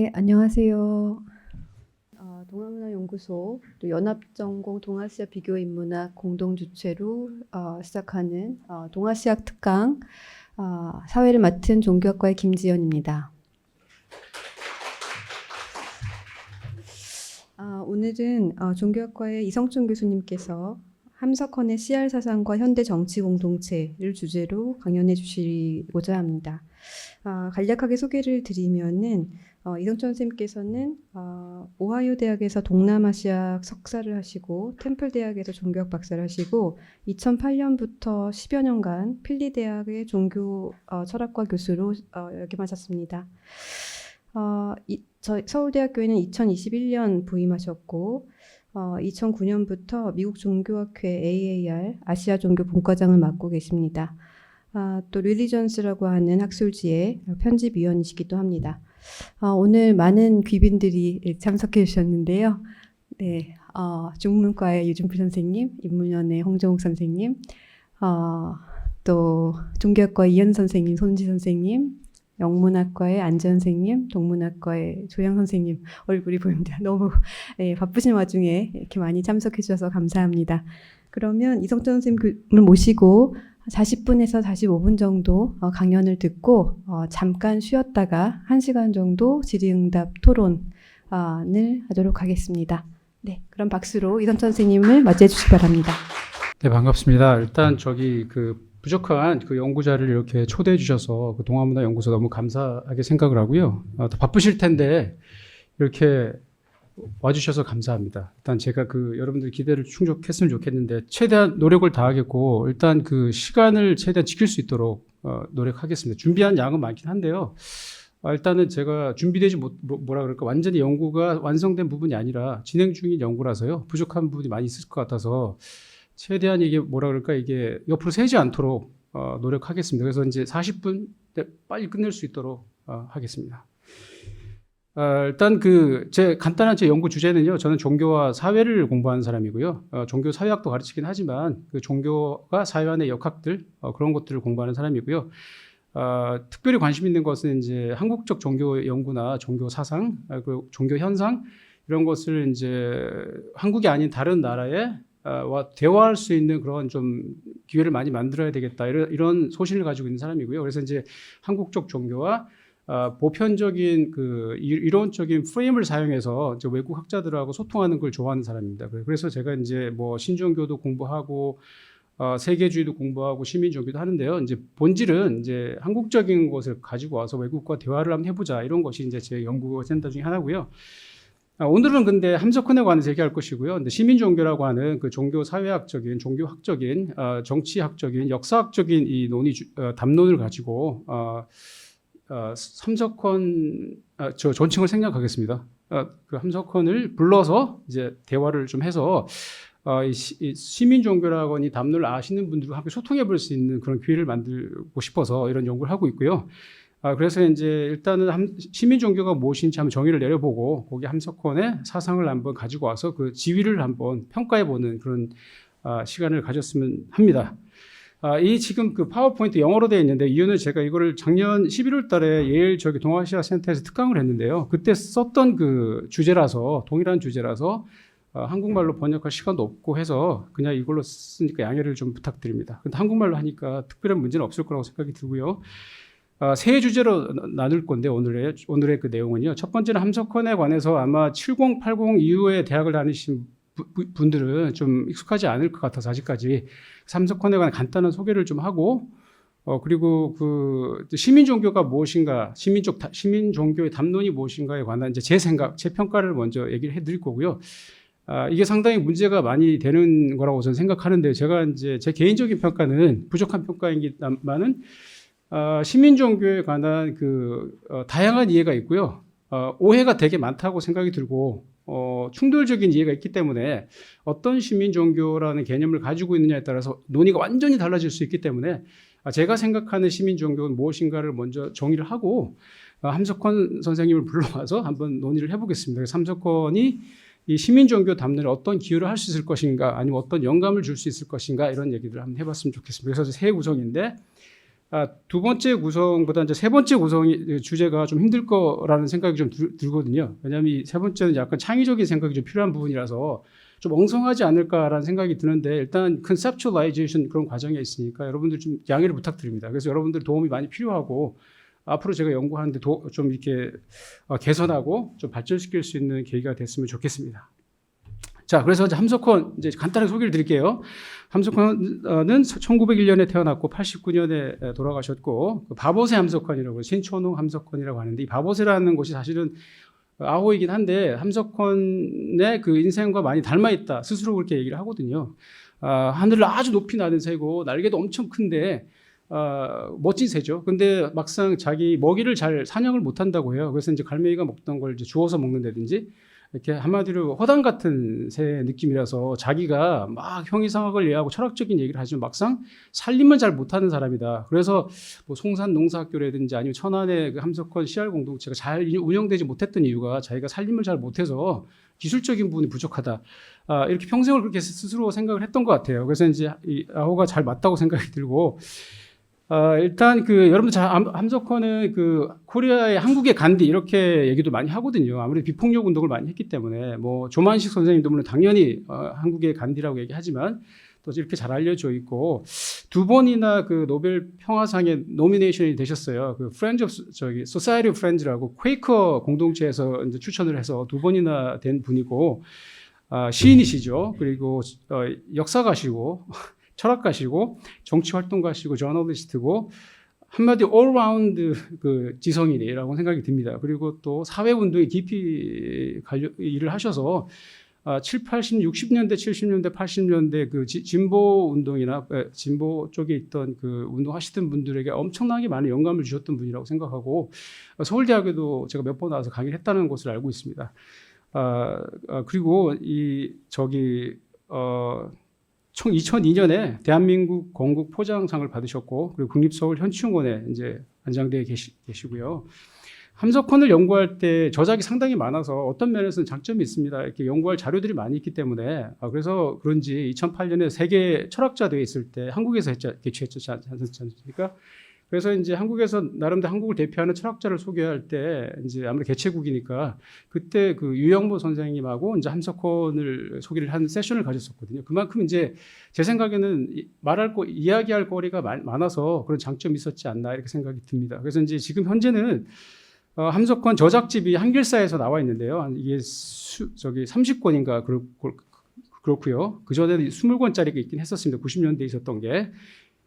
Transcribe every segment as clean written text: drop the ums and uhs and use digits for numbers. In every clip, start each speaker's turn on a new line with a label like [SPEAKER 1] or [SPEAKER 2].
[SPEAKER 1] 네, 안녕하세요. 동아문화연구소 또 연합전공 동아시아 비교인문학 공동 주최로 시작하는 동아시아 특강 사회를 맡은 종교학과의 김지연입니다. 오늘은 종교학과의 이성춘 교수님께서 함석헌의 CR 사상과 현대 정치 공동체를 주제로 강연해 주시고자 합니다. 간략하게 소개를 드리면은 이성춘 선생님께서는 오하이오 대학에서 동남아시아 석사를 하시고 템플 대학에서 종교학 박사를 하시고 2008년부터 10여 년간 필리 대학의 종교 철학과 교수로 역임하셨습니다. 서울대학교에는 2021년 부임하셨고 2009년부터 미국 종교학회 AAR 아시아 종교 본과장을 맡고 계십니다. 또 릴리전스라고 하는 학술지의 편집위원이시기도 합니다. 오늘 많은 귀빈들이 참석해 주셨는데요. 네, 중문과의 유준표 선생님, 인문연의 홍정욱 선생님, 또 종교학과의 이현 선생님, 손지 선생님, 영문학과의 안전 선생님, 동문학과의 조영 선생님 얼굴이 보입니다. 너무 바쁘신 와중에 이렇게 많이 참석해 주셔서 감사합니다. 그러면 이성춘 선생님을 모시고 40분에서 45분 정도 강연을 듣고 잠깐 쉬었다가 1시간 정도 질의응답 토론을 하도록 하겠습니다. 네, 그럼 박수로 이성춘 선생님을 맞이해 주시기 바랍니다.
[SPEAKER 2] 네, 반갑습니다. 일단 부족한 그 연구자를 이렇게 초대해 주셔서 그 동아문화연구소 너무 감사하게 생각을 하고요. 또 바쁘실 텐데 이렇게 와주셔서 감사합니다. 일단 제가 여러분들 기대를 충족했으면 좋겠는데 최대한 노력을 다하겠고 일단 그 시간을 최대한 지킬 수 있도록 노력하겠습니다. 준비한 양은 많긴 한데요. 일단은 제가 준비되지 완전히 연구가 완성된 부분이 아니라 진행 중인 연구라서요. 부족한 부분이 많이 있을 것 같아서 최대한 이게 이게 옆으로 새지 않도록 노력하겠습니다. 그래서 이제 40분 빨리 끝낼 수 있도록 하겠습니다. 일단 간단한 제 연구 주제는요. 저는 종교와 사회를 공부하는 사람이고요. 종교 사회학도 가르치긴 하지만 그 종교가 사회 안의 역학들 그런 것들을 공부하는 사람이고요. 특별히 관심 있는 것은 이제 한국적 종교 연구나 종교 사상, 그 종교 현상 이런 것을 이제 한국이 아닌 다른 나라에 와 대화할 수 있는 그런 좀 기회를 많이 만들어야 되겠다 이런 소신을 가지고 있는 사람이고요. 그래서 이제 한국적 종교와 보편적인 이론적인 프레임을 사용해서 이제 외국 학자들하고 소통하는 걸 좋아하는 사람입니다. 그래서 제가 이제 신종교도 공부하고 세계주의도 공부하고 시민종교도 하는데요. 이제 본질은 이제 한국적인 것을 가지고 와서 외국과 대화를 한번 해보자 이런 것이 이제 제 연구 아젠다 중에 하나고요. 오늘은 근데 함석헌에 관해서 얘기할 것이고요. 근데 시민종교라고 하는 그 종교 사회학적인, 종교학적인, 정치학적인, 역사학적인 이 담론을 가지고 함석헌 저 존칭을 생략하겠습니다. 그 함석헌을 불러서 이제 대화를 좀 해서 이 시민종교라고 하는 이 담론을 아시는 분들과 함께 소통해 볼 수 있는 그런 기회를 만들고 싶어서 이런 연구를 하고 있고요. 그래서 이제 일단은 시민 종교가 무엇인지 한번 정의를 내려보고 거기 함석헌의 사상을 한번 가지고 와서 그 지위를 한번 평가해보는 그런 시간을 가졌으면 합니다. 이 지금 그 파워포인트 영어로 되어 있는데 이유는 제가 이거를 작년 11월 달에 예일 동아시아 센터에서 특강을 했는데요. 그때 썼던 그 주제라서 동일한 주제라서 한국말로 번역할 시간도 없고 해서 그냥 이걸로 쓰니까 양해를 좀 부탁드립니다. 근데 한국말로 하니까 특별한 문제는 없을 거라고 생각이 들고요. 세 주제로 나눌 건데 오늘의 그 내용은요. 첫 번째는 함석헌에 관해서 아마 70, 80 이후에 대학을 다니신 분들은 좀 익숙하지 않을 것 같아서 아직까지 함석헌에 관한 간단한 소개를 좀 하고 그리고 시민종교가 무엇인가, 시민종교의 담론이 무엇인가에 관한 이제 제 생각, 제 평가를 먼저 얘기를 해드릴 거고요. 이게 상당히 문제가 많이 되는 거라고 저는 생각하는데 제가 이제 제 개인적인 평가는 부족한 평가이기만은 시민종교에 관한 다양한 이해가 있고요. 오해가 되게 많다고 생각이 들고, 충돌적인 이해가 있기 때문에 어떤 시민종교라는 개념을 가지고 있느냐에 따라서 논의가 완전히 달라질 수 있기 때문에 제가 생각하는 시민종교는 무엇인가를 먼저 정의를 하고, 함석헌 선생님을 불러와서 한번 논의를 해보겠습니다. 그래서 함석헌이 이 시민종교 담론에 어떤 기여를 할 수 있을 것인가, 아니면 어떤 영감을 줄 수 있을 것인가, 이런 얘기들을 한번 해봤으면 좋겠습니다. 그래서 세 구성인데, 두 번째 구성보다 이제 세 번째 구성이 주제가 좀 힘들 거라는 생각이 좀 들거든요. 왜냐하면 이 세 번째는 약간 창의적인 생각이 좀 필요한 부분이라서 좀 엉성하지 않을까라는 생각이 드는데 일단 conceptualization 그런 과정에 있으니까 여러분들 좀 양해를 부탁드립니다. 그래서 여러분들 도움이 많이 필요하고 앞으로 제가 연구하는데 좀 이렇게 개선하고 좀 발전시킬 수 있는 계기가 됐으면 좋겠습니다. 자, 그래서 이제 함석헌 이제 간단하게 소개를 드릴게요. 함석헌은 1901년에 태어났고 89년에 돌아가셨고 바보새 함석헌이라고 신촌웅 함석헌이라고 하는데 이 바보새라는 것이 사실은 아호이긴 한데 함석헌의 그 인생과 많이 닮아 있다 스스로 그렇게 얘기를 하거든요. 하늘을 아주 높이 나는 새고 날개도 엄청 큰데 멋진 새죠. 근데 막상 자기 먹이를 잘 사냥을 못 한다고 해요. 그래서 이제 갈매기가 먹던 걸 이제 주워서 먹는다든지 이렇게 한마디로 허당 같은 새 느낌이라서 자기가 막 형이상학을 이해하고 철학적인 얘기를 하지만 막상 살림을 잘 못하는 사람이다. 그래서 뭐 송산 농사학교라든지 아니면 천안의 그 함석헌 CR 공동체가 잘 운영되지 못했던 이유가 자기가 살림을 잘 못해서 기술적인 부분이 부족하다. 이렇게 평생을 그렇게 스스로 생각을 했던 것 같아요. 그래서 이제 이 아호가 잘 맞다고 생각이 들고. 일단 여러분들 함석헌은 코리아의 한국의 간디 이렇게 얘기도 많이 하거든요. 아무래도 비폭력 운동을 많이 했기 때문에 뭐 조만식 선생님도 물론 당연히 한국의 간디라고 얘기하지만 또 이렇게 잘 알려져 있고 두 번이나 그 노벨 평화상에 노미네이션이 되셨어요. 그 Friends of Society of Friends라고 퀘이커 공동체에서 이제 추천을 해서 두 번이나 된 분이고 시인이시죠. 그리고 역사가시고. 철학가시고 정치활동가시고 저널리스트고 한마디 올라운드 그 지성인이라고 생각이 듭니다. 그리고 또 사회운동에 깊이 일을 하셔서 60년대, 70년대, 80년대 그 진보 운동이나 진보 쪽에 있던 그 운동하시던 분들에게 엄청나게 많은 영감을 주셨던 분이라고 생각하고 서울대학에도 제가 몇 번 와서 강의를 했다는 것을 알고 있습니다. 그리고 2002년에 대한민국 건국 포장상을 받으셨고 그리고 국립서울현충원에 이제 안장되어 계시고요. 함석헌을 연구할 때 저작이 상당히 많아서 어떤 면에서는 장점이 있습니다. 이렇게 연구할 자료들이 많이 있기 때문에 그래서 그런지 2008년에 세계 철학자 대회 있을 때 한국에서 개최했지 않습니까? 그래서 이제 한국에서 나름대로 한국을 대표하는 철학자를 소개할 때 이제 아무래도 개최국이니까 그때 그 유영모 선생님하고 이제 함석헌을 소개를 한 세션을 가졌었거든요. 그만큼 이제 제 생각에는 이야기할 거리가 많아서 그런 장점이 있었지 않나 이렇게 생각이 듭니다. 그래서 이제 지금 현재는 함석헌 저작집이 한길사에서 나와 있는데요. 이게 30권인가 그렇고요. 그 전에는 20권짜리가 있긴 했었습니다. 90년대에 있었던 게.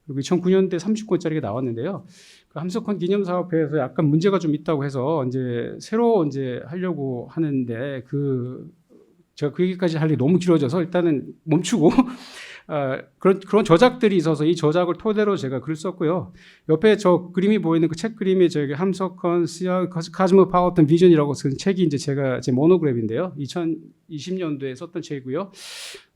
[SPEAKER 2] 그리고 2009년대 30권짜리가 나왔는데요. 그 함석헌 기념사업회에서 약간 문제가 좀 있다고 해서 이제 새로 이제 하려고 하는데 제가 그 얘기까지 하려니 너무 길어져서 일단은 멈추고 그런 저작들이 있어서 이 저작을 토대로 제가 글을 썼고요. 옆에 저 그림이 보이는 그 책 그림이 저기 함석헌 카즈모파워튼 비전이라고 쓴 책이 이제 제 모노그래프인데요. 2020년도에 썼던 책이고요.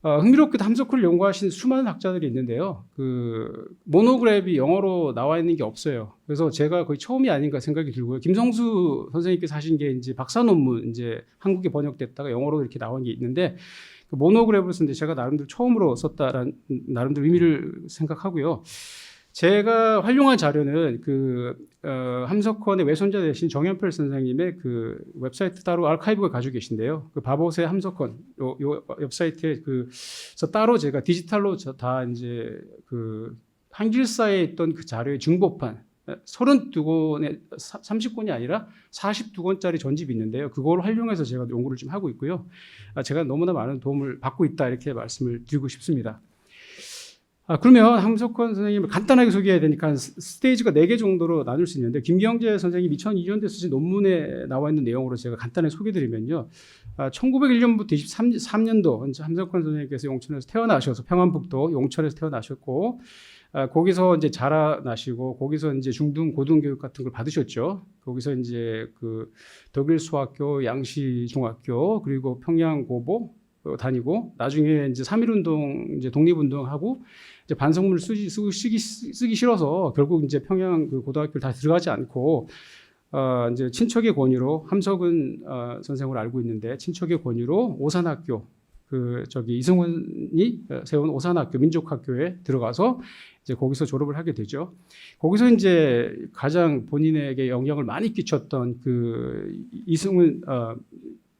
[SPEAKER 2] 흥미롭게도 함석헌을 연구하신 수많은 학자들이 있는데요. 그 모노그래프이 영어로 나와 있는 게 없어요. 그래서 제가 거의 처음이 아닌가 생각이 들고요. 김성수 선생님께서 하신 게 이제 박사 논문 이제 한국에 번역됐다가 영어로 이렇게 나온 게 있는데 그 모노그래프를 쓴데 제가 나름대로 처음으로 썼다라는 나름대로 의미를 생각하고요. 제가 활용한 자료는 함석헌의 외손자 되신 정연필 선생님의 그 웹사이트 따로 아카이브가 가지고 계신데요. 그 바보새 함석헌 요 웹사이트에 그래서 따로 제가 디지털로 다 이제 그 한길사에 있던 그 자료의 중보판 32권에 30권이 아니라 42권짜리 전집이 있는데요. 그걸 활용해서 제가 연구를 좀 하고 있고요. 제가 너무나 많은 도움을 받고 있다 이렇게 말씀을 드리고 싶습니다. 그러면 함석헌 선생님을 간단하게 소개해야 되니까 스테이지가 4개 정도로 나눌 수 있는데 김경재 선생님이 2002년도에 쓰신 논문에 나와 있는 내용으로 제가 간단하게 소개드리면요. 1901년부터 23년도 함석헌 선생님께서 용천에서 태어나셔서 평안북도 용천에서 태어나셨고 거기서 이제 자라나시고 거기서 이제 중등 고등교육 같은 걸 받으셨죠. 거기서 이제 그 독일 수학교, 양시 중학교 그리고 평양 고보 다니고 나중에 이제 3.1운동 이제 독립운동하고 이제 반성문을 쓰기 싫어서 결국 이제 평양 그 고등학교를 다 들어가지 않고 이제 친척의 권유로 함석은 선생을 알고 있는데 친척의 권유로 오산학교 이승훈이 세운 오산학교 민족학교에 들어가서 이제 거기서 졸업을 하게 되죠. 거기서 이제 가장 본인에게 영향을 많이 끼쳤던 그 이승훈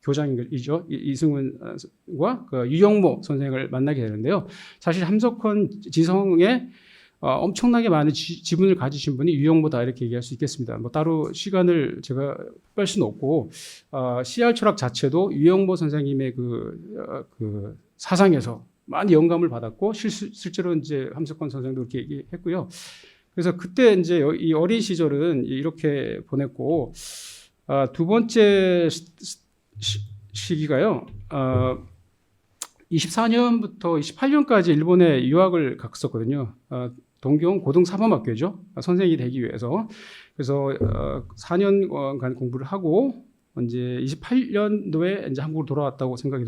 [SPEAKER 2] 교장이죠. 이승훈과 그 유영모 선생을 만나게 되는데요. 사실 함석헌 지성에 엄청나게 많은 지분을 가지신 분이 유영모다 이렇게 얘기할 수 있겠습니다. 뭐 따로 시간을 제가 뺄 수는 없고 CR 철학 자체도 유영모 선생님의 그 사상에서 많이 영감을 받았고 실제로 이제 함석헌 선생도 그렇게 얘기했고요. 그래서 그때 이제 이 어린 시절은 이렇게 보냈고 두 번째 시기가요. 24년부터 28년까지 일본에 유학을 갔었거든요. 동경 고등사범학교죠. 선생이 되기 위해서. 그래서 4년간 공부를 하고 이제 28년도에 이제 한국으로 돌아왔다고 생각이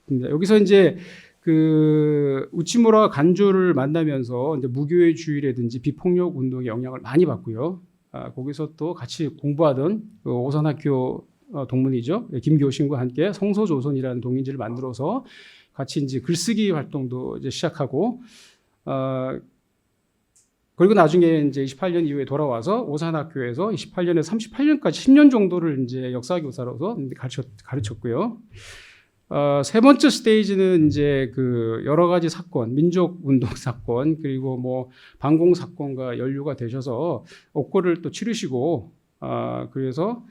[SPEAKER 2] 듭니다. 여기서 이제 그 우치무라 간조를 만나면서 이제 무교회주의라든지 비폭력 운동의 영향을 많이 받고요. 거기서 또 같이 공부하던 그 오산학교 동문이죠. 김교신과 함께 성서조선이라는 동인지를 만들어서 같이 이제 글쓰기 활동도 이제 시작하고, 그리고 나중에 이제 28년 이후에 돌아와서 오산학교에서 28년에서 38년까지 10년 정도를 이제 역사교사로서 가르쳤고요. 세 번째 스테이지는 이제 그 여러 가지 사건, 민족운동 사건, 그리고 뭐 반공 사건과 연루가 되셔서 옥고를 또 치르시고, 그래서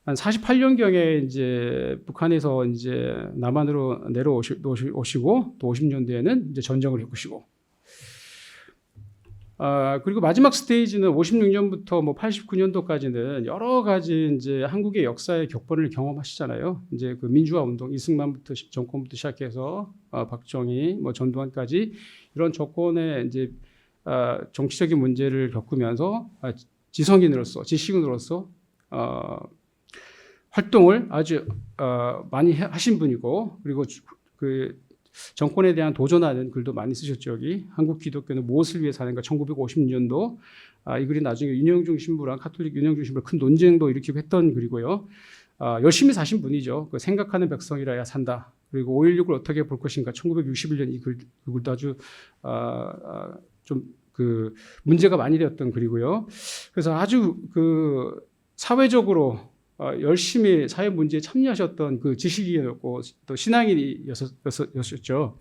[SPEAKER 2] 한 48년경에 이제 북한에서 이제 남한으로 내려오시고 또 50년대에는 이제 전쟁을 겪으시고, 그리고 마지막 스테이지는 56년부터 뭐 89년도까지는 여러 가지 이제 한국의 역사의 격번을 경험하시잖아요. 이제 그 민주화 운동, 이승만부터 정권부터 시작해서 박정희, 뭐 전두환까지 이런 정권의 이제 정치적인 문제를 겪으면서 지성인으로서, 지식인으로서 활동을 아주 많이 하신 분이고, 그리고 그 정권에 대한 도전하는 글도 많이 쓰셨죠. 여기 한국 기독교는 무엇을 위해 사는가 1950년도 이 글이 나중에 윤영중 신부랑 카톨릭 윤영중 신부랑 큰 논쟁도 일으키고 했던 글이고요. 열심히 사신 분이죠. 그 생각하는 백성이라야 산다. 그리고 5.16을 어떻게 볼 것인가 1961년 이 글도 아주 좀 그 문제가 많이 되었던 글이고요. 그래서 아주 그 사회적으로 열심히 사회 문제에 참여하셨던 그 지식인이었고 또 신앙인이었었죠.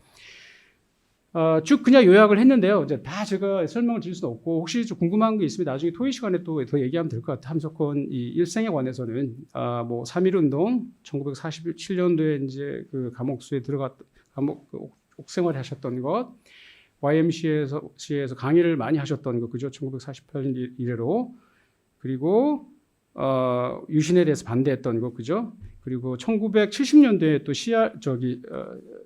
[SPEAKER 2] 쭉 그냥 요약을 했는데요. 이제 다 제가 설명을 드릴 수는 없고, 혹시 좀 궁금한 게 있으면 나중에 토의 시간에 또 더 얘기하면 될 것 같아요. 함석헌 이 일생에 관해서는 뭐 3.1운동 1947년도에 이제 그 감옥수에 옥생활 하셨던 것, YMCA에서 강의를 많이 하셨던 거, 그죠? 1948년 이래로. 그리고 유신에 대해서 반대했던 거, 그죠? 그리고 1970년대에 또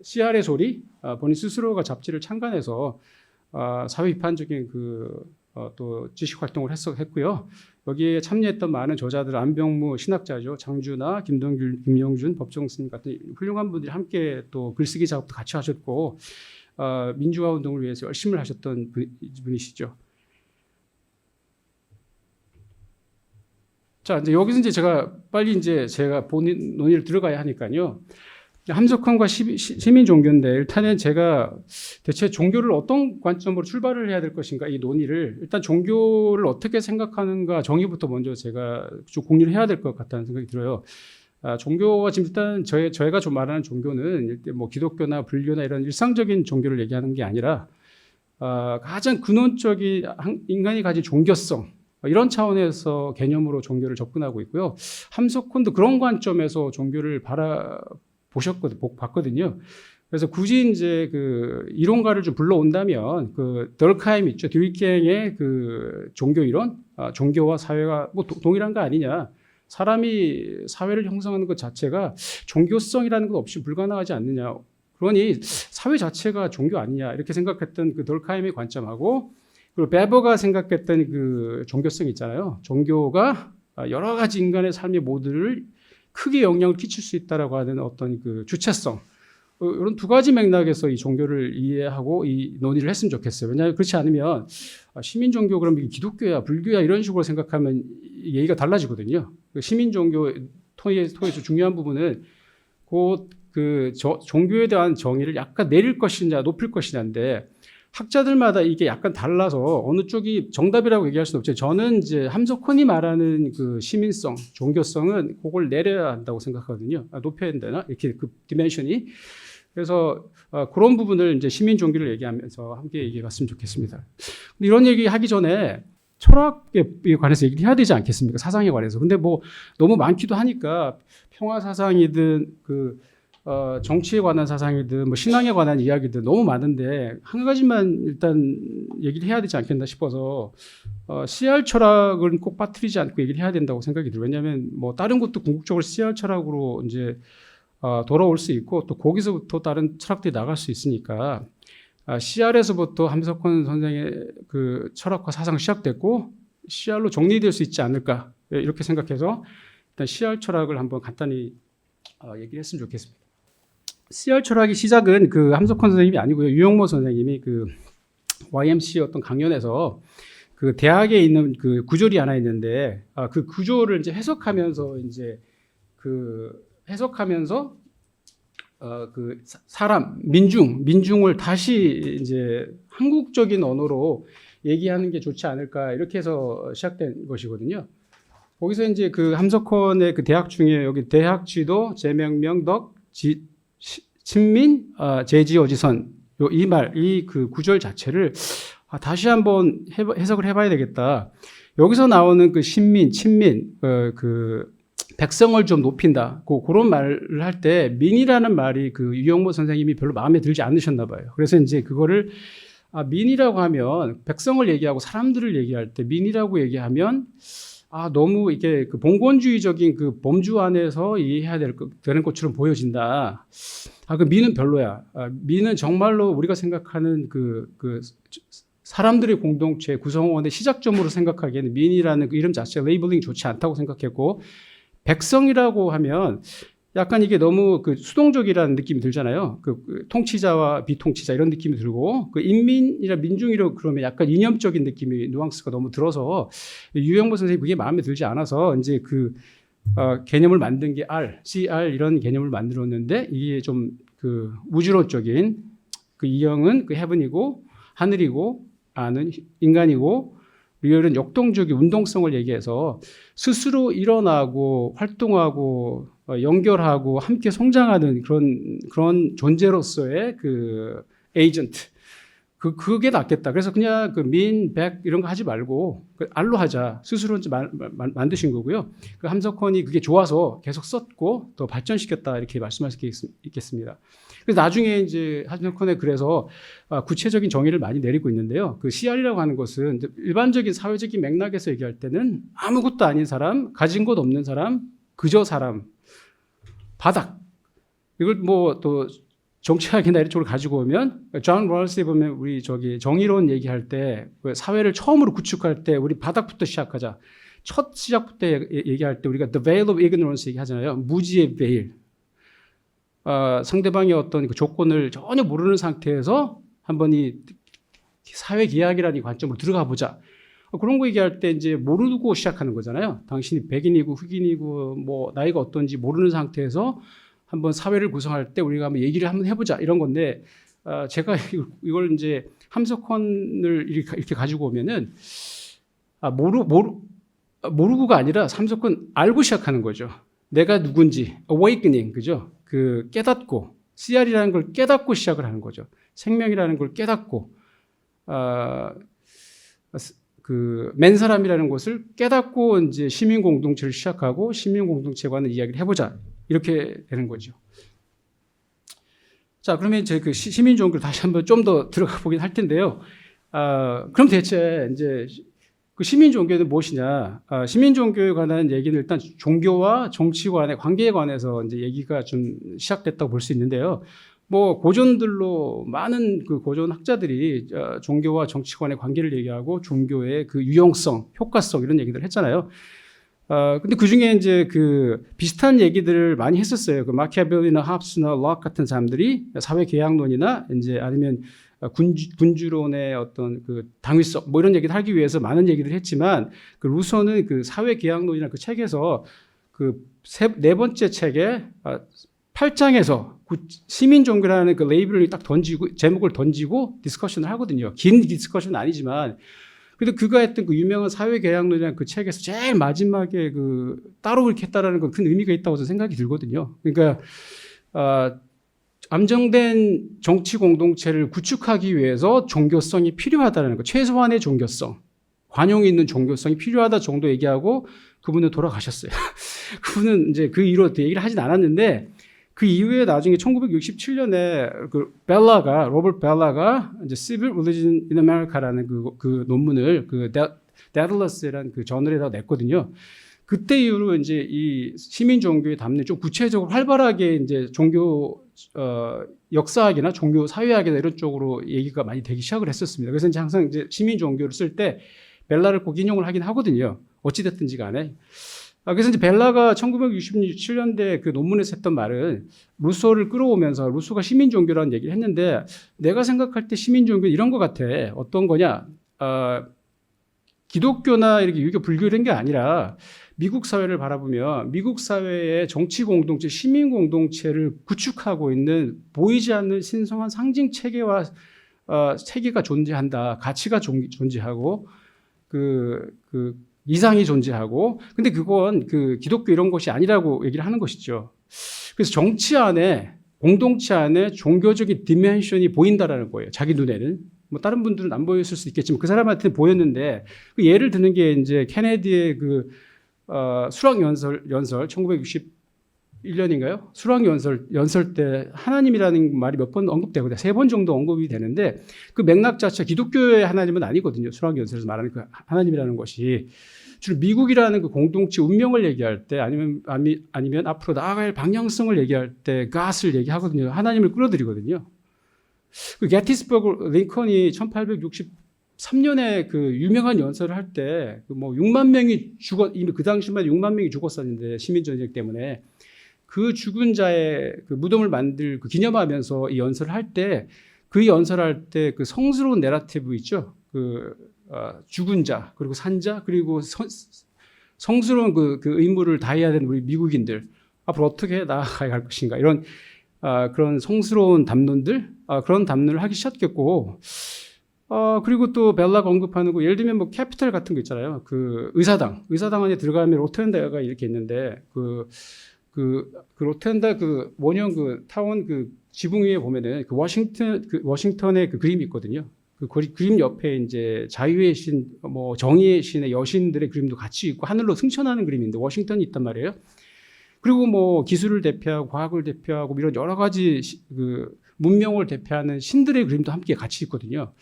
[SPEAKER 2] CR의 소리, 본인 스스로가 잡지를 창간해서 사회 비판적인 또 지식 활동을 했고요. 여기에 참여했던 많은 저자들, 안병무 신학자죠, 장주나 김동균, 김영준, 법정 스님 같은 훌륭한 분들이 함께 또 글쓰기 작업도 같이 하셨고, 민주화 운동을 위해서 열심히 하셨던 분이시죠. 자, 이제 여기서 이제 제가 빨리 제가 본인 논의를 들어가야 하니까요. 함석헌과 시민 종교인데, 일단은 제가 대체 종교를 어떤 관점으로 출발을 해야 될 것인가, 이 논의를 일단 종교를 어떻게 생각하는가 정의부터 먼저 제가 좀 공유를 해야 될 것 같다는 생각이 들어요. 종교가 지금 일단 저희가 좀 말하는 종교는 일단 뭐 기독교나 불교나 이런 일상적인 종교를 얘기하는 게 아니라 가장 근원적인 인간이 가진 종교성, 이런 차원에서 개념으로 종교를 접근하고 있고요. 함석헌도 그런 관점에서 종교를 봤거든요. 그래서 굳이 이제 그 이론가를 좀 불러온다면 그 덜카임 있죠. 듀이갱의 그 종교 이론, 종교와 사회가 뭐 동일한 거 아니냐. 사람이 사회를 형성하는 것 자체가 종교성이라는 것 없이 불가능하지 않느냐. 그러니 사회 자체가 종교 아니냐 이렇게 생각했던 그 덜카임의 관점하고, 그리고 베버가 생각했던 그 종교성 있잖아요. 종교가 여러 가지 인간의 삶의 모두를 크게 영향을 끼칠 수 있다라고 하는 어떤 그 주체성, 이런 두 가지 맥락에서 이 종교를 이해하고 이 논의를 했으면 좋겠어요. 왜냐하면 그렇지 않으면 시민 종교 그럼 이게 기독교야, 불교야 이런 식으로 생각하면 얘기가 달라지거든요. 시민 종교 토의에서 중요한 부분은 그 종교에 대한 정의를 약간 내릴 것이냐 높일 것이냐인데 학자들마다 이게 약간 달라서 어느 쪽이 정답이라고 얘기할 수는 없죠. 저는 이제 함석헌이 말하는 그 시민성, 종교성은 그걸 내려야 한다고 생각하거든요. 높여야 된다나 이렇게 그 디멘션이. 그래서 그런 부분을 이제 시민 종교를 얘기하면서 함께 얘기해봤으면 좋겠습니다. 이런 얘기 하기 전에 철학에 관해서 얘기를 해야 되지 않겠습니까? 사상에 관해서. 근데 뭐 너무 많기도 하니까 평화 사상이든 정치에 관한 사상이든 뭐 신앙에 관한 이야기든 너무 많은데 한 가지만 일단 얘기를 해야 되지 않겠나 싶어서 CR 철학은 꼭 빠뜨리지 않고 얘기를 해야 된다고 생각이 들어요. 왜냐하면 뭐 다른 것도 궁극적으로 CR 철학으로 이제 돌아올 수 있고 또 거기서부터 다른 철학들이 나갈 수 있으니까 CR에서부터 함석헌 선생의 그 철학과 사상 시작됐고 CR로 정리될 수 있지 않을까 이렇게 생각해서 일단 CR 철학을 한번 간단히 얘기를 했으면 좋겠습니다. CR 철학의 시작은 그 함석헌 선생님이 아니고요. 유영모 선생님이 그 YMCA 어떤 강연에서 그 대학에 있는 그 구절이 하나 있는데 그 구조를 이제 해석하면서 그 사람 민중을 다시 이제 한국적인 언어로 얘기하는 게 좋지 않을까 이렇게 해서 시작된 것이거든요. 거기서 이제 그 함석헌의 그 대학 중에 여기 대학 지도 제명명덕 친민 제지어지선 이 그 구절 자체를 다시 한번 해석을 해봐야 되겠다. 여기서 나오는 그 신민, 친민, 그 백성을 좀 높인다. 그런 말을 할 때 민이라는 말이 그 유영모 선생님이 별로 마음에 들지 않으셨나 봐요. 그래서 이제 그거를 민이라고 하면 백성을 얘기하고 사람들을 얘기할 때 민이라고 얘기하면 너무 이게 그 봉건주의적인 그 범주 안에서 이해해야 되는 것처럼 보여진다. 그 민은 별로야. 민은 정말로 우리가 생각하는 그 사람들의 공동체 구성원의 시작점으로 생각하기에는 민이라는 그 이름 자체가 레이블링이 좋지 않다고 생각했고 백성이라고 하면 약간 이게 너무 그 수동적이라는 느낌이 들잖아요. 그 통치자와 비통치자 이런 느낌이 들고 그 인민이나 민중이라고 그러면 약간 이념적인 느낌이 뉘앙스가 너무 들어서 유영모 선생님이 그게 마음에 들지 않아서 이제 그 개념을 만든 게 CR 이런 개념을 만들었는데 이게 좀 그 우주론적인 그 이형은 그 헤븐이고 하늘이고 아는 인간이고 리얼은 역동적인 운동성을 얘기해서 스스로 일어나고 활동하고 연결하고 함께 성장하는 그런 존재로서의 그 에이전트 그게 낫겠다. 그래서 그냥 그 민, 백 이런 거 하지 말고 알로 하자. 스스로 만드신 거고요. 그 함석헌이 그게 좋아서 계속 썼고 더 발전시켰다 이렇게 말씀할 수 있겠습니다. 그래서 나중에 이제 함석헌에 그래서 구체적인 정의를 많이 내리고 있는데요. 그 CR이라고 하는 것은 일반적인 사회적인 맥락에서 얘기할 때는 아무것도 아닌 사람, 가진 것 없는 사람, 그저 사람, 바닥. 이걸 뭐 또 정치학이나 이런 쪽으로 가지고 오면 존 롤스에 보면 우리 정의론 얘기할 때 사회를 처음으로 구축할 때 우리 바닥부터 시작하자. 첫 시작부터 얘기할 때 우리가 the veil of ignorance 얘기하잖아요. 무지의 베일. 상대방의 어떤 그 조건을 전혀 모르는 상태에서 한번 이 사회 계약이라는 관점으로 들어가 보자. 그런 거 얘기할 때 이제 모르고 시작하는 거잖아요. 당신이 백인이고 흑인이고 뭐 나이가 어떤지 모르는 상태에서 한번 사회를 구성할 때 우리가 한번 얘기를 한번 해보자 이런 건데 제가 이걸 이제 함석헌을 이렇게 가지고 오면은 모르고가 아니라 함석헌 알고 시작하는 거죠. 내가 누군지 awakening 그죠? 그 깨닫고 CR이라는 걸 깨닫고 시작을 하는 거죠. 생명이라는 걸 깨닫고 그 맨 사람이라는 것을 깨닫고 이제 시민 공동체를 시작하고 시민 공동체에 관한 이야기를 해보자. 이렇게 되는 거죠. 자, 그러면 이제 그 시민 종교를 다시 한번 좀 더 들어가 보긴 할 텐데요. 그럼 대체 이제 그 시민 종교는 무엇이냐? 시민 종교에 관한 얘기는 일단 종교와 정치관의 관계에 관해서 이제 얘기가 좀 시작됐다고 볼 수 있는데요. 뭐 고전들로 많은 그 고전 학자들이 종교와 정치관의 관계를 얘기하고 종교의 그 유용성, 효과성 이런 얘기들 했잖아요. 근데 그 중에 이제 그 비슷한 얘기들을 많이 했었어요. 그 마키아벨리나 합스나 록 같은 사람들이 사회 계약론이나 이제 아니면 군주론의 어떤 그 당위성 뭐 이런 얘기를 하기 위해서 많은 얘기를 했지만 그 루소는 그 사회 계약론이라는 그 책에서 그 네 번째 책에 8장에서 시민 종교라는 그 레이블을 딱 던지고 제목을 던지고 디스커션을 하거든요. 긴 디스커션은 아니지만 그래도 그가 했던 그 유명한 사회개혁론이라는 그 책에서 제일 마지막에 그 따로 그렇게 했다라는 건 큰 의미가 있다고 저는 생각이 들거든요. 그러니까 안정된 정치 공동체를 구축하기 위해서 종교성이 필요하다는 거, 최소한의 종교성, 관용이 있는 종교성이 필요하다 정도 얘기하고 그분은 돌아가셨어요. 그분은 이제 그 이후로 얘기를 하진 않았는데 그 이후에 나중에 1967년에 그 로버트 벨라가 이제 Civil Religion in America라는 그 논문을 그 데달러스라는 그 저널에다 냈거든요. 그때 이후로 이제 이 시민 종교의 담론이 좀 구체적으로 활발하게 이제 종교 역사학이나 종교 사회학이나 이런 쪽으로 얘기가 많이 되기 시작을 했었습니다. 그래서 이제 항상 이제 시민 종교를 쓸 때 벨라를 꼭 인용을 하긴 하거든요. 어찌됐든지 간에. 그래서 이제 벨라가 1967년대 그 논문에서 했던 말은 루소를 끌어오면서 루소가 시민 종교라는 얘기를 했는데 내가 생각할 때 시민 종교는 이런 것 같아. 어떤 거냐? 기독교나 이렇게 유교, 불교 이런 게 아니라 미국 사회를 바라보면 미국 사회의 정치 공동체, 시민 공동체를 구축하고 있는 보이지 않는 신성한 상징 체계와 체계가 존재한다. 가치가 존재하고 그 이상이 존재하고 근데 그건 그 기독교 이런 것이 아니라고 얘기를 하는 것이죠. 그래서 정치 안에 공동체 안에 종교적인 디멘션이 보인다라는 거예요. 자기 눈에는. 뭐 다른 분들은 안 보였을 수 있겠지만 그 사람한테는 보였는데 그 예를 드는 게 이제 케네디의 그 수락 연설 1961년인가요? 수락 연설 때 하나님이라는 말이 몇 번 언급되거든요. 3번 정도 언급이 되는데 그 맥락 자체가 기독교의 하나님은 아니거든요. 수락 연설에서 말하는 그 하나님이라는 것이 주로 미국이라는 그 공동체 운명을 얘기할 때 아니면 앞으로 나아갈 방향성을 얘기할 때 God을 얘기하거든요. 하나님을 끌어들이거든요. 그 게티스버그 링컨이 1863년에 그 유명한 연설을 할 때 뭐 6만 명이 이미 그 당시만 6만 명이 죽었었는데 시민전쟁 때문에 그 죽은 자의 그 무덤을 기념하면서 이 연설을 할 때 그 연설할 때 그 성스러운 내러티브 있죠. 죽은 자 그리고 산 자 그리고 성스러운 그 의무를 다해야 되는 우리 미국인들 앞으로 어떻게 나아가야 할 것인가 이런 그런 성스러운 담론들 그런 담론을 하기 시작했고 그리고 또 벨라가 언급하는 거 예를 들면 뭐 캐피털 같은 거 있잖아요. 그 의사당 안에 들어가면 로텐다가 이렇게 있는데 그 로텐다 그 원형 그 타원 그 지붕 위에 보면은 그 워싱턴의 그 그림이 있거든요. 그 그림 옆에 이제 자유의 신, 뭐 정의의 신의 여신들의 그림도 같이 있고 하늘로 승천하는 그림인데 워싱턴이 있단 말이에요. 그리고 뭐 기술을 대표하고 과학을 대표하고 이런 여러 가지 그 문명을 대표하는 신들의 그림도 함께 같이 있거든요.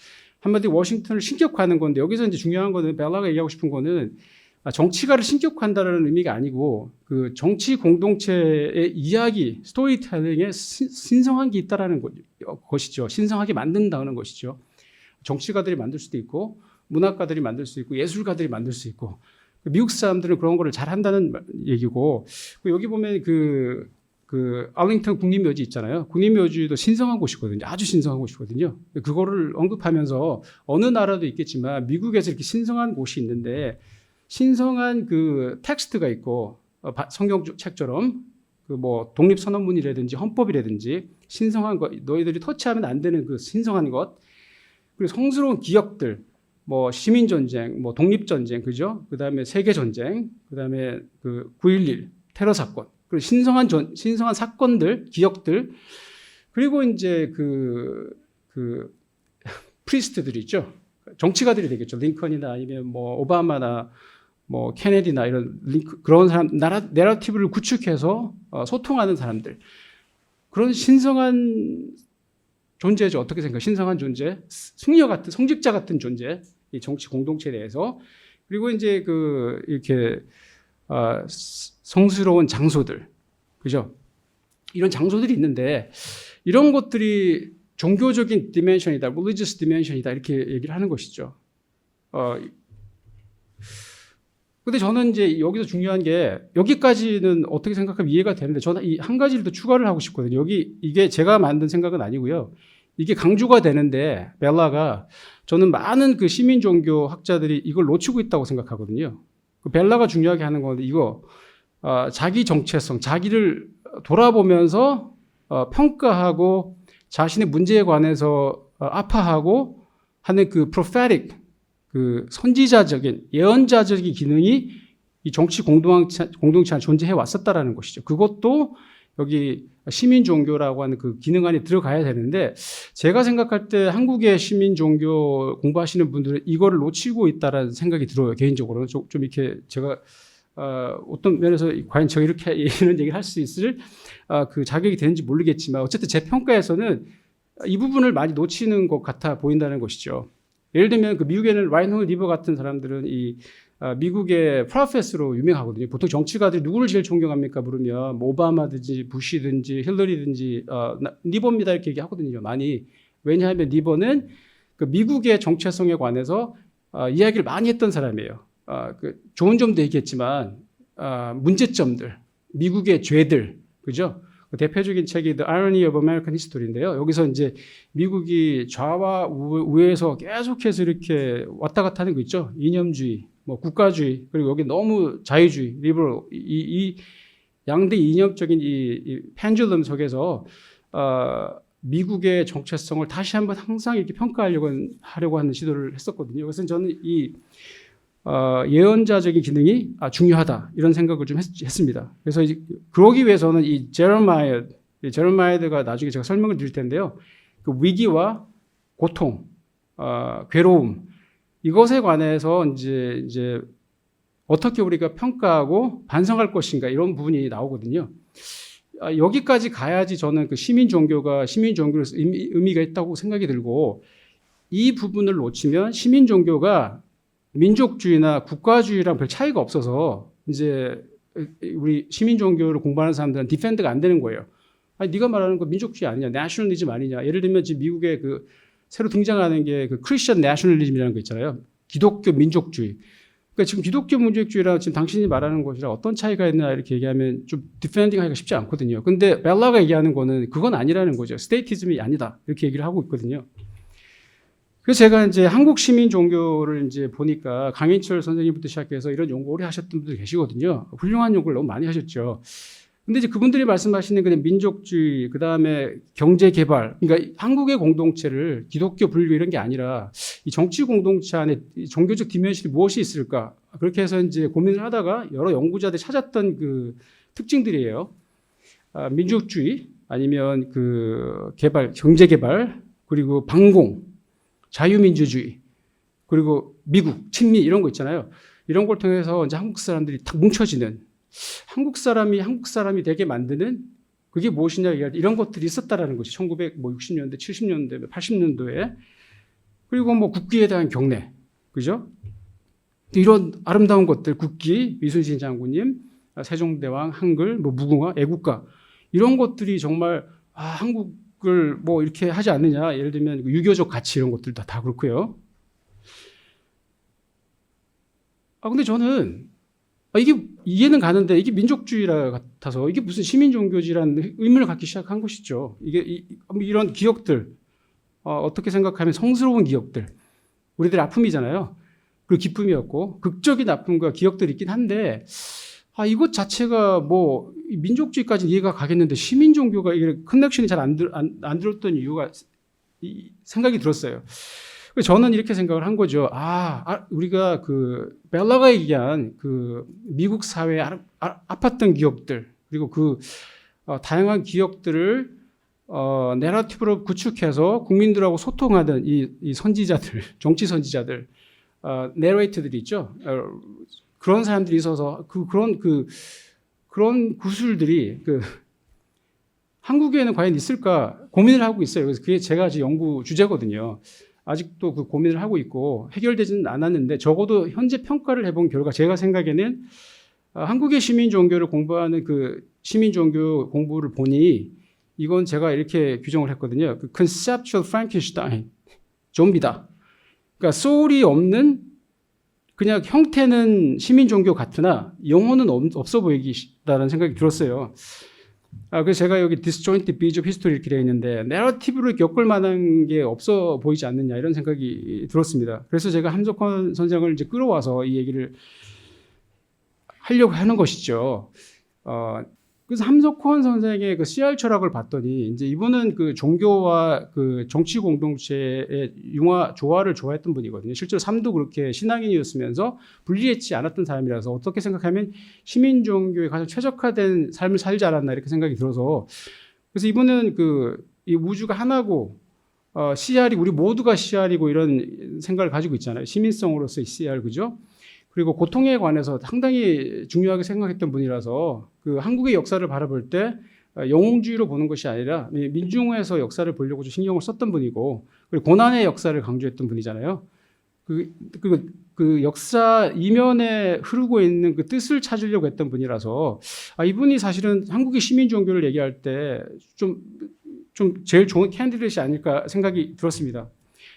[SPEAKER 2] 한마디로 워싱턴을 신격화하는 건데 여기서 이제 중요한 거는 벨라가 얘기하고 싶은 거는 정치가를 신격화한다는 의미가 아니고 그 정치 공동체의 이야기, 스토리텔링에 신성한 게 있다라는 것이죠. 신성하게 만든다는 것이죠. 정치가들이 만들 수도 있고 문학가들이 만들 수 있고 예술가들이 만들 수 있고 미국 사람들은 그런 거를 잘 한다는 얘기고 여기 보면 그 알링턴 국립묘지 있잖아요. 국립묘지도 신성한 곳이거든요. 아주 신성한 곳이거든요. 그거를 언급하면서 어느 나라도 있겠지만 미국에서 이렇게 신성한 곳이 있는데 신성한 그 텍스트가 있고 성경책처럼 그 뭐 독립선언문이라든지 헌법이라든지 신성한 것 너희들이 터치하면 안 되는 그 신성한 것 그리고 성스러운 기억들 뭐 시민전쟁, 뭐 독립전쟁, 그죠? 그 다음에 세계전쟁, 그 다음에 그 9.11 테러 사건, 그리고 신성한 사건들, 기억들, 그리고 이제 프리스트들이 있죠. 정치가들이 되겠죠. 링컨이나 아니면 뭐 오바마나 뭐 케네디나 이런 그런 사람, 내러티브를 구축해서 소통하는 사람들. 그런 신성한 존재죠. 어떻게 생각해요? 신성한 존재, 승려 같은, 성직자 같은 존재, 이 정치 공동체에 대해서. 그리고 이제 이렇게, 성스러운 장소들. 그죠? 이런 장소들이 있는데, 이런 것들이 종교적인 디멘션이다, religious dimension이다, 이렇게 얘기를 하는 것이죠. 근데 저는 이제 여기서 중요한 게, 여기까지는 어떻게 생각하면 이해가 되는데, 저는 이 한 가지를 더 추가를 하고 싶거든요. 이게 제가 만든 생각은 아니고요. 이게 강조가 되는데, 벨라가, 저는 많은 그 시민 종교 학자들이 이걸 놓치고 있다고 생각하거든요. 벨라가 중요하게 하는 건데, 자기 정체성, 자기를 돌아보면서 평가하고 자신의 문제에 관해서 아파하고 하는 그 prophetic, 그 선지자적인 예언자적인 기능이 이 정치 공동체 안에 존재해 왔었다라는 것이죠. 그것도 여기 시민 종교라고 하는 그 기능 안에 들어가야 되는데, 제가 생각할 때 한국의 시민 종교 공부하시는 분들은 이거를 놓치고 있다라는 생각이 들어요. 개인적으로는 좀 이렇게 제가 어떤 면에서 과연 제가 이렇게 이런 얘기를 할 수 있을 그 자격이 되는지 모르겠지만, 어쨌든 제 평가에서는 이 부분을 많이 놓치는 것 같아 보인다는 것이죠. 예를 들면 그 미국에는 라인홀 리버 같은 사람들은 이 미국의 프로페서로 유명하거든요. 보통 정치가들이 누구를 제일 존경합니까 물으면 뭐 오바마든지 부시든지 힐러리든지 리버입니다 이렇게 얘기하거든요. 많이. 왜냐하면 리버는 그 미국의 정체성에 관해서 이야기를 많이 했던 사람이에요. 그 좋은 점도 얘기했지만 문제점들, 미국의 죄들, 그죠? 그 대표적인 책이 The Irony of American History인데요. 여기서 이제 미국이 좌와 우에서 계속해서 이렇게 왔다 갔다 하는 거 있죠. 이념주의, 뭐 국가주의, 그리고 여기 너무 자유주의, 리버럴, 이 양대 이념적인 이 펜줄럼 속에서 미국의 정체성을 다시 한번 항상 이렇게 평가하려고 하는 시도를 했었거든요. 그래서 저는 이 예언자적인 기능이 중요하다 이런 생각을 좀 했습니다. 그래서 그러기 위해서는 이 제레마이아가 나중에 제가 설명을 드릴 텐데요. 그 위기와 고통, 괴로움 이것에 관해서 이제 어떻게 우리가 평가하고 반성할 것인가 이런 부분이 나오거든요. 여기까지 가야지 저는 그 시민 종교로서 의미가 있다고 생각이 들고, 이 부분을 놓치면 시민 종교가 민족주의나 국가주의랑 별 차이가 없어서 이제 우리 시민 종교를 공부하는 사람들은 디펜드가 안 되는 거예요. 아니 네가 말하는 거 민족주의 아니냐, 내셔널리즘 아니냐. 예를 들면 지금 미국에 그 새로 등장하는 게 그 크리스천 내셔널리즘이라는 거 있잖아요. 기독교 민족주의. 그러니까 지금 기독교 민족주의랑 지금 당신이 말하는 것이랑 어떤 차이가 있나 이렇게 얘기하면 좀 디펜딩하기가 쉽지 않거든요. 근데 벨라가 얘기하는 거는 그건 아니라는 거죠. 스테이티즘이 아니다 이렇게 얘기를 하고 있거든요. 그래서 제가 이제 한국 시민 종교를 이제 보니까 강인철 선생님부터 시작해서 이런 연구 오래 하셨던 분들 계시거든요. 훌륭한 연구를 너무 많이 하셨죠. 근데 이제 그분들이 말씀하시는 그냥 민족주의, 그 다음에 경제 개발, 그러니까 한국의 공동체를 기독교, 불교 이런 게 아니라 이 정치 공동체 안에 이 종교적 디멘션이 무엇이 있을까? 그렇게 해서 이제 고민을 하다가 여러 연구자들이 찾았던 그 특징들이에요. 민족주의, 아니면 그 개발, 경제 개발, 그리고 방공, 자유민주주의, 그리고 미국, 친미 이런 거 있잖아요. 이런 걸 통해서 이제 한국 사람들이 딱 뭉쳐지는, 한국 사람이 되게 만드는 그게 무엇이냐 이런 것들이 있었다라는 것이 1960년대, 70년대, 80년도에. 그리고 뭐 국기에 대한 경례, 그죠? 이런 아름다운 것들, 국기, 이순신 장군님, 세종대왕, 한글, 뭐 무궁화, 애국가 이런 것들이 정말 한국을 뭐 이렇게 하지 않느냐. 예를 들면 유교적 가치 이런 것들도 다 그렇고요. 근데 저는 이게 이해는 가는데 이게 민족주의라 같아서 이게 무슨 시민종교지라는 의문을 갖기 시작한 것이죠. 이게 이런 기억들, 어떻게 생각하면 성스러운 기억들, 우리들의 아픔이잖아요. 그리고 기쁨이었고 극적인 아픔과 기억들이 있긴 한데 이것 자체가 뭐 민족주의까지는 이해가 가겠는데 시민종교가 이게 커넥션이 잘 안 들었던 이유가 생각이 들었어요. 저는 이렇게 생각을 한 거죠. 우리가 그 벨라가 얘기한 그 미국 사회의 아팠던 기억들, 그리고 그 다양한 기억들을 내러티브로 구축해서 국민들하고 소통하던 이 선지자들, 정치 선지자들, 내레이터들이 있죠. 그런 사람들이 있어서 그런 구술들이 한국에는 과연 있을까 고민을 하고 있어요. 그래서 그게 제가 지금 연구 주제거든요. 아직도 그 고민을 하고 있고 해결되지는 않았는데 적어도 현재 평가를 해본 결과 제가 생각에는 한국의 시민 종교를 공부하는 그 시민 종교 공부를 보니 이건 제가 이렇게 규정을 했거든요. 그 conceptual Frankenstein, 좀비다. 그러니까 소울이 없는 그냥 형태는 시민 종교 같으나 영혼은 없어 보이기다라는 생각이 들었어요. 그래서 제가 여기 disjointed bits of history 이렇게 되어 있는데 내러티브를 겪을 만한 게 없어 보이지 않느냐 이런 생각이 들었습니다. 그래서 제가 함석헌 선생을 이제 끌어와서 이 얘기를 하려고 하는 것이죠. 그래서 함석헌 선생의 그 CR 철학을 봤더니 이제 이분은 그 종교와 그 정치 공동체의 조화를 좋아했던 분이거든요. 실제로 삶도 그렇게 신앙인이었으면서 분리했지 않았던 사람이라서 어떻게 생각하면 시민 종교에 가장 최적화된 삶을 살지 않았나 이렇게 생각이 들어서 그래서 이분은 이 우주가 하나고 CR이 우리 모두가 CR이고 이런 생각을 가지고 있잖아요. 시민성으로서의 CR 그죠? 그리고 고통에 관해서 상당히 중요하게 생각했던 분이라서 그 한국의 역사를 바라볼 때 영웅주의로 보는 것이 아니라 민중에서 역사를 보려고 좀 신경을 썼던 분이고 그리고 고난의 역사를 강조했던 분이잖아요. 그 역사 이면에 흐르고 있는 그 뜻을 찾으려고 했던 분이라서 이분이 사실은 한국의 시민 종교를 얘기할 때 좀 제일 좋은 캔디데이트이 아닐까 생각이 들었습니다.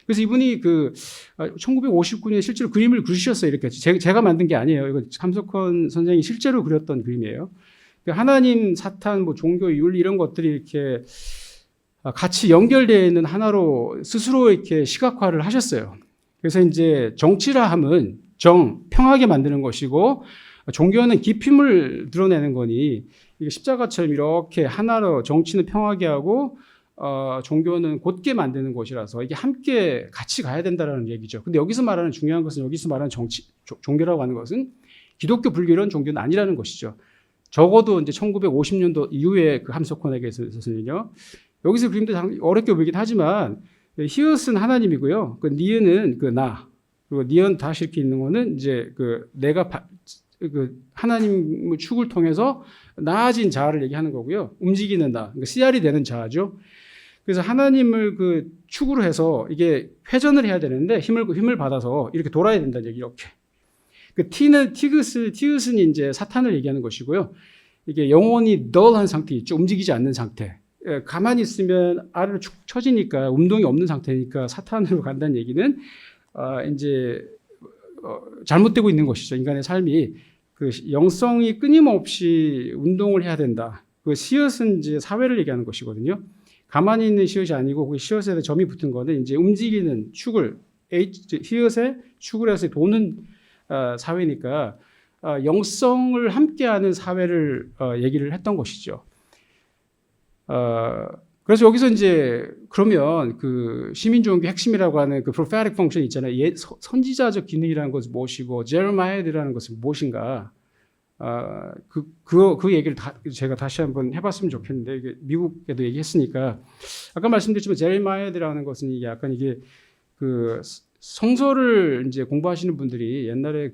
[SPEAKER 2] 그래서 이분이 1959년에 실제로 그림을 그리셨어요. 이렇게 제가 만든 게 아니에요. 이거 함석헌 선생이 실제로 그렸던 그림이에요. 하나님, 사탄, 뭐 종교, 윤리 이런 것들이 이렇게 같이 연결되어 있는 하나로 스스로 이렇게 시각화를 하셨어요. 그래서 이제 정치라 함은 평하게 만드는 것이고 종교는 깊임을 드러내는 거니 이게 십자가처럼 이렇게 하나로 정치는 평하게 하고 종교는 곧게 만드는 것이라서 이게 함께 같이 가야 된다는 얘기죠. 근데 여기서 말하는 중요한 것은 여기서 말하는 종교라고 하는 것은 기독교, 불교 이런 종교는 아니라는 것이죠. 적어도 이제 1950년도 이후에 그 함석헌에게 있어서는요. 여기서 그림도 어렵게 보이긴 하지만 히읗은 하나님이고요. 그 니은은 나. 그리고 니은 다시 이렇게 있는 거는 이제 내가 하나님 축을 통해서 나아진 자아를 얘기하는 거고요. 움직이는 나. 그러니까 CR이 되는 자아죠. 그래서 하나님을 축으로 해서 이게 회전을 해야 되는데 힘을 받아서 이렇게 돌아야 된다는 얘기 이렇게. 티귿은 이제 사탄을 얘기하는 것이고요. 이게 영혼이 덜한 상태 있죠. 움직이지 않는 상태. 가만히 있으면 아래로 축 처지니까 운동이 없는 상태니까 사탄으로 간다는 얘기는 이제 잘못되고 있는 것이죠. 인간의 삶이 영성이 끊임없이 운동을 해야 된다. 시옷은 이제 사회를 얘기하는 것이거든요. 가만히 있는 시옷이 아니고 그 시옷에 점이 붙은 거는 이제 움직이는 축을 시옷에 축을 해서 도는 사회니까 영성을 함께하는 사회를 얘기를 했던 것이죠. 그래서 여기서 이제 그러면 시민종교 핵심이라고 하는 prophetic function 있잖아요. 선지자적 기능이라는 것은 무엇이고 제레마야라는 것은 무엇인가? 그 얘기를 제가 다시 한번 해봤으면 좋겠는데 이게 미국에도 얘기했으니까 아까 말씀드렸지만 제레마야라는 것은 이게 약간 이게 성서를 이제 공부하시는 분들이 옛날에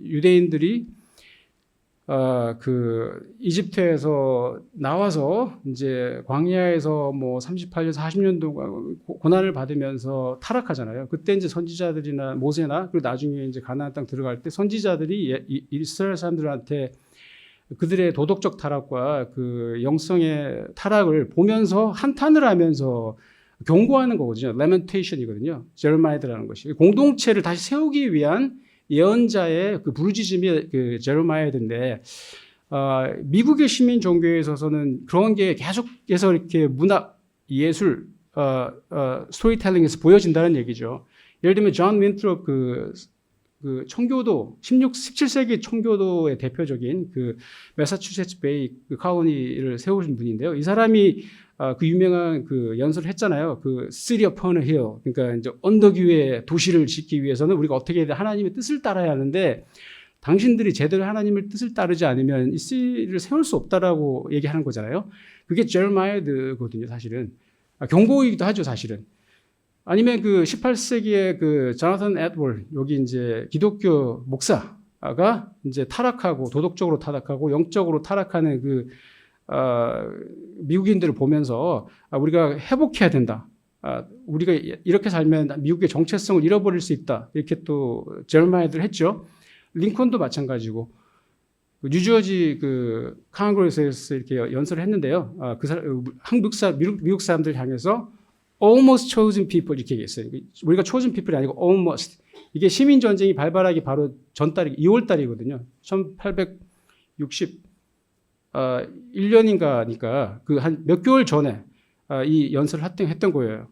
[SPEAKER 2] 유대인들이 이집트에서 나와서 이제 광야에서 뭐 38년, 40년 동안 고난을 받으면서 타락하잖아요. 그때 이제 선지자들이나 모세나 그리고 나중에 이제 가나안 땅 들어갈 때 선지자들이 이스라엘 사람들한테 그들의 도덕적 타락과 영성의 타락을 보면서 한탄을 하면서 경고하는 거거든요. lamentation이거든요. 제레마야라는 것이 공동체를 다시 세우기 위한 예언자의 부르짖음이 제레마야인데 미국의 시민 종교에 있어서는 그런 게 계속해서 이렇게 문학, 예술, 스토리텔링에서 보여진다는 얘기죠. 예를 들면 존 윈트롭 청교도 17세기 청교도의 대표적인 매사추세츠 베이 카우니를 세우신 분인데요. 이 사람이 유명한 연설을 했잖아요. City upon a hill. 그러니까 이제 언덕 위에 도시를 짓기 위해서는 우리가 어떻게 해야 돼? 하나님의 뜻을 따라야 하는데 당신들이 제대로 하나님의 뜻을 따르지 않으면 이 시티를 세울 수 없다라고 얘기하는 거잖아요. 그게 제레마야거든요, 사실은. 경고이기도 하죠, 사실은. 아니면 18세기에 조나탄 에드월, 여기 이제 기독교 목사가 이제 타락하고 도덕적으로 타락하고 영적으로 타락하는 미국인들을 보면서 우리가 회복해야 된다. 우리가 이렇게 살면 미국의 정체성을 잃어버릴 수 있다. 이렇게 또 제레마야를 했죠. 링컨도 마찬가지고 뉴저지 카нг레스에서 이렇게 연설을 했는데요. 미국 사람들 향해서 almost chosen people 이렇게 얘기했어요. 우리가 chosen people이 아니고 almost. 이게 시민 전쟁이 발발하기 바로 전달이 2월 달이거든요. 1861년인가니까 한 몇 개월 전에 이 연설을 했던 거예요.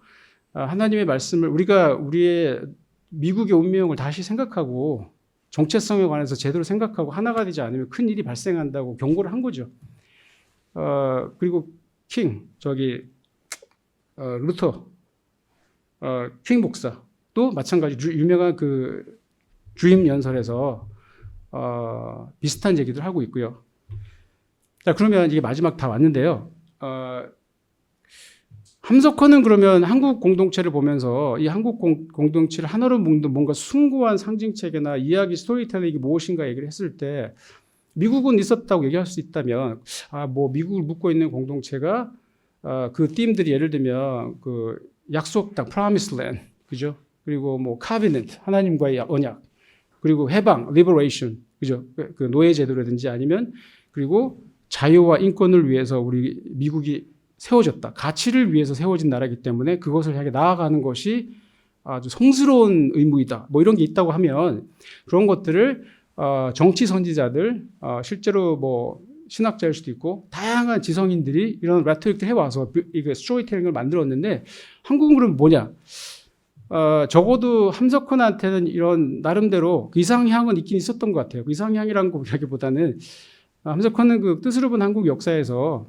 [SPEAKER 2] 하나님의 말씀을 우리의 미국의 운명을 다시 생각하고 정체성에 관해서 제대로 생각하고 하나가 되지 않으면 큰 일이 발생한다고 경고를 한 거죠. 그리고 킹 루터 킹 목사도 마찬가지 유명한 그 주임 연설에서 비슷한 얘기들 하고 있고요. 자, 그러면 이게 마지막 다 왔는데요. 함석헌은 그러면 한국 공동체를 보면서 이 한국 공동체를 하나로 묶는 뭔가 숭고한 상징체계나 이야기 스토리텔링이 무엇인가 얘기를 했을 때 미국은 있었다고 얘기할 수 있다면 뭐 미국을 묶고 있는 공동체가 그 띠임들이 예를 들면 그 약속 땅 promised land 그죠? 그리고 뭐 covenant 하나님과의 언약 그리고 해방 liberation 그죠? 그 노예 제도라든지 아니면 그리고 자유와 인권을 위해서 우리 미국이 세워졌다. 가치를 위해서 세워진 나라이기 때문에 그것을 향해 나아가는 것이 아주 성스러운 의무이다. 뭐 이런 게 있다고 하면 그런 것들을 정치 선지자들 실제로 뭐 신학자일 수도 있고 다양한 지성인들이 이런 레토릭들 해와서 이게 스토리텔링을 만들었는데 한국은 그럼 뭐냐? 적어도 함석헌한테는 이런 나름대로 그 이상향은 있긴 있었던 것 같아요. 그 이상향이라는 거라기보다는 함석헌은 그 뜻으로 본 한국 역사에서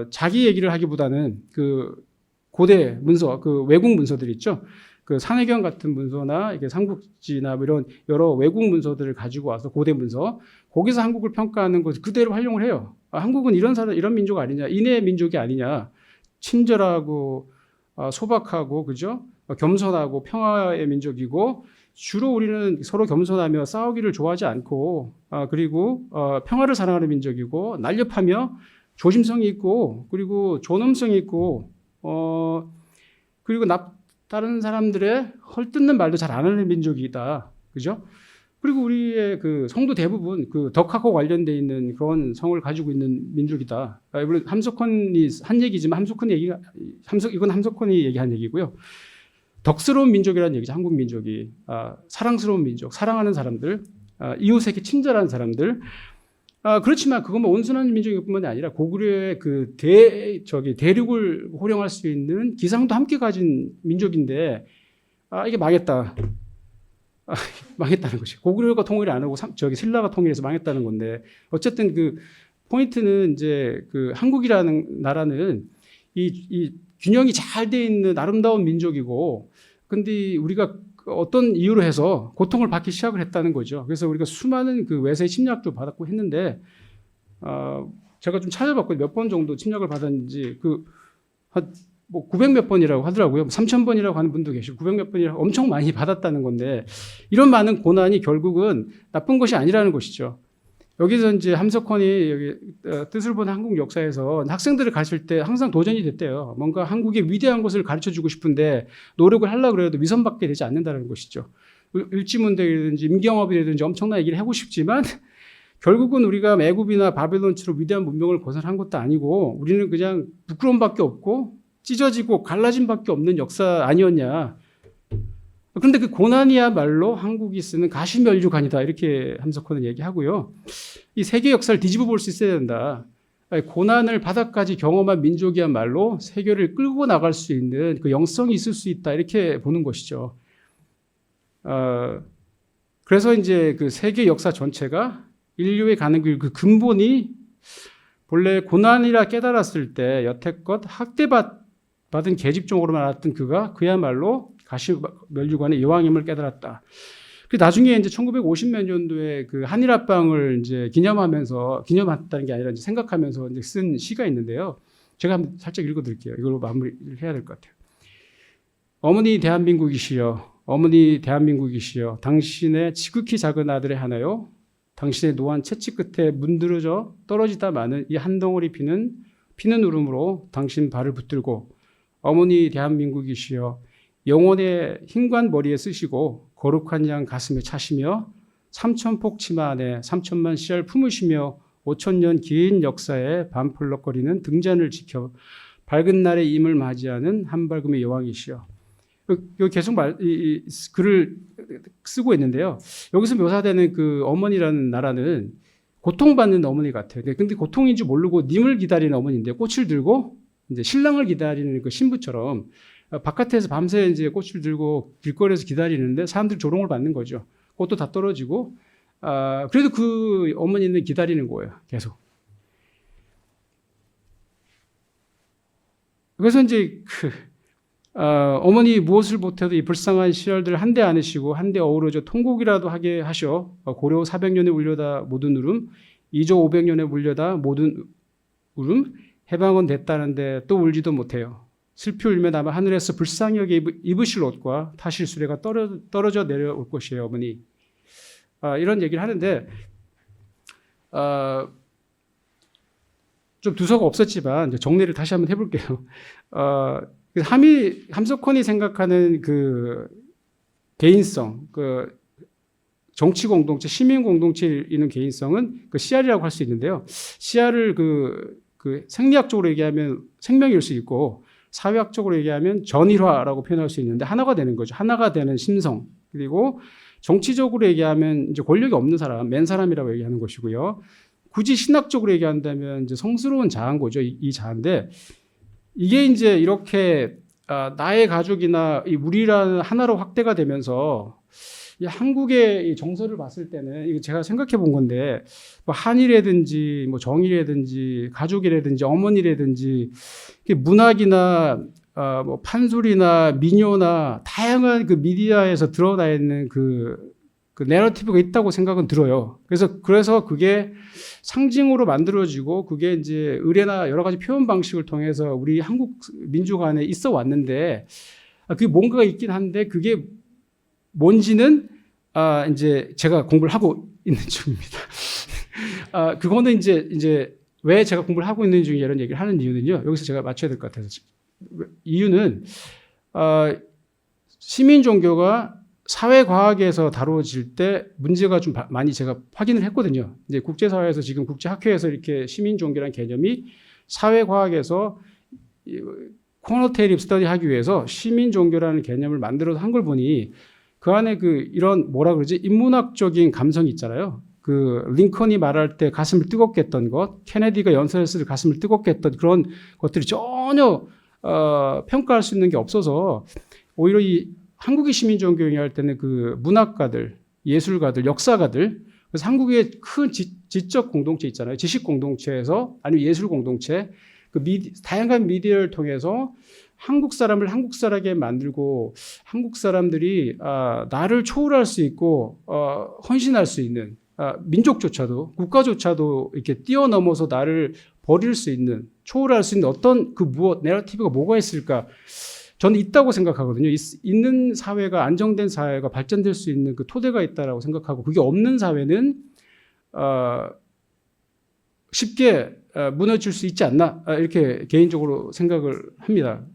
[SPEAKER 2] 자기 얘기를 하기보다는 그 고대 문서, 그 외국 문서들 있죠. 그 산해경 같은 문서나 이게 삼국지나 뭐 이런 여러 외국 문서들을 가지고 와서 고대 문서 거기서 한국을 평가하는 것을 그대로 활용을 해요. 한국은 이런 민족 아니냐, 인해 민족이 아니냐, 친절하고 소박하고 그죠, 겸손하고 평화의 민족이고 주로 우리는 서로 겸손하며 싸우기를 좋아하지 않고 그리고 평화를 사랑하는 민족이고 날렵하며 조심성이 있고 그리고 존엄성이 있고 그리고 다른 사람들의 헐뜯는 말도 잘 안 하는 민족이다. 그죠? 그리고 우리의 그 성도 대부분 그 덕하고 관련돼 있는 그런 성을 가지고 있는 민족이다. 물론 함석헌이 한 얘기지만 이건 함석헌이 얘기한 얘기고요. 덕스러운 민족이라는 얘기죠. 한국 민족이 사랑스러운 민족, 사랑하는 사람들, 이웃에게 친절한 사람들. 그렇지만 그건 뭐 온순한 민족뿐만이 아니라 고구려의 그 대륙을 호령할 수 있는 기상도 함께 가진 민족인데 이게 망했다. 망했다는 것이 고구려가 통일을 안 하고 신라가 통일해서 망했다는 건데 어쨌든 그 포인트는 이제 그 한국이라는 나라는 이 균형이 잘 돼 있는 아름다운 민족이고 근데 우리가 어떤 이유로 해서 고통을 받기 시작을 했다는 거죠. 그래서 우리가 수많은 그 외세 침략도 받았고 했는데 제가 좀 찾아봤거든요. 몇 번 정도 침략을 받았는지 뭐 900몇 번이라고 하더라고요. 3000번이라고 하는 분도 계시고 900몇 번이라고 엄청 많이 받았다는 건데 이런 많은 고난이 결국은 나쁜 것이 아니라는 것이죠. 여기서 이제 함석헌이 여기 뜻을 본 한국 역사에서 학생들을 가르칠 때 항상 도전이 됐대요. 뭔가 한국의 위대한 것을 가르쳐주고 싶은데 노력을 하려고 해도 위선받게 되지 않는다는 것이죠. 일지문대라든지 임경업이라든지 엄청난 얘기를 하고 싶지만 결국은 우리가 애굽이나 바벨론처럼 위대한 문명을 건설한 것도 아니고 우리는 그냥 부끄러움밖에 없고 찢어지고 갈라짐밖에 없는 역사 아니었냐. 그런데 그 고난이야말로 한국이 쓰는 가시면류관이다 이렇게 함석헌은 얘기하고요. 이 세계 역사를 뒤집어 볼 수 있어야 된다. 고난을 바닥까지 경험한 민족이야말로 세계를 끌고 나갈 수 있는 그 영성이 있을 수 있다 이렇게 보는 것이죠. 그래서 이제 그 세계 역사 전체가 인류에 가는 길 그 근본이 본래 고난이라 깨달았을 때 여태껏 학대받은 계집종으로만 알았던 그야말로 가시면류관의 여왕임을 깨달았다. 그 나중에 이제 1950몇 년도에 그 한일합방을 이제 기념했다는 게 아니라 이제 생각하면서 이제 쓴 시가 있는데요. 제가 한번 살짝 읽어드릴게요. 이걸로 마무리를 해야 될 것 같아요. 어머니 대한민국이시여, 어머니 대한민국이시여, 당신의 지극히 작은 아들의 하나요. 당신의 노한 채찍 끝에 문드러져 떨어지다 마는 이 한 덩어리 피는 울음으로 당신 발을 붙들고 어머니 대한민국이시여 영혼의 흰관 머리에 쓰시고 거룩한 양 가슴에 차시며 3000폭 치마 안에 3000만 씨알 품으시며 5000년 긴 역사의 반펄럭거리는 등잔을 지켜 밝은 날의 임을 맞이하는 한발금의 여왕이시여. 계속 글을 쓰고 있는데요. 여기서 묘사되는 그 어머니라는 나라는 고통받는 어머니 같아요. 근데 고통인 줄 모르고 님을 기다리는 어머니인데 꽃을 들고 이제 신랑을 기다리는 그 신부처럼 바깥에서 밤새 이제 꽃을 들고 길거리에서 기다리는데 사람들이 조롱을 받는 거죠. 꽃도 다 떨어지고 그래도 그 어머니는 기다리는 거예요. 계속. 그래서 이제 어머니 무엇을 못해도 이 불쌍한 시절들 한데 안으시고 한데 어우러져 통곡이라도 하게 하셔. 고려 400년에 울려다 모든 울음, 이조 500년에 울려다 모든 울음, 해방은 됐다는데 또 울지도 못해요. 슬피 울며 남아 하늘에서 불쌍히 여겨 입으실 옷과 타실 수레가 떨어져 내려올 것이에요, 어머니. 이런 얘기를 하는데 좀 두서가 없었지만 이제 정리를 다시 한번 해볼게요. 함석헌이 생각하는 그 개인성, 그 정치 공동체, 시민 공동체에 있는 개인성은 그 CR이라고 할 수 있는데요. CR을 그 생리학적으로 얘기하면 생명일 수 있고 사회학적으로 얘기하면 전일화라고 표현할 수 있는데 하나가 되는 거죠. 하나가 되는 심성. 그리고 정치적으로 얘기하면 이제 권력이 없는 사람, 맨 사람이라고 얘기하는 것이고요. 굳이 신학적으로 얘기한다면 이제 성스러운 자아인 거죠. 이 자아인데 이게 이제 이렇게 나의 가족이나 이 우리라는 하나로 확대가 되면서 이 한국의 이 정서를 봤을 때는 이거 제가 생각해 본 건데 뭐 한이라든지 뭐 정이라든지 가족이라든지 어머니라든지 문학이나 뭐 판소리나 민요나 다양한 그 미디어에서 드러나 있는 그 내러티브가 있다고 생각은 들어요. 그래서 그게 상징으로 만들어지고 그게 이제 의례나 여러 가지 표현 방식을 통해서 우리 한국 민족 안에 있어 왔는데 그게 뭔가가 있긴 한데 그게 뭔지는 이제 제가 공부를 하고 있는 중입니다. 그거는 이제 왜 제가 공부를 하고 있는 중에 이런 얘기를 하는 이유는요. 여기서 제가 맞춰야 될 것 같아서 이유는 시민 종교가 사회과학에서 다뤄질 때 문제가 좀 많이 제가 확인을 했거든요. 이제 국제사회에서 지금 국제학회에서 이렇게 시민 종교라는 개념이 사회과학에서 쿼너테이티브 스터디 하기 위해서 시민 종교라는 개념을 만들어서 한 걸 보니 그 안에 이런 뭐라 그러지? 인문학적인 감성이 있잖아요. 링컨이 말할 때 가슴을 뜨겁게 했던 것, 케네디가 연설했을 때 가슴을 뜨겁게 했던 그런 것들이 전혀 평가할 수 있는 게 없어서 오히려 이 한국의 시민종교 할 때는 그 문학가들, 예술가들, 역사가들, 그래서 한국의 큰 지적 공동체 있잖아요. 지식 공동체에서 아니면 예술 공동체, 다양한 미디어를 통해서 한국 사람을 한국 사람에게 만들고 한국 사람들이 나를 초월할 수 있고 헌신할 수 있는 민족조차도 국가조차도 이렇게 뛰어넘어서 나를 버릴 수 있는 초월할 수 있는 어떤 내러티브가 뭐가 있을까? 저는 있다고 생각하거든요. 있는 사회가 안정된 사회가 발전될 수 있는 그 토대가 있다라고 생각하고 그게 없는 사회는 쉽게 무너질 수 있지 않나 이렇게 개인적으로 생각을 합니다.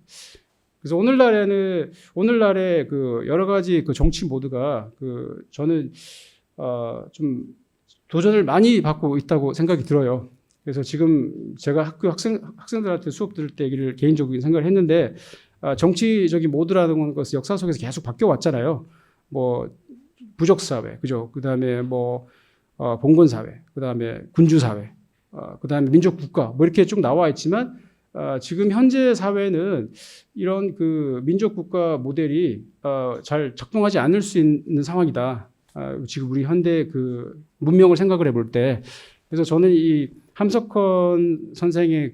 [SPEAKER 2] 그래서 오늘날의 그 여러 가지 그 정치 모드가 저는 좀 도전을 많이 받고 있다고 생각이 들어요. 그래서 지금 제가 학생들한테 수업 들을 때 얘기를 개인적인 생각을 했는데 정치적인 모드라는 것은 역사 속에서 계속 바뀌어 왔잖아요. 뭐 부족 사회, 그죠? 그다음에 뭐 봉건 사회, 그다음에 군주 사회, 그다음에 민족 국가 뭐 이렇게 쭉 나와 있지만 지금 현재 사회는 이런 그 민족 국가 모델이 잘 작동하지 않을 수 있는 상황이다. 지금 우리 현대 그 문명을 생각을 해볼 때 그래서 저는 이 함석헌 선생의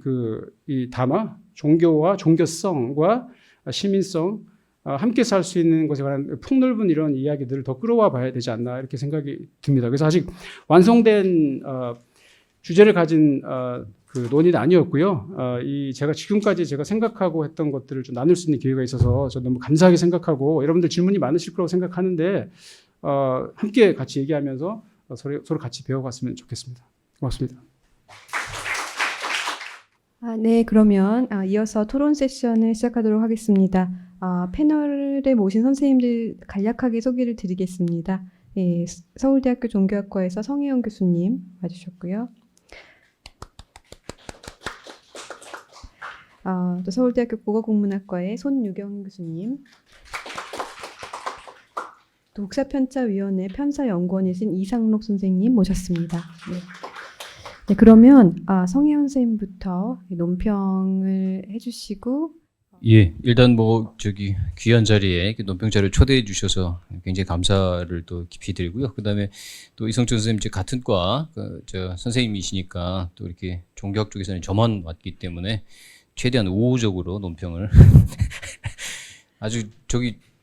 [SPEAKER 2] 이 담화 종교와 종교성과 시민성 함께 살 수 있는 것에 관한 폭넓은 이런 이야기들을 더 끌어와 봐야 되지 않나 이렇게 생각이 듭니다. 그래서 아직 완성된 주제를 가진 그 논의는 아니었고요. 제가 지금까지 제가 생각하고 했던 것들을 좀 나눌 수 있는 기회가 있어서 저 너무 감사하게 생각하고 여러분들 질문이 많으실 거라고 생각하는데 함께 같이 얘기하면서 서로 같이 배워갔으면 좋겠습니다. 고맙습니다.
[SPEAKER 1] 네, 그러면 이어서 토론 세션을 시작하도록 하겠습니다. 패널에 모신 선생님들 간략하게 소개를 드리겠습니다. 예, 서울대학교 종교학과에서 성혜영 교수님 와주셨고요. 또 서울대학교 국어국문학과의 손유경 교수님, 또 국사편자위원회 편사연구원이신 이상록 선생님 모셨습니다. 네. 네, 그러면 성혜원 선생님부터 논평을 해주시고.
[SPEAKER 3] 예, 일단 귀한 자리에 논평자를 초대해 주셔서 굉장히 감사를 또 깊이 드리고요. 그다음에 또 이성철 선생님 같은 과 선생님이시니까 또 이렇게 종교학 쪽에서는 저만 왔기 때문에 최대한 우호적으로 논평을 아주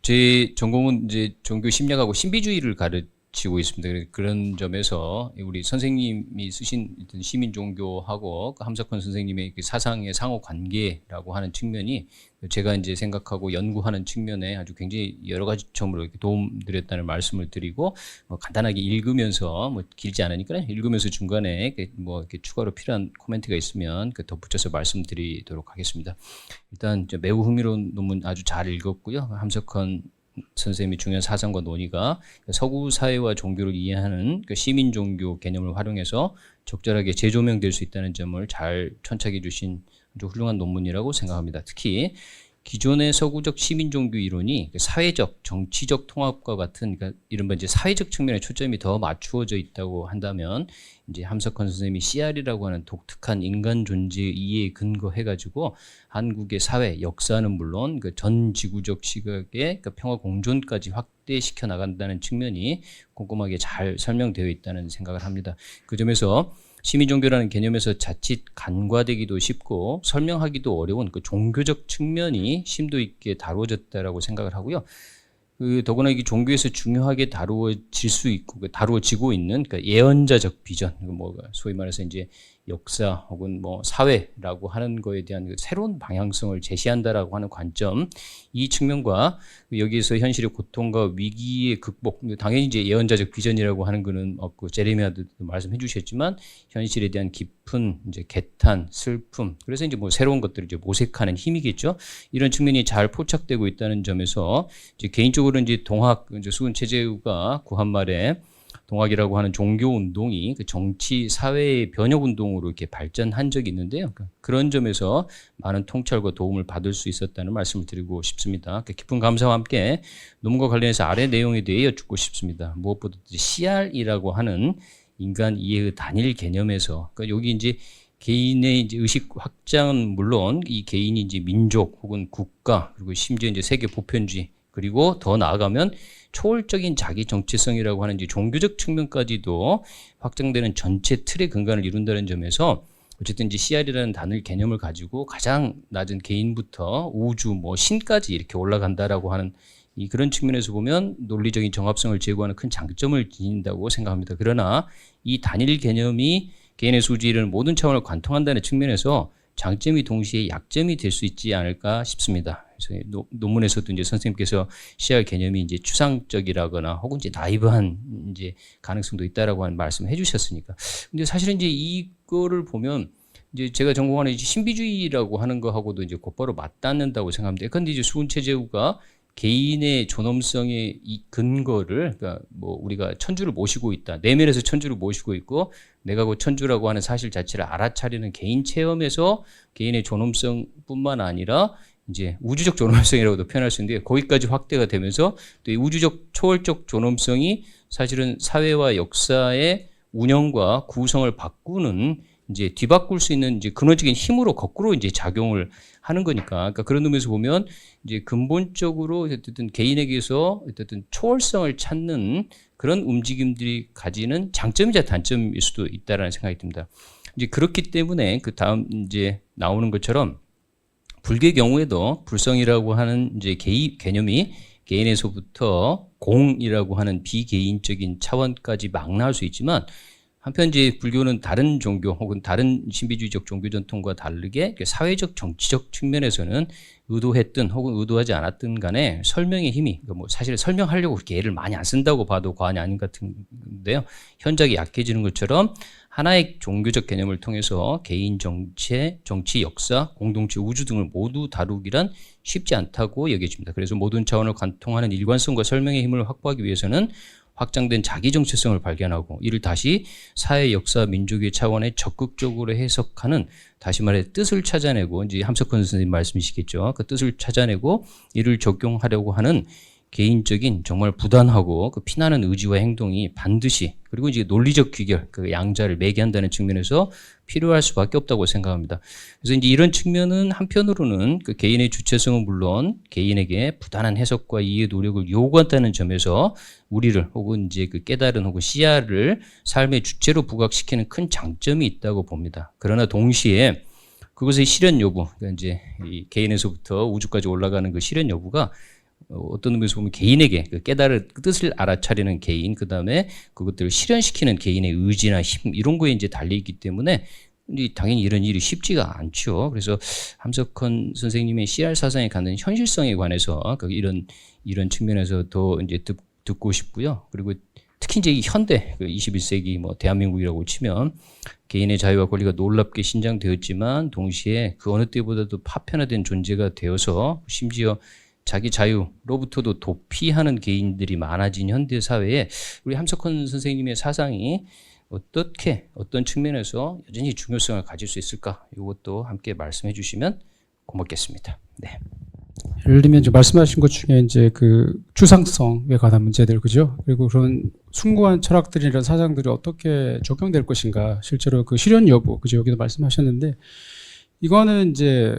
[SPEAKER 3] 제 전공은 이제 종교 심리학하고 신비주의를 가르치고 있습니다. 그런 점에서 우리 선생님이 쓰신 시민 종교하고 함석헌 선생님의 그 사상의 상호 관계라고 하는 측면이 제가 이제 생각하고 연구하는 측면에 아주 굉장히 여러 가지 점으로 이렇게 도움드렸다는 말씀을 드리고 간단하게 읽으면서 길지 않으니까 읽으면서 중간에 이렇게 추가로 필요한 코멘트가 있으면 덧붙여서 말씀드리도록 하겠습니다. 일단 매우 흥미로운 논문 아주 잘 읽었고요. 함석헌 선생님이 중요한 사상과 논의가 서구 사회와 종교를 이해하는 시민 종교 개념을 활용해서 적절하게 재조명될 수 있다는 점을 잘 천착해 주신 아주 훌륭한 논문이라고 생각합니다. 특히 기존의 서구적 시민종교 이론이 사회적, 정치적 통합과 같은 그러니까 이른바 이제 사회적 측면에 초점이 더 맞추어져 있다고 한다면 이제 함석헌 선생님이 CR이라고 하는 독특한 인간 존재 이해에 근거해가지고 한국의 사회, 역사는 물론 그 전 지구적 시각의 평화 공존까지 확대시켜 나간다는 측면이 꼼꼼하게 잘 설명되어 있다는 생각을 합니다. 그 점에서 시민종교라는 개념에서 자칫 간과되기도 쉽고 설명하기도 어려운 그 종교적 측면이 심도 있게 다루어졌다라고 생각을 하고요. 더구나 이게 종교에서 중요하게 다루어질 수 있고 다루어지고 있는 그러니까 예언자적 비전, 소위 말해서 이제 역사 혹은 사회라고 하는 거에 대한 그 새로운 방향성을 제시한다라고 하는 관점, 이 측면과 여기에서 현실의 고통과 위기의 극복, 당연히 이제 예언자적 비전이라고 하는 거는 없고 제레미야도 말씀해 주셨지만 현실에 대한 깊은 이제 개탄, 슬픔, 그래서 이제 새로운 것들을 이제 모색하는 힘이겠죠. 이런 측면이 잘 포착되고 있다는 점에서 이제 개인적으로 이제 동학, 이제 수은 최재우가 구한말에 동학이라고 하는 종교 운동이 그 정치 사회의 변혁 운동으로 이렇게 발전한 적이 있는데요. 그런 점에서 많은 통찰과 도움을 받을 수 있었다는 말씀을 드리고 싶습니다. 깊은 감사와 함께 논문과 관련해서 아래 내용에 대해 여쭙고 싶습니다. 무엇보다 CR이라고 하는 인간 이해의 단일 개념에서 그러니까 여기 이제 개인의 이제 의식 확장은 물론 이 개인이 이제 민족 혹은 국가 그리고 심지어 이제 세계 보편주의 그리고 더 나아가면 초월적인 자기 정체성이라고 하는 이제 종교적 측면까지도 확장되는 전체 틀의 근간을 이룬다는 점에서 어쨌든 이제 CR이라는 단일 개념을 가지고 가장 낮은 개인부터 우주, 신까지 이렇게 올라간다라고 하는 이 그런 측면에서 보면 논리적인 정합성을 제고하는 큰 장점을 지닌다고 생각합니다. 그러나 이 단일 개념이 개인의 수지를 모든 차원을 관통한다는 측면에서 장점이 동시에 약점이 될 수 있지 않을까 싶습니다. 그래서 논문에서도 이제 선생님께서 CR 개념이 이제 추상적이라거나 혹은 이제 나이브한 이제 가능성도 있다라고 하는 말씀을 해주셨으니까. 근데 사실은 이제 이거를 보면 이제 제가 전공하는 이제 신비주의라고 하는 거하고도 이제 곧바로 맞닿는다고 생각합니다. 그런데 이제 수은 최재우가 개인의 존엄성의 이 근거를 그러니까 우리가 천주를 모시고 있다. 내면에서 천주를 모시고 있고 내가 그 천주라고 하는 사실 자체를 알아차리는 개인 체험에서 개인의 존엄성뿐만 아니라 이제 우주적 존엄성이라고도 표현할 수 있는데 거기까지 확대가 되면서 또 이 우주적 초월적 존엄성이 사실은 사회와 역사의 운영과 구성을 바꾸는 이제 뒤바꿀 수 있는 이제 근원적인 힘으로 거꾸로 이제 작용을 하는 거니까. 그러니까 그런 의미에서 보면 이제 근본적으로 어쨌든 개인에게서 어쨌든 초월성을 찾는 그런 움직임들이 가지는 장점이자 단점일 수도 있다라는 생각이 듭니다. 이제 그렇기 때문에 그 다음 이제 나오는 것처럼 불교의 경우에도 불성이라고 하는 이제 개념이 개인에서부터 공이라고 하는 비개인적인 차원까지 막 나올 수 있지만 한편 이제 불교는 다른 종교 혹은 다른 신비주의적 종교 전통과 다르게 사회적 정치적 측면에서는 의도했든 혹은 의도하지 않았든 간에 설명의 힘이 사실 설명하려고 그렇게 애를 많이 안 쓴다고 봐도 과언이 아닌 것 같은데요. 현작이 약해지는 것처럼 하나의 종교적 개념을 통해서 개인 정체, 정치, 역사, 공동체, 우주 등을 모두 다루기란 쉽지 않다고 여겨집니다. 그래서 모든 차원을 관통하는 일관성과 설명의 힘을 확보하기 위해서는 확장된 자기 정체성을 발견하고 이를 다시 사회, 역사, 민족의 차원에 적극적으로 해석하는 다시 말해 뜻을 찾아내고 이제 함석헌 선생님 말씀이시겠죠. 그 뜻을 찾아내고 이를 적용하려고 하는 개인적인 정말 부단하고 그 피나는 의지와 행동이 반드시 그리고 이제 논리적 귀결 그 양자를 매개한다는 측면에서 필요할 수밖에 없다고 생각합니다. 그래서 이제 이런 측면은 한편으로는 그 개인의 주체성은 물론 개인에게 부단한 해석과 이해 노력을 요구한다는 점에서 우리를 혹은 이제 그 깨달은 혹은 CR을 삶의 주체로 부각시키는 큰 장점이 있다고 봅니다. 그러나 동시에 그것의 실현 여부, 그러니까 이제 이 개인에서부터 우주까지 올라가는 그 실현 여부가 어떤 의미에서 보면 개인에게 그 깨달을 뜻을 알아차리는 개인, 그 다음에 그것들을 실현시키는 개인의 의지나 힘 이런 거에 이제 달려 있기 때문에 당연히 이런 일이 쉽지가 않죠. 그래서 함석헌 선생님의 CR 사상에 갖는 현실성에 관해서 이런 측면에서 더 이제 듣고 싶고요. 그리고 특히 이제 이 현대 21세기 뭐 대한민국이라고 치면 개인의 자유와 권리가 놀랍게 신장되었지만 동시에 그 어느 때보다도 파편화된 존재가 되어서 심지어 자기 자유로부터도 도피하는 개인들이 많아진 현대 사회에 우리 함석헌 선생님의 사상이 어떤 측면에서 여전히 중요성을 가질 수 있을까? 이것도 함께 말씀해 주시면 고맙겠습니다. 네.
[SPEAKER 2] 예를 들면 지금 말씀하신 것 중에 이제 그 추상성에 관한 문제들, 그죠? 그리고 그런 숭고한 철학들이나 사상들이 어떻게 적용될 것인가, 실제로 그 실현 여부, 그죠? 여기도 말씀하셨는데, 이거는 이제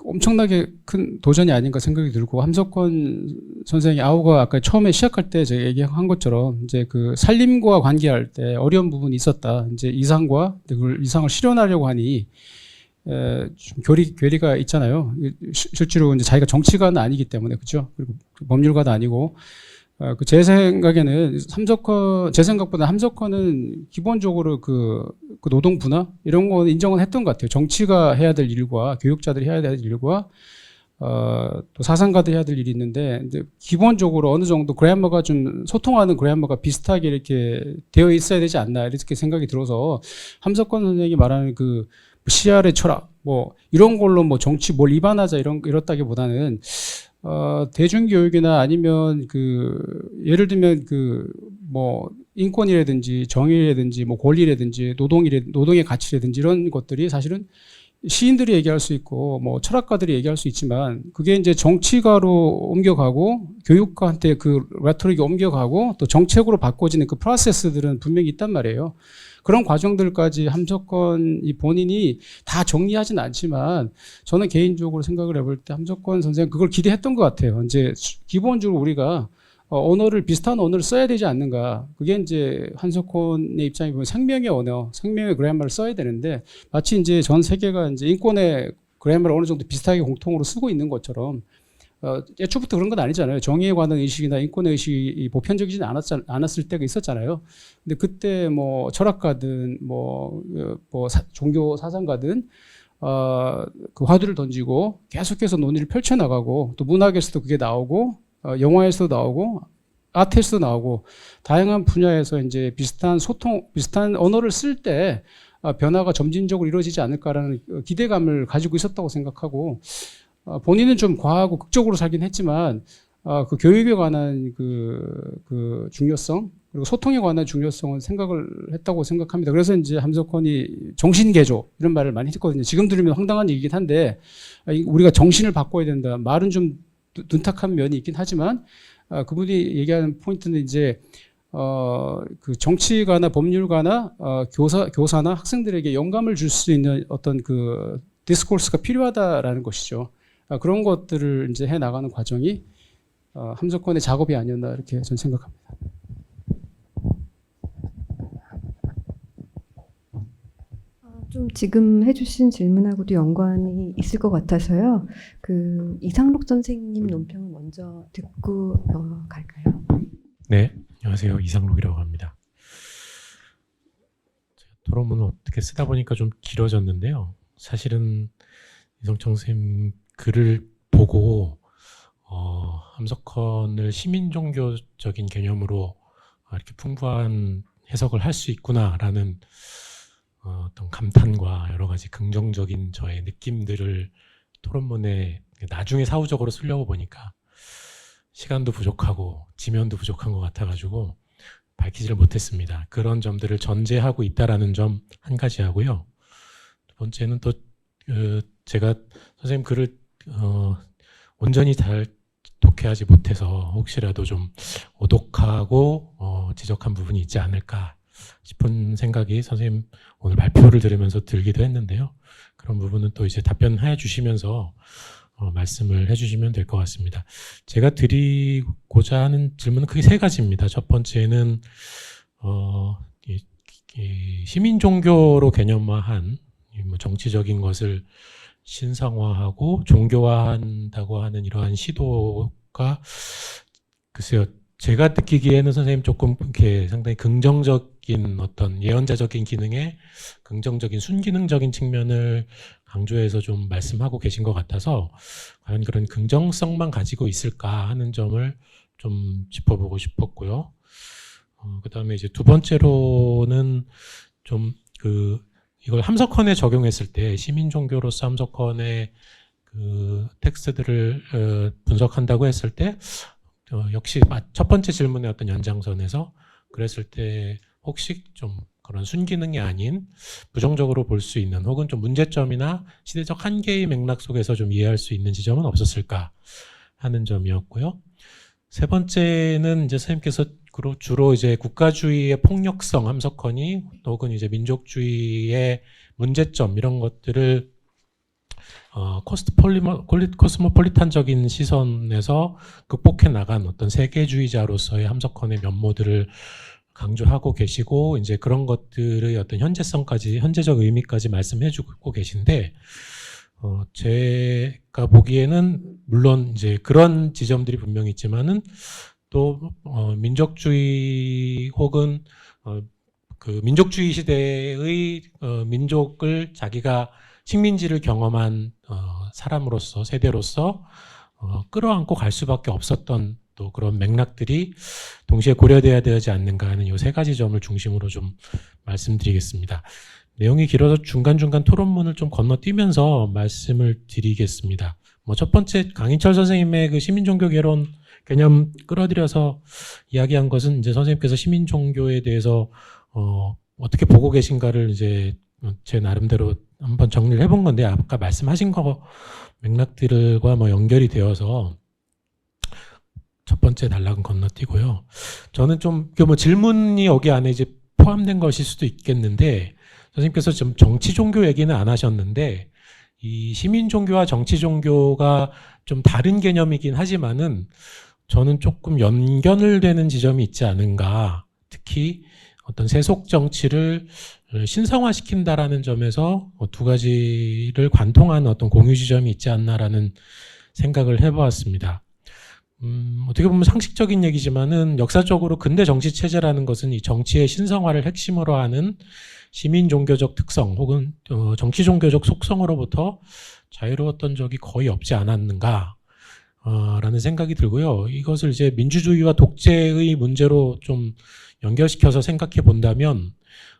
[SPEAKER 2] 엄청나게 큰 도전이 아닌가 생각이 들고, 함석헌 선생이 아우가 아까 처음에 시작할 때 제가 얘기한 것처럼 이제 그 살림과 관계할 때 어려운 부분이 있었다. 이제 이상과 그 이상을 실현하려고 하니 좀 괴리가 있잖아요. 실제로 이제 자기가 정치가는 아니기 때문에, 그렇죠? 그리고 법률가도 아니고, 제 생각에는 제 생각보다 함석헌은 기본적으로 그 노동 분화 이런 거 인정은 했던 것 같아요. 정치가 해야 될 일과 교육자들이 해야 될 일과 또 사상가들이 해야 될 일이 있는데, 이제 기본적으로 어느 정도 그래머가 좀 소통하는 그래머가 비슷하게 이렇게 되어 있어야 되지 않나, 이렇게 생각이 들어서 함석헌 선생님이 말하는 그 CR의 철학, 뭐, 이런 걸로 뭐 정치 뭘 위반하자 이렇다기보다는, 대중교육이나 아니면 예를 들면 뭐, 인권이라든지 정의라든지 뭐 권리라든지 노동의 가치라든지 이런 것들이 사실은 시인들이 얘기할 수 있고 뭐 철학가들이 얘기할 수 있지만 그게 이제 정치가로 옮겨가고 교육가한테 그 레토릭이 옮겨가고 또 정책으로 바꿔지는 그 프로세스들은 분명히 있단 말이에요. 그런 과정들까지 함석헌 본인이 다 정리하진 않지만 저는 개인적으로 생각을 해볼 때 함석헌 선생 그걸 기대했던 것 같아요. 이제 기본적으로 우리가 비슷한 언어를 써야 되지 않는가. 그게 이제 함석헌의 입장에 보면 생명의 언어, 생명의 그래머를 써야 되는데 마치 이제 전 세계가 이제 인권의 그래머를 어느 정도 비슷하게 공통으로 쓰고 있는 것처럼 애초부터 그런 건 아니잖아요. 정의에 관한 의식이나 인권의 의식이 보편적이지 않았을 때가 있었잖아요. 근데 그때 뭐 철학가든 종교 사상가든 그 화두를 던지고 계속해서 논의를 펼쳐나가고 또 문학에서도 그게 나오고 영화에서도 나오고 아트에서도 나오고 다양한 분야에서 이제 비슷한 언어를 쓸 때 변화가 점진적으로 이루어지지 않을까라는 기대감을 가지고 있었다고 생각하고 본인은 좀 과하고 극적으로 살긴 했지만 그 교육에 관한 그 중요성 그리고 소통에 관한 중요성은 생각을 했다고 생각합니다. 그래서 이제 함석헌이 정신개조 이런 말을 많이 했거든요. 지금 들으면 황당한 얘기긴 한데 우리가 정신을 바꿔야 된다. 말은 좀 둔탁한 면이 있긴 하지만 그분이 얘기하는 포인트는 이제 그 정치가나 법률가나 교사나 학생들에게 영감을 줄 수 있는 어떤 그 디스코스가 필요하다라는 것이죠. 그런 것들을 이제 해 나가는 과정이 함석헌의 작업이 아니었나 이렇게 저는 생각합니다.
[SPEAKER 1] 좀 지금 해주신 질문하고도 연관이 있을 것 같아서요. 그 이상록 선생님 논평을 먼저 듣고 갈까요?
[SPEAKER 4] 네, 안녕하세요. 이상록이라고 합니다. 토론문을 어떻게 쓰다 보니까 좀 길어졌는데요. 사실은 이성청 선생님 글을 보고 함석헌을 시민종교적인 개념으로 이렇게 풍부한 해석을 할 수 있구나라는 어떤 감탄과 여러 가지 긍정적인 저의 느낌들을 토론문에 나중에 사후적으로 쓰려고 보니까 시간도 부족하고 지면도 부족한 것 같아가지고 밝히지를 못했습니다. 그런 점들을 전제하고 있다라는 점 한 가지 하고요. 두 번째는 또 제가 선생님 글을 온전히 잘 독해하지 못해서 혹시라도 좀 오독하고 지적한 부분이 있지 않을까 싶은 생각이 선생님 오늘 발표를 들으면서 들기도 했는데요. 그런 부분은 또 이제 답변해 주시면서 말씀을 해주시면 될 것 같습니다. 제가 드리고자 하는 질문은 크게 세 가지입니다. 첫 번째는 이 시민 종교로 개념화한 뭐 정치적인 것을 신성화하고 종교화한다고 하는 이러한 시도가 글쎄요. 제가 느끼기에는 선생님 조금 이렇게 상당히 긍정적인 어떤 예언자적인 기능에 긍정적인 순기능적인 측면을 강조해서 좀 말씀하고 계신 것 같아서 과연 그런 긍정성만 가지고 있을까 하는 점을 좀 짚어보고 싶었고요. 그다음에 이제 두 번째로는 좀 이걸 함석헌에 적용했을 때 시민 종교로서 함석헌의 그 텍스트들을 분석한다고 했을 때 역시 첫 번째 질문의 어떤 연장선에서 그랬을 때 혹시 좀 그런 순기능이 아닌 부정적으로 볼 수 있는 혹은 좀 문제점이나 시대적 한계의 맥락 속에서 좀 이해할 수 있는 지점은 없었을까 하는 점이었고요. 세 번째는 이제 선생님께서 주로 이제 국가주의의 폭력성 함석헌이 혹은 이제 민족주의의 문제점 이런 것들을 코스모폴리탄적인 시선에서 극복해 나간 어떤 세계주의자로서의 함석헌의 면모들을 강조하고 계시고 이제 그런 것들의 어떤 현재적 의미까지 말씀해 주고 계신데 제가 보기에는 물론 이제 그런 지점들이 분명히 있지만은 또 민족주의 혹은 그 민족주의 시대의 민족을 자기가 식민지를 경험한 사람으로서 세대로서 끌어안고 갈 수밖에 없었던 또 그런 맥락들이 동시에 고려돼야 되지 않는가 하는 이 세 가지 점을 중심으로 좀 말씀드리겠습니다. 내용이 길어서 중간중간 토론문을 좀 건너뛰면서 말씀을 드리겠습니다. 첫 번째 강인철 선생님의 그 시민종교 개론 개념 끌어들여서 이야기한 것은 이제 선생님께서 시민종교에 대해서 어떻게 보고 계신가를 이제 제 나름대로 한번 정리를 해본 건데 아까 말씀하신 거 맥락들과 연결이 되어서 첫 번째 단락은 건너뛰고요. 저는 좀 질문이 여기 안에 이제 포함된 것일 수도 있겠는데 선생님께서 좀 정치 종교 얘기는 안 하셨는데 이 시민 종교와 정치 종교가 좀 다른 개념이긴 하지만은 저는 조금 연결되는 지점이 있지 않은가. 특히 어떤 세속 정치를 신성화시킨다라는 점에서 두 가지를 관통하는 어떤 공유 지점이 있지 않나라는 생각을 해보았습니다. 어떻게 보면 상식적인 얘기지만은 역사적으로 근대 정치 체제라는 것은 이 정치의 신성화를 핵심으로 하는 시민 종교적 특성 혹은 정치 종교적 속성으로부터 자유로웠던 적이 거의 없지 않았는가 라는 생각이 들고요. 이것을 이제 민주주의와 독재의 문제로 좀 연결시켜서 생각해 본다면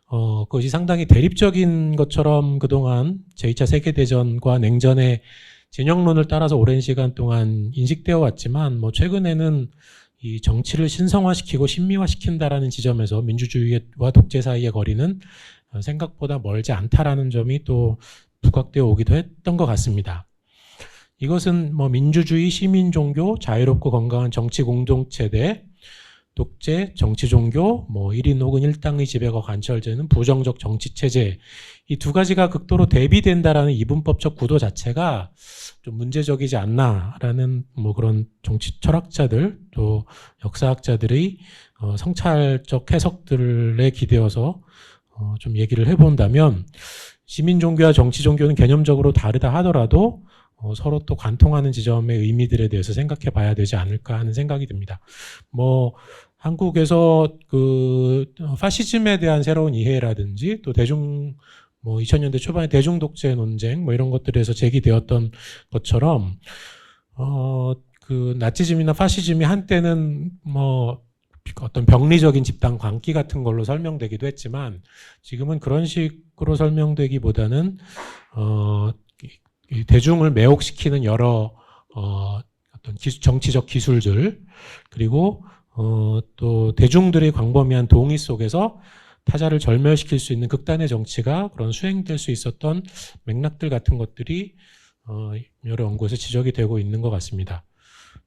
[SPEAKER 4] 그것이 상당히 대립적인 것처럼 그동안 제2차 세계대전과 냉전의 진영론을 따라서 오랜 시간 동안 인식되어 왔지만 최근에는 이 정치를 신성화시키고 신미화시킨다라는 지점에서 민주주의와 독재 사이의 거리는 생각보다 멀지 않다라는 점이 또 부각되어 오기도 했던 것 같습니다. 이것은 민주주의, 시민종교, 자유롭고 건강한 정치 공동체 대 독재, 정치종교, 1인 혹은 일당의 지배가 관철되는 부정적 정치체제 이 두 가지가 극도로 대비된다라는 이분법적 구도 자체가 좀 문제적이지 않나라는 그런 정치 철학자들 또 역사학자들의 성찰적 해석들에 기대어서 좀 얘기를 해본다면 시민종교와 정치종교는 개념적으로 다르다 하더라도 서로 또 관통하는 지점의 의미들에 대해서 생각해 봐야 되지 않을까 하는 생각이 듭니다. 한국에서 그 파시즘에 대한 새로운 이해라든지 또 2000년대 초반에 대중독재 논쟁 이런 것들에서 제기되었던 것처럼 그 나치즘이나 파시즘이 한때는 어떤 병리적인 집단 광기 같은 걸로 설명되기도 했지만 지금은 그런 식으로 설명되기보다는 대중을 매혹시키는 여러 어떤 정치적 기술들 그리고 또 대중들의 광범위한 동의 속에서 타자를 절멸시킬 수 있는 극단의 정치가 그런 수행될 수 있었던 맥락들 같은 것들이 여러 연구에서 지적이 되고 있는 것 같습니다.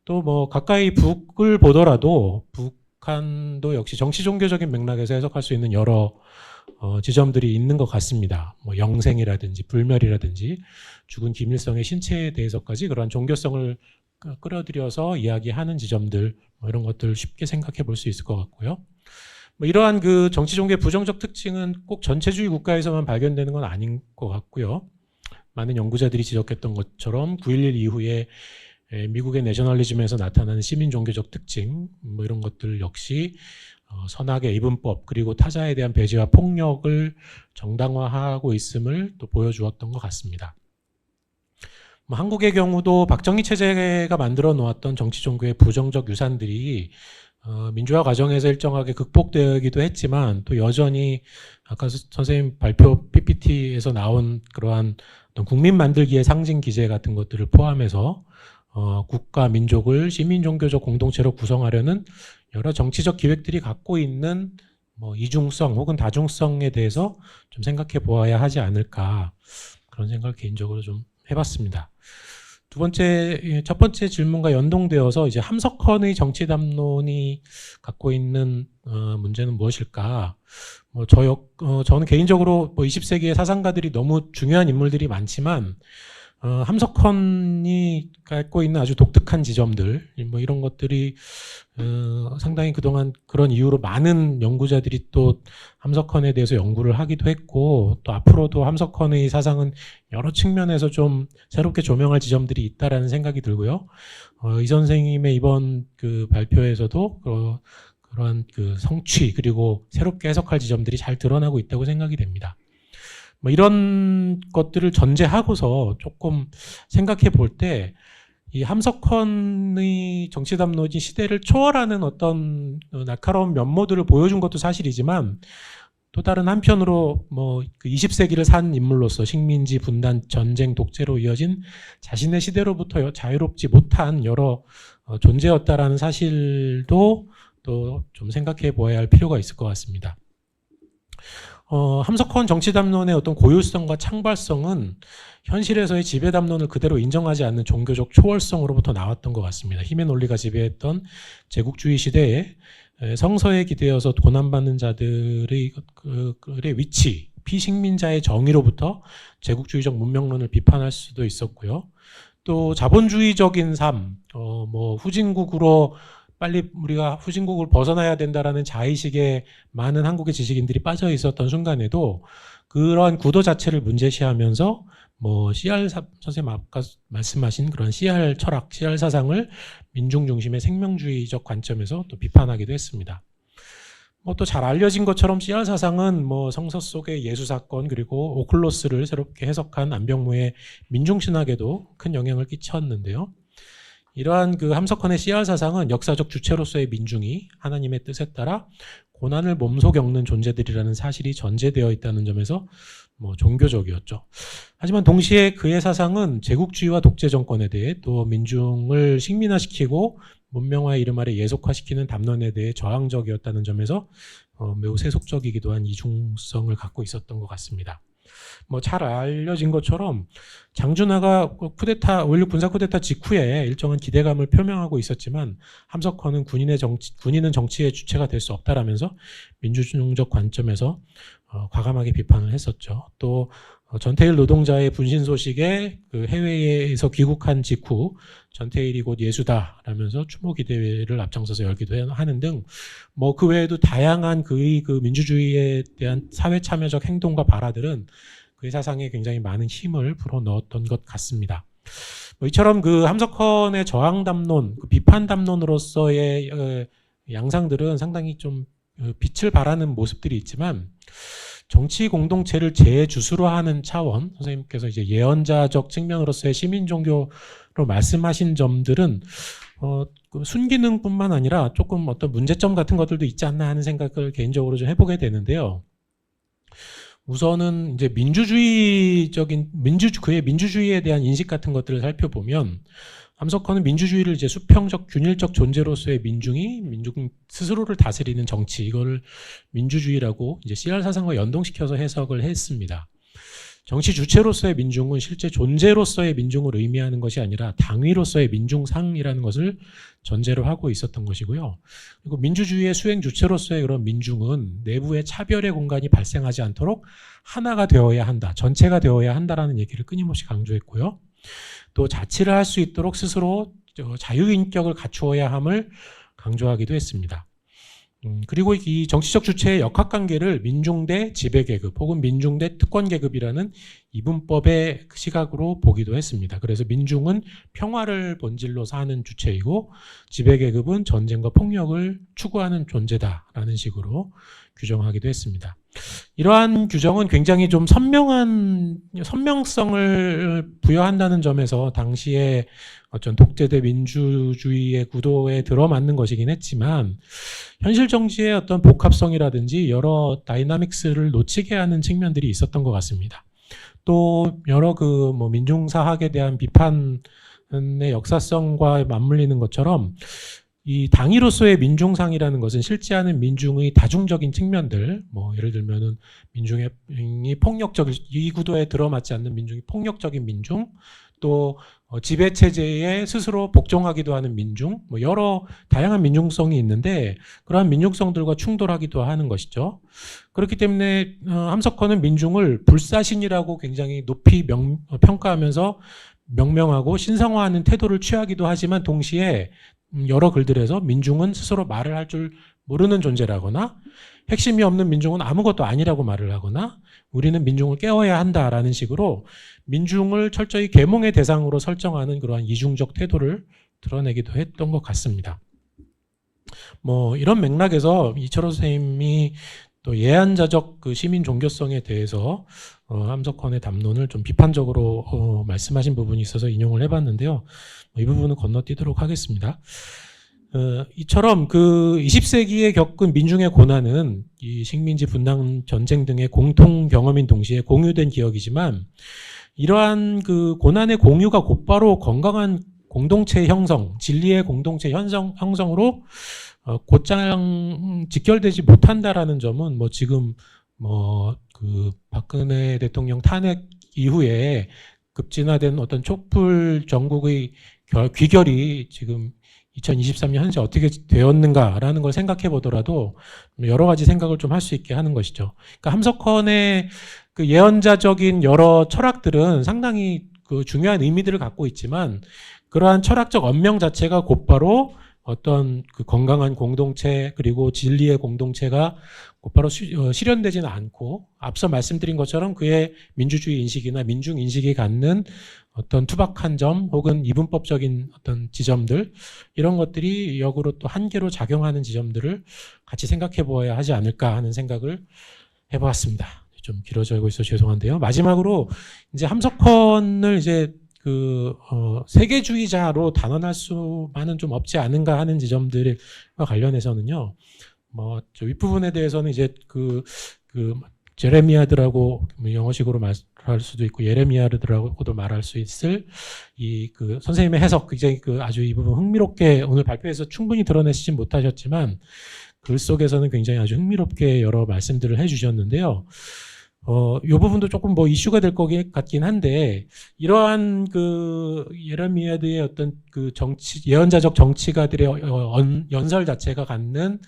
[SPEAKER 4] 또 가까이 북을 보더라도 북한도 역시 정치 종교적인 맥락에서 해석할 수 있는 여러 지점들이 있는 것 같습니다. 영생이라든지 불멸이라든지 죽은 김일성의 신체에 대해서까지 그런 종교성을 끌어들여서 이야기하는 지점들 이런 것들 쉽게 생각해 볼 수 있을 것 같고요. 이러한 그 정치 종교의 부정적 특징은 꼭 전체주의 국가에서만 발견되는 건 아닌 것 같고요. 많은 연구자들이 지적했던 것처럼 9.11 이후에 미국의 내셔널리즘에서 나타나는 시민 종교적 특징 뭐 이런 것들 역시 선악의 이분법 그리고 타자에 대한 배제와 폭력을 정당화하고 있음을 또 보여주었던 것 같습니다. 한국의 경우도 박정희 체제가 만들어 놓았던 정치 종교의 부정적 유산들이 민주화 과정에서 일정하게 극복되기도 했지만 또 여전히 아까 선생님 발표 PPT에서 나온 그러한 어떤 국민 만들기의 상징 기제 같은 것들을 포함해서 국가 민족을 시민 종교적 공동체로 구성하려는 여러 정치적 기획들이 갖고 있는 뭐 이중성 혹은 다중성에 대해서 좀 생각해 보아야 하지 않을까 그런 생각을 개인적으로 좀 해봤습니다. 첫 번째 질문과 연동되어서 이제 함석헌의 정치 담론이 갖고 있는 문제는 무엇일까? 저는 개인적으로 20세기의 사상가들이 너무 중요한 인물들이 많지만 함석헌이 갖고 있는 아주 독특한 지점들 뭐 이런 것들이 상당히 그동안 그런 이유로 많은 연구자들이 또 함석헌에 대해서 연구를 하기도 했고 또 앞으로도 함석헌의 사상은 여러 측면에서 좀 새롭게 조명할 지점들이 있다라는 생각이 들고요. 이 선생님의 이번 그 발표에서도 그러한 그 성취 그리고 새롭게 해석할 지점들이 잘 드러나고 있다고 생각이 됩니다. 뭐 이런 것들을 전제하고서 조금 생각해 볼 때 이 함석헌의 정치 담론이 시대를 초월하는 어떤 날카로운 면모들을 보여준 것도 사실이지만 또 다른 한편으로 뭐 그 20세기를 산 인물로서 식민지 분단 전쟁 독재로 이어진 자신의 시대로부터 자유롭지 못한 여러 존재였다라는 사실도 또 좀 생각해 보아야 할 필요가 있을 것 같습니다. 함석헌 정치 담론의 어떤 고유성과 창발성은 현실에서의 지배 담론을 그대로 인정하지 않는 종교적 초월성으로부터 나왔던 것 같습니다. 힘의 논리가 지배했던 제국주의 시대에 성서에 기대어서 고난받는 자들의 위치, 피식민자의 정의로부터 제국주의적 문명론을 비판할 수도 있었고요. 또 자본주의적인 삶, 후진국으로 빨리 우리가 후진국을 벗어나야 된다라는 자의식에 많은 한국의 지식인들이 빠져 있었던 순간에도 그러한 구도 자체를 문제시하면서 CR 선생님 아까 말씀하신 그런 CR 철학, CR 사상을 민중 중심의 생명주의적 관점에서 또 비판하기도 했습니다. 또 잘 알려진 것처럼 CR 사상은 성서 속의 예수 사건 그리고 오클로스를 새롭게 해석한 안병무의 민중신학에도 큰 영향을 끼쳤는데요. 이러한 그 함석헌의 CR 사상은 역사적 주체로서의 민중이 하나님의 뜻에 따라 고난을 몸소 겪는 존재들이라는 사실이 전제되어 있다는 점에서 종교적이었죠. 하지만 동시에 그의 사상은 제국주의와 독재 정권에 대해 또 민중을 식민화시키고 문명화의 이름 아래 예속화시키는 담론에 대해 저항적이었다는 점에서 매우 세속적이기도 한 이중성을 갖고 있었던 것 같습니다. 잘 알려진 것처럼 장준하가 5.16 군사 쿠데타 직후에 일정한 기대감을 표명하고 있었지만 함석헌은 군인은 정치의 주체가 될 수 없다라면서 민주주의적 관점에서 과감하게 비판을 했었죠. 또 전태일 노동자의 분신 소식에 그 해외에서 귀국한 직후 전태일이 곧 예수다라면서 추모 기대회를 앞장서서 열기도 하는 등 그 외에도 다양한 그의 그 민주주의에 대한 사회 참여적 행동과 발화들은 그의 사상에 굉장히 많은 힘을 불어넣었던 것 같습니다. 이처럼 그 함석헌의 저항 담론, 그 비판 담론으로서의 양상들은 상당히 좀 빛을 발하는 모습들이 있지만 정치 공동체를 재주수로 하는 차원, 선생님께서 이제 예언자적 측면으로서의 시민 종교로 말씀하신 점들은 그 순기능뿐만 아니라 조금 어떤 문제점 같은 것들도 있지 않나 하는 생각을 개인적으로 좀 해보게 되는데요. 우선은 이제 그의 민주주의에 대한 인식 같은 것들을 살펴보면 함석헌은 민주주의를 이제 수평적 균일적 존재로서의 민중이 민중 스스로를 다스리는 정치 이거를 민주주의라고 이제 CR 사상과 연동시켜서 해석을 했습니다. 정치 주체로서의 민중은 실제 존재로서의 민중을 의미하는 것이 아니라 당위로서의 민중상이라는 것을 전제로 하고 있었던 것이고요. 그리고 민주주의의 수행 주체로서의 그런 민중은 내부의 차별의 공간이 발생하지 않도록 하나가 되어야 한다, 전체가 되어야 한다라는 얘기를 끊임없이 강조했고요. 또 자치를 할 수 있도록 스스로 자유인격을 갖추어야 함을 강조하기도 했습니다. 그리고 이 정치적 주체의 역학관계를 민중 대 지배계급 혹은 민중 대 특권계급이라는 이분법의 시각으로 보기도 했습니다. 그래서 민중은 평화를 본질로 사는 주체이고 지배계급은 전쟁과 폭력을 추구하는 존재다라는 식으로 규정하기도 했습니다. 이러한 규정은 굉장히 좀 선명성을 부여한다는 점에서 당시에 어떤 독재 대 민주주의의 구도에 들어맞는 것이긴 했지만 현실 정치의 어떤 복합성이라든지 여러 다이나믹스를 놓치게 하는 측면들이 있었던 것 같습니다. 또 여러 민중사학에 대한 비판의 역사성과 맞물리는 것처럼 이 당위로서의 민중상이라는 것은 실제하는 민중의 다중적인 측면들, 예를 들면은 민중이 폭력적인, 이 구도에 들어맞지 않는 민중이 폭력적인 민중, 또 지배 체제에 스스로 복종하기도 하는 민중, 여러 다양한 민중성이 있는데 그러한 민중성들과 충돌하기도 하는 것이죠. 그렇기 때문에 함석헌은 민중을 불사신이라고 굉장히 높이 평가하면서 명명하고 신성화하는 태도를 취하기도 하지만 동시에 여러 글들에서 민중은 스스로 말을 할 줄 모르는 존재라거나 핵심이 없는 민중은 아무것도 아니라고 말을 하거나 우리는 민중을 깨워야 한다라는 식으로 민중을 철저히 계몽의 대상으로 설정하는 그러한 이중적 태도를 드러내기도 했던 것 같습니다. 이런 맥락에서 이철호 선생님이 또 예한자적 그 시민 종교성에 대해서 함석헌의 담론을 좀 비판적으로 말씀하신 부분이 있어서 인용을 해봤는데요. 이 부분은 건너뛰도록 하겠습니다. 이처럼 그 20세기에 겪은 민중의 고난은 이 식민지 분당 전쟁 등의 공통 경험인 동시에 공유된 기억이지만 이러한 그 고난의 공유가 곧바로 건강한 공동체 형성, 진리의 공동체 형성으로 곧장 직결되지 못한다라는 점은 지금 그 박근혜 대통령 탄핵 이후에 급진화된 어떤 촛불 전국의 귀결이 지금 2023년 현재 어떻게 되었는가라는 걸 생각해 보더라도 여러 가지 생각을 좀 할 수 있게 하는 것이죠. 그러니까 함석헌의 그 예언자적인 여러 철학들은 상당히 그 중요한 의미들을 갖고 있지만 그러한 철학적 언명 자체가 곧바로 어떤 그 건강한 공동체 그리고 진리의 공동체가 곧바로 실현되지는 않고 앞서 말씀드린 것처럼 그의 민주주의 인식이나 민중 인식이 갖는 어떤 투박한 점 혹은 이분법적인 어떤 지점들 이런 것들이 역으로 또 한계로 작용하는 지점들을 같이 생각해 보아야 하지 않을까 하는 생각을 해보았습니다. 좀 길어지고 있어 죄송한데요. 마지막으로 이제 함석헌을 이제 세계주의자로 단언할 수만은 좀 없지 않은가 하는 지점들과 관련해서는요. 저 윗부분에 대해서는 이제 제레미야드라고 영어식으로 말할 수도 있고 예레미야드라고도 말할 수 있을 이 선생님의 해석 굉장히 아주 이 부분 흥미롭게 오늘 발표에서 충분히 드러내시진 못하셨지만 글 속에서는 굉장히 아주 흥미롭게 여러 말씀들을 해주셨는데요. 이 부분도 조금 이슈가 될 것 같긴 한데, 이러한 예레미야드의 어떤 예언자적 정치가들의 연설 자체가 갖는,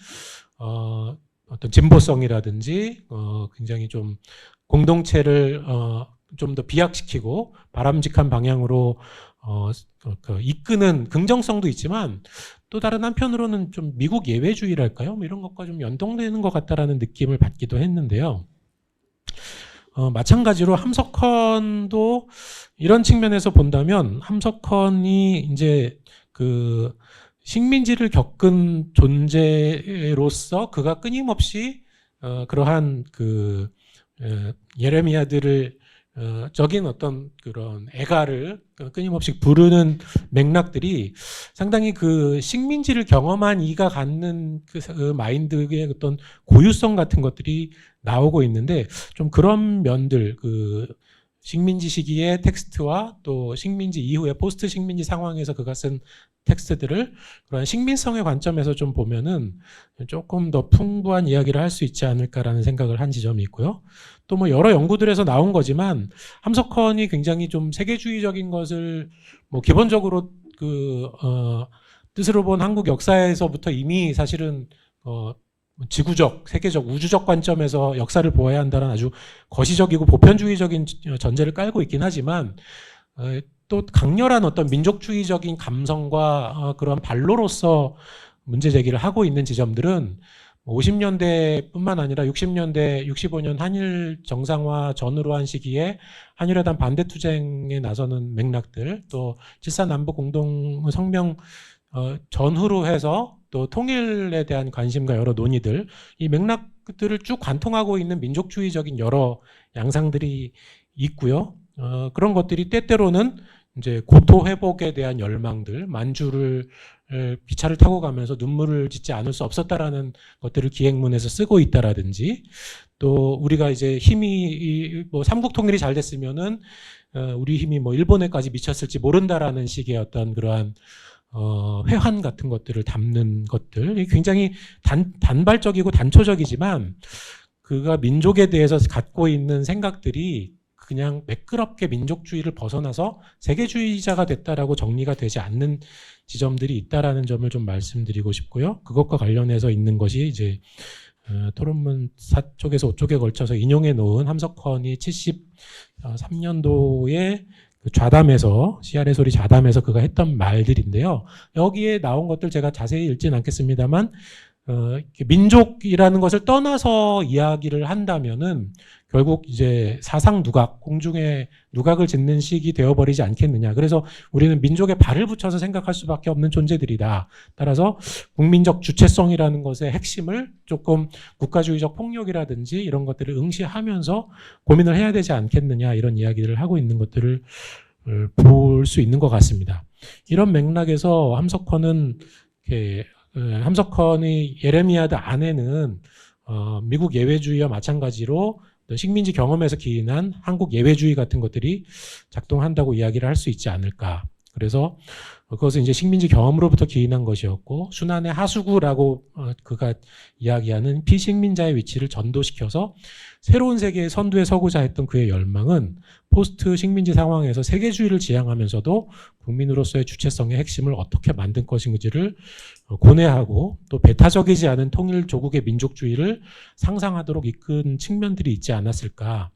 [SPEAKER 4] 어떤 진보성이라든지, 굉장히 좀 공동체를, 좀 더 비약시키고 바람직한 방향으로, 이끄는 긍정성도 있지만, 또 다른 한편으로는 좀 미국 예외주의랄까요? 이런 것과 좀 연동되는 것 같다라는 느낌을 받기도 했는데요. 마찬가지로 함석헌도 이런 측면에서 본다면 함석헌이 이제 식민지를 겪은 존재로서 그가 끊임없이 그러한 예레미야들을 적인 어떤 그런 애가를 끊임없이 부르는 맥락들이 상당히 식민지를 경험한 이가 갖는 마인드의 어떤 고유성 같은 것들이 나오고 있는데 좀 그런 면들 식민지 시기의 텍스트와 또 식민지 이후의 포스트 식민지 상황에서 그가 쓴 텍스트들을 그런 식민성의 관점에서 좀 보면은 조금 더 풍부한 이야기를 할 수 있지 않을까라는 생각을 한 지점이 있고요. 또 여러 연구들에서 나온 거지만 함석헌이 굉장히 좀 세계주의적인 것을 기본적으로 뜻으로 본 한국 역사에서부터 이미 사실은 지구적, 세계적, 우주적 관점에서 역사를 보아야 한다는 아주 거시적이고 보편주의적인 전제를 깔고 있긴 하지만 또 강렬한 어떤 민족주의적인 감성과 그런 발로로서 문제 제기를 하고 있는 지점들은 50년대뿐만 아니라 60년대, 65년 한일 정상화 전후로 한 시기에 한일회담 반대 투쟁에 나서는 맥락들, 또 7.4 남북 공동 성명 전후로 해서 또 통일에 대한 관심과 여러 논의들, 이 맥락들을 쭉 관통하고 있는 민족주의적인 여러 양상들이 있고요. 그런 것들이 때때로는 이제 고토 회복에 대한 열망들, 만주를 기차를 타고 가면서 눈물을 짓지 않을 수 없었다라는 것들을 기획문에서 쓰고 있다라든지, 또 우리가 이제 힘이 뭐 삼국 통일이 잘 됐으면은 우리 힘이 뭐 일본에까지 미쳤을지 모른다라는 식의 어떤 그러한 회한 같은 것들을 담는 것들, 굉장히 단발적이고 단초적이지만 그가 민족에 대해서 갖고 있는 생각들이 그냥 매끄럽게 민족주의를 벗어나서 세계주의자가 됐다라고 정리가 되지 않는 지점들이 있다라는 점을 좀 말씀드리고 싶고요. 그것과 관련해서 있는 것이 이제 토론문 4쪽에서 5쪽에 걸쳐서 인용해 놓은 함석헌이 73년도에 그 좌담에서 CR의 소리 좌담에서 그가 했던 말들인데요. 여기에 나온 것들 제가 자세히 읽지는 않겠습니다만 민족이라는 것을 떠나서 이야기를 한다면은 결국 이제 사상 누각, 공중에 누각을 짓는 식이 되어버리지 않겠느냐. 그래서 우리는 민족에 발을 붙여서 생각할 수밖에 없는 존재들이다. 따라서 국민적 주체성이라는 것의 핵심을 조금 국가주의적 폭력이라든지 이런 것들을 응시하면서 고민을 해야 되지 않겠느냐, 이런 이야기를 하고 있는 것들을 볼 수 있는 것 같습니다. 이런 맥락에서 함석헌의 예레미야드 안에는 미국 예외주의와 마찬가지로 식민지 경험에서 기인한 한국 예외주의 같은 것들이 작동한다고 이야기를 할 수 있지 않을까. 그래서 그것은 이제 식민지 경험으로부터 기인한 것이었고, 순환의 하수구라고 그가 이야기하는 피식민자의 위치를 전도시켜서 새로운 세계의 선두에 서고자 했던 그의 열망은 포스트 식민지 상황에서 세계주의를 지향하면서도 국민으로서의 주체성의 핵심을 어떻게 만든 것인지를 고뇌하고, 또 배타적이지 않은 통일 조국의 민족주의를 상상하도록 이끈 측면들이 있지 않았을까.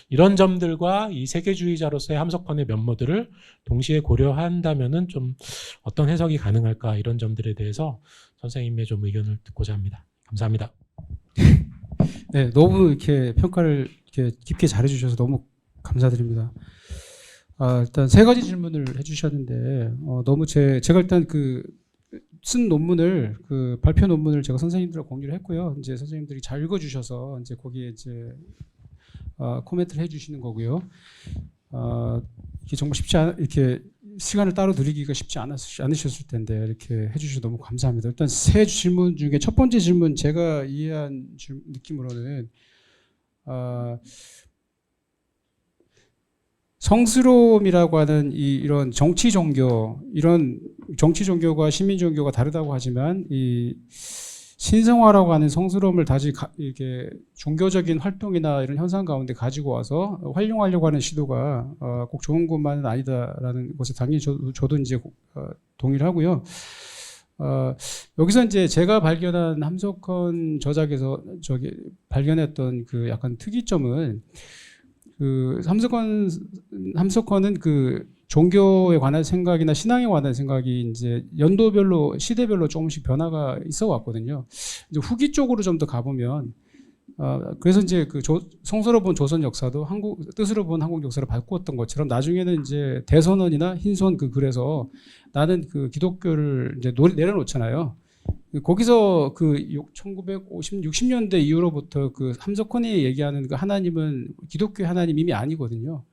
[SPEAKER 4] 이런 점들과 이 세계주의자로서의 함석헌의 면모들을 동시에 고려한다면은 좀 어떤 해석이 가능할까, 이런 점들에 대해서 선생님의 좀 의견을 듣고자 합니다. 감사합니다.
[SPEAKER 2] 네, 너무 이렇게 평가를 이렇게 깊게 잘해주셔서 너무 감사드립니다. 일단 세 가지 질문을 해주셨는데, 너무 제가 일단 쓴 논문을, 발표 논문을 제가 선생님들과 공유를 했고요. 이제 선생님들이 잘 읽어주셔서 이제 거기에 이제 코멘트를 해주시는 거고요. 이게 정말 이렇게 시간을 따로 드리기가 쉽지 않으셨을 텐데 이렇게 해주셔서 너무 감사합니다. 일단 세 질문 중에 첫 번째 질문, 제가 이해한 느낌으로는 성스러움이라고 하는 이런 정치 종교가 시민 종교가 다르다고 하지만 이 신성화라고 하는 성스러움을 다시 이렇게 종교적인 활동이나 이런 현상 가운데 가지고 와서 활용하려고 하는 시도가 꼭 좋은 것만은 아니다라는 것에 당연히 저도 이제 동의를 하고요. 여기서 이제 제가 발견한 함석헌 저작에서 발견했던 그 약간 특이점은, 함석헌은 종교에 관한 생각이나 신앙에 관한 생각이 이제 연도별로, 시대별로 조금씩 변화가 있어 왔거든요. 이제 후기 쪽으로 좀 더 가보면, 그래서 이제 성서로 본 조선 역사도 뜻으로 본 한국 역사를 바꾸었던 것처럼 나중에는 이제 대선언이나 흰손 글에서 나는 기독교를 이제 내려놓잖아요. 거기서 60년대 이후로부터 함석헌이 얘기하는 하나님은 기독교의 하나님 이미 아니거든요.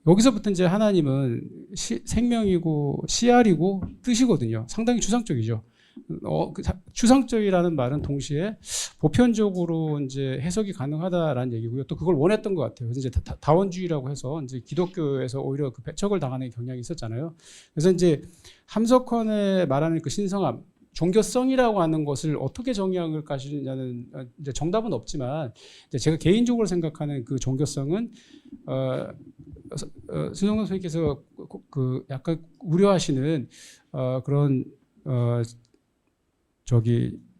[SPEAKER 2] 여기서부터 이제 하나님은 생명이고 씨알이고 뜻이거든요. 상당히 추상적이죠. 추상적이라는 말은 동시에 보편적으로 이제 해석이 가능하다라는 얘기고요. 또 그걸 원했던 것 같아요. 그래서 이제 다원주의라고 해서 이제 기독교에서 오히려 배척을 당하는 경향이 있었잖아요. 그래서 이제 함석헌의 말하는 신성함, 종교성이라고 하는 것을 어떻게 정의할 것이냐는 이제 정답은 없지만, 이제 제가 개인적으로 생각하는 종교성은 신성록 선생님께서 약간 우려하시는 그런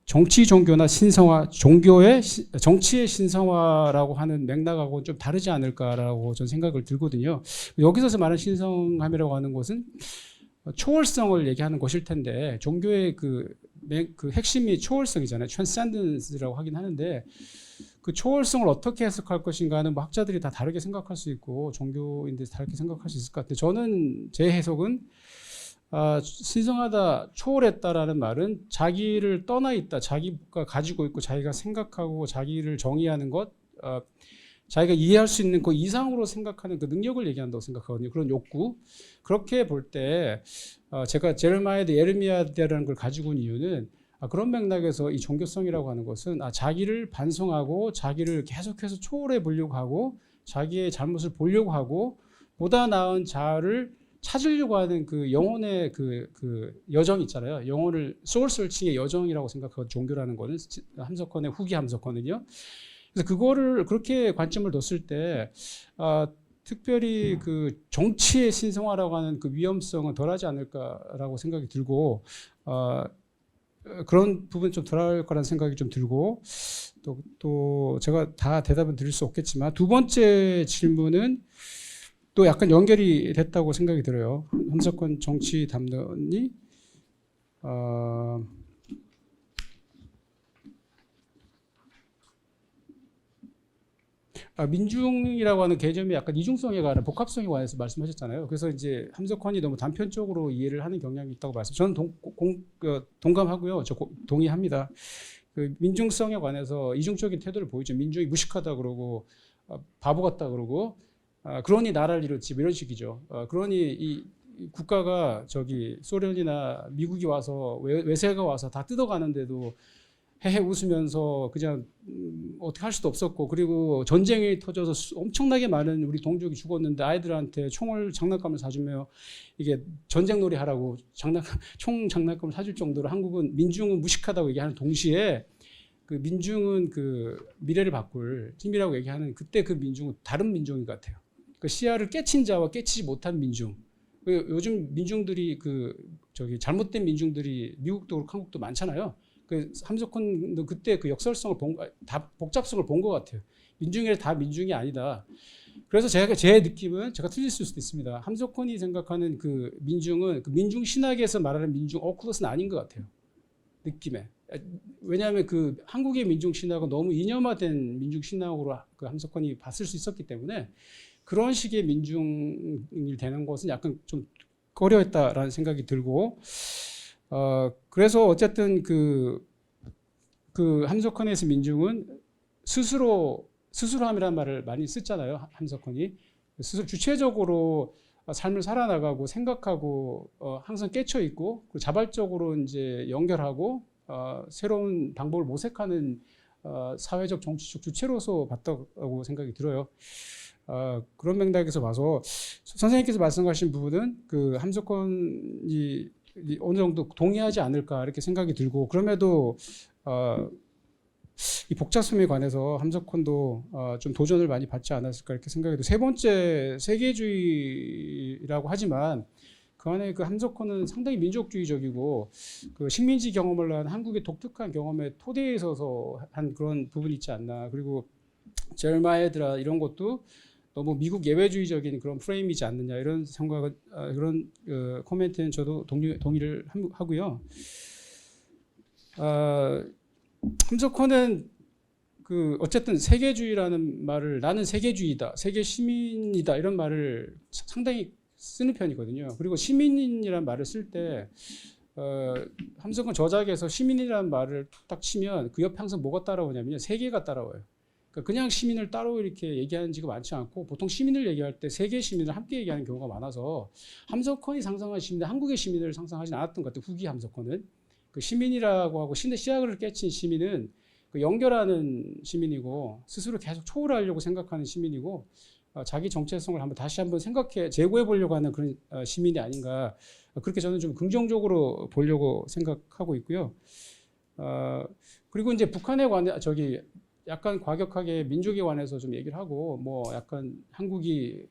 [SPEAKER 2] 정치 종교나 신성화, 정치의 신성화라고 하는 맥락하고 좀 다르지 않을까라고 저는 생각을 들거든요. 여기서 말하는 신성함이라고 하는 것은 초월성을 얘기하는 것일 텐데, 종교의 그 핵심이 초월성이잖아요. transcendence라고 하긴 하는데 그 초월성을 어떻게 해석할 것인가는 뭐 학자들이 다 다르게 생각할 수 있고 종교인들이 다르게 생각할 수 있을 것 같아요. 저는 제 해석은 신성하다, 초월했다라는 말은 자기를 떠나 있다, 자기가 가지고 있고 자기가 생각하고 자기를 정의하는 것, 자기가 이해할 수 있는 그 이상으로 생각하는 그 능력을 얘기한다고 생각하거든요. 그런 욕구. 그렇게 볼 때 제가 제레마야드 예레미야드라는 걸 가지고 온 이유는 그런 맥락에서 이 종교성이라고 하는 것은 자기를 반성하고 자기를 계속해서 초월해 보려고 하고 자기의 잘못을 보려고 하고 보다 나은 자아를 찾으려고 하는 그 영혼의 그 여정 있잖아요. 영혼을 소울 서칭의 여정이라고 생각하고 종교라는 거는 함석헌의 후기 함석헌은요. 그래서 그거를 그렇게 관점을 뒀을 때 특별히 그 정치의 신성화라고 하는 그 위험성은 덜하지 않을까라고 생각이 들고 그런 부분 좀 덜할 거라는 생각이 좀 들고 또 제가 다 대답은 드릴 수 없겠지만 두 번째 질문은 또 약간 연결이 됐다고 생각이 들어요. 함석헌 정치 담론이 민중이라고 하는 개념이 약간 이중성에 관한 복합성에 관해서 말씀하셨잖아요. 그래서 이제 함석헌이 너무 단편적으로 이해를 하는 경향이 있다고 말씀. 저는 동감하고요. 동의합니다. 그 민중성에 관해서 이중적인 태도를 보이죠. 민중이 무식하다 그러고 바보 같다 그러고 그러니 나라를 잃었지 이런 식이죠. 그러니 이 국가가 저기 소련이나 미국이 와서 외세가 와서 다 뜯어가는데도 헤헤 웃으면서 그냥 어떻게 할 수도 없었고 그리고 전쟁이 터져서 엄청나게 많은 우리 동족이 죽었는데 아이들한테 장난감을 사주며 이게 전쟁놀이 하라고 총 장난감을 사줄 정도로 한국은 민중은 무식하다고 얘기하는 동시에 그 민중은 그 미래를 바꿀 힘이라고 얘기하는 그때 그 민중은 다른 민중인 것 같아요. 그 시야를 깨친 자와 깨치지 못한 민중. 요즘 민중들이 저기 잘못된 민중들이 미국도 그렇고 한국도 많잖아요. 그 함석헌도 그때 그 역설성을 다 복잡성을 본 것 같아요. 민중이 다 민중이 아니다. 그래서 제 느낌은 제가 틀릴 수도 있습니다. 함석헌이 생각하는 그 민중은 그 민중 신학에서 말하는 민중 오클러스는 아닌 것 같아요. 느낌에. 왜냐하면 그 한국의 민중 신학은 너무 이념화된 민중 신학으로 그 함석헌이 봤을 수 있었기 때문에 그런 식의 민중이 되는 것은 약간 좀 꺼려했다라는 생각이 들고. 그래서 어쨌든 그 함석헌에서 민중은 스스로함이라는 말을 많이 쓰잖아요. 함석헌이 스스로 주체적으로 삶을 살아나가고 생각하고 항상 깨쳐 있고 자발적으로 이제 연결하고 새로운 방법을 모색하는 사회적 정치적 주체로서 봤다고 생각이 들어요. 그런 맥락에서 봐서 선생님께서 말씀하신 부분은 그 함석헌이 어느 정도 동의하지 않을까 이렇게 생각이 들고 그럼에도 이 복잡성에 관해서 함석헌도 좀 도전을 많이 받지 않았을까 이렇게 생각이 들고 세 번째 세계주의라고 하지만 그 안에 그 함석헌은 상당히 민족주의적이고 그 식민지 경험을 한 한국의 독특한 경험의 토대에 있어서 한 그런 부분이 있지 않나. 그리고 제르마에드라 이런 것도 너무 미국 예외주의적인 그런 프레임이지 않느냐 이런 생각은 그런 코멘트는 저도 동의를 하고요. 함석헌은 그 어쨌든 세계주의라는 말을 나는 세계주의다, 세계 시민이다 이런 말을 상당히 쓰는 편이거든요. 그리고 시민이라는 말을 쓸 때 함석헌 저작에서 시민이라는 말을 딱 치면 그 옆에 항상 뭐가 따라오냐면요, 세계가 따라와요. 그냥 시민을 따로 이렇게 얘기하는 지가 많지 않고 보통 시민을 얘기할 때 세계 시민을 함께 얘기하는 경우가 많아서 함석헌이 상상한 시민, 한국의 시민을 상상하지 않았던 것 같아요. 후기 함석헌은 그 시민이라고 하고 신의 시야를 깨친 시민은 그 연결하는 시민이고 스스로 계속 초월하려고 생각하는 시민이고 자기 정체성을 다시 한번 재고해 보려고 하는 그런 시민이 아닌가 그렇게 저는 좀 긍정적으로 보려고 생각하고 있고요. 그리고 이제 북한에 관해 약간 과격하게 민족에 관해서 좀 얘기를 하고 뭐 약간 한국이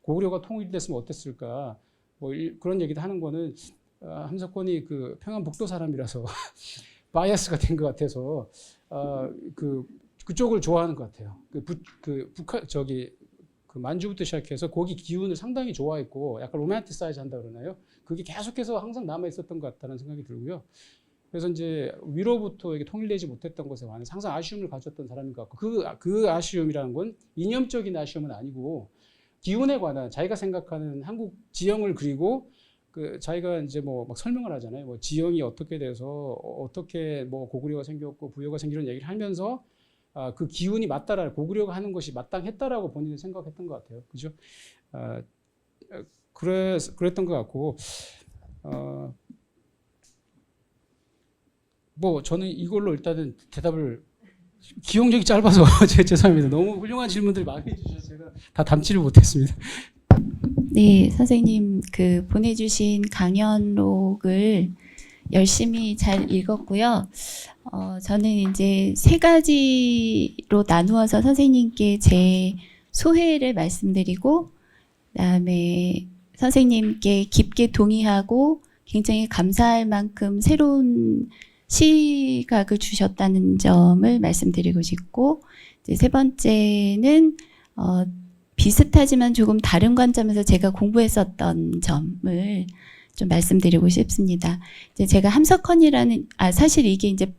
[SPEAKER 2] 고구려가 통일됐으면 어땠을까 뭐 그런 얘기도 하는 거는 함석헌이 그 평안북도 사람이라서 바이어스가 된 것 같아서 그쪽을 좋아하는 것 같아요. 북한 그 만주부터 시작해서 거기 기운을 상당히 좋아했고 약간 로맨티사이즈 한다 그러나요? 그게 계속해서 항상 남아 있었던 것 같다는 생각이 들고요. 그래서 이제 위로부터 이게 통일되지 못했던 것에 관해서 항상 아쉬움을 가졌던 사람인 것 같고 그 아쉬움이라는 건 이념적인 아쉬움은 아니고 기운에 관한 자기가 생각하는 한국 지형을 그리고 그 자기가 이제 뭐 막 설명을 하잖아요. 뭐 지형이 어떻게 돼서 어떻게 뭐 고구려가 생겼고 부여가 생기는 얘기를 하면서 그 기운이 맞다라 고구려가 하는 것이 마땅했다라고 본인은 생각했던 것 같아요. 그죠? 그랬던 것 같고 뭐 저는 이걸로 일단은 대답을 기억력이 짧아서 죄송합니다. 너무 훌륭한 질문들 많이 해주셔서 제가 다 담지를 못했습니다.
[SPEAKER 5] 네, 선생님 그 보내주신 강연록을 열심히 잘 읽었고요. 저는 이제 세 가지로 나누어서 선생님께 제 소회를 말씀드리고, 그다음에 선생님께 깊게 동의하고 굉장히 감사할 만큼 새로운 시각을 주셨다는 점을 말씀드리고 싶고, 이제 세 번째는 비슷하지만 조금 다른 관점에서 제가 공부했었던 점을 좀 말씀드리고 싶습니다. 이제 제가 함석헌이라는 사실 이게 이제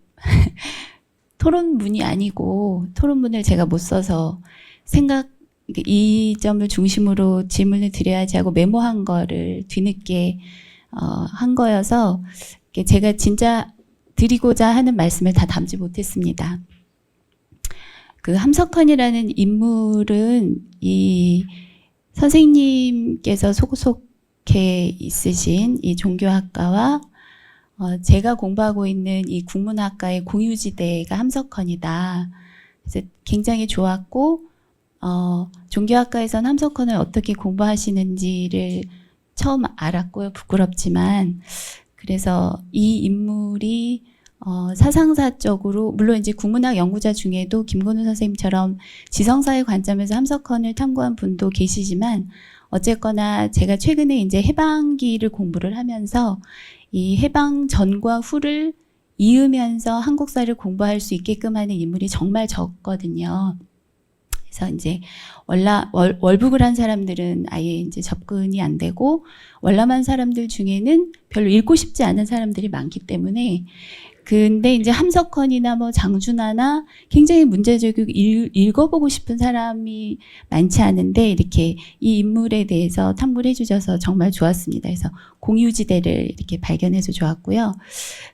[SPEAKER 5] 토론문이 아니고 토론문을 제가 못 써서 이 점을 중심으로 질문을 드려야지 하고 메모한 거를 뒤늦게 한 거여서 제가 진짜 드리고자 하는 말씀을 다 담지 못했습니다. 그 함석헌이라는 인물은 이 선생님께서 소속해 있으신 이 종교학과와 제가 공부하고 있는 이 국문학과의 공유지대가 함석헌이다. 그래서 굉장히 좋았고 종교학과에서는 함석헌을 어떻게 공부하시는지를 처음 알았고요. 부끄럽지만 그래서 이 인물이 사상사적으로 물론 이제 국문학 연구자 중에도 김건우 선생님처럼 지성사의 관점에서 함석헌을 탐구한 분도 계시지만 어쨌거나 제가 최근에 이제 해방기를 공부를 하면서 이 해방 전과 후를 이으면서 한국사를 공부할 수 있게끔 하는 인물이 정말 적거든요. 그래서 이제 월북을 한 사람들은 아예 이제 접근이 안 되고 월남한 사람들 중에는 별로 읽고 싶지 않은 사람들이 많기 때문에 근데 이제 함석헌이나 뭐 장준하나 굉장히 문제적이고 읽어보고 싶은 사람이 많지 않은데 이렇게 이 인물에 대해서 탐구를 해주셔서 정말 좋았습니다. 그래서 공유지대를 이렇게 발견해서 좋았고요.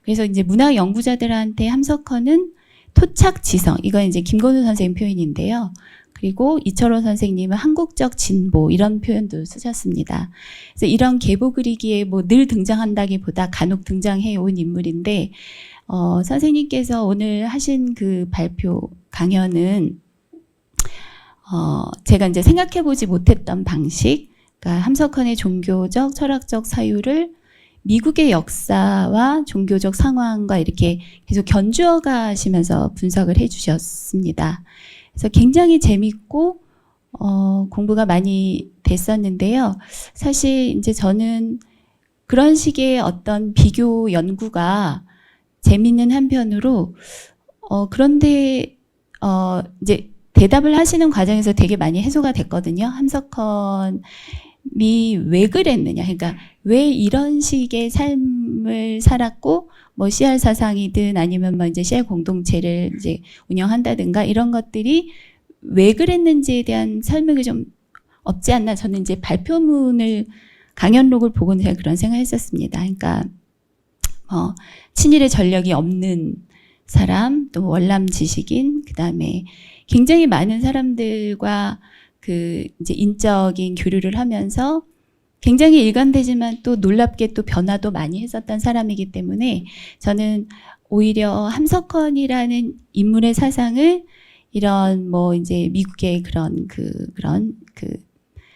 [SPEAKER 5] 그래서 이제 문학 연구자들한테 함석헌은 토착지성, 이건 이제 김건우 선생님 표현인데요. 그리고 이철호 선생님은 한국적 진보 이런 표현도 쓰셨습니다. 그래서 이런 계보 그리기에 뭐 늘 등장한다기보다 간혹 등장해 온 인물인데 선생님께서 오늘 하신 그 발표 강연은 제가 이제 생각해보지 못했던 방식, 그러니까 함석헌의 종교적, 철학적 사유를 미국의 역사와 종교적 상황과 이렇게 계속 견주어 가시면서 분석을 해주셨습니다. 그래서 굉장히 재밌고 공부가 많이 됐었는데요. 사실 이제 저는 그런 식의 어떤 비교 연구가 재밌는 한편으로 그런데 이제 대답을 하시는 과정에서 되게 많이 해소가 됐거든요. 함석헌이 왜 그랬느냐, 그러니까 왜 이런 식의 삶을 살았고 뭐 CR 사상이든 아니면 뭐 이제 CR 공동체를 이제 운영한다든가 이런 것들이 왜 그랬는지에 대한 설명이 좀 없지 않나. 저는 이제 발표문을 강연록을 보고는 제가 그런 생각했었습니다. 그러니까 친일의 전력이 없는 사람, 또 월남 지식인, 그 다음에 굉장히 많은 사람들과 그 이제 인적인 교류를 하면서 굉장히 일관되지만 또 놀랍게 또 변화도 많이 했었던 사람이기 때문에 저는 오히려 함석헌이라는 인물의 사상을 이런 뭐 이제 미국의 그런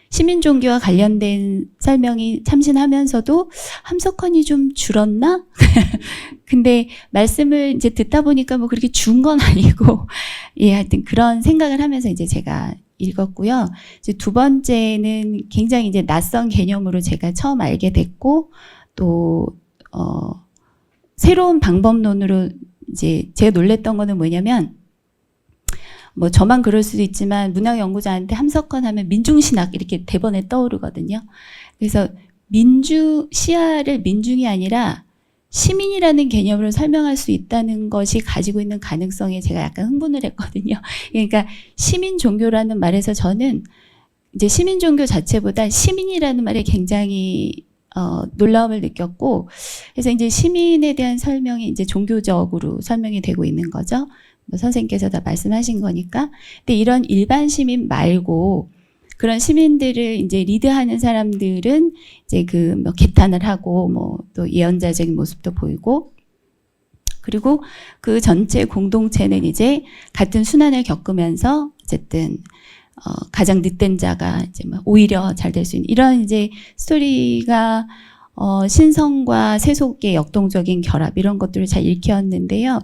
[SPEAKER 5] 시민 종교와 관련된 설명이 참신하면서도 함석헌이 좀 줄었나? 근데 말씀을 이제 듣다 보니까 뭐 그렇게 준 건 아니고 예, 하여튼 그런 생각을 하면서 이제 제가 읽었고요. 이제 두 번째는 굉장히 이제 낯선 개념으로 제가 처음 알게 됐고 또 새로운 방법론으로 이제 제가 놀랬던 거는 뭐냐면 뭐 저만 그럴 수도 있지만 문학연구자한테 함석헌 하면 민중신학 이렇게 대번에 떠오르거든요. 그래서 시야를 민중이 아니라 시민이라는 개념으로 설명할 수 있다는 것이 가지고 있는 가능성에 제가 약간 흥분을 했거든요. 그러니까 시민 종교라는 말에서 저는 이제 시민 종교 자체보다 시민이라는 말에 굉장히 놀라움을 느꼈고, 그래서 이제 시민에 대한 설명이 이제 종교적으로 설명이 되고 있는 거죠. 뭐 선생님께서 다 말씀하신 거니까. 근데 이런 일반 시민 말고 그런 시민들을 이제 리드하는 사람들은 이제 그 뭐 개탄을 하고 뭐 또 예언자적인 모습도 보이고, 그리고 그 전체 공동체는 이제 같은 순환을 겪으면서 어쨌든 가장 늑된 자가 이제 막 오히려 잘 될 수 있는 이런 이제 스토리가 신성과 세속의 역동적인 결합 이런 것들을 잘 읽혔는데요.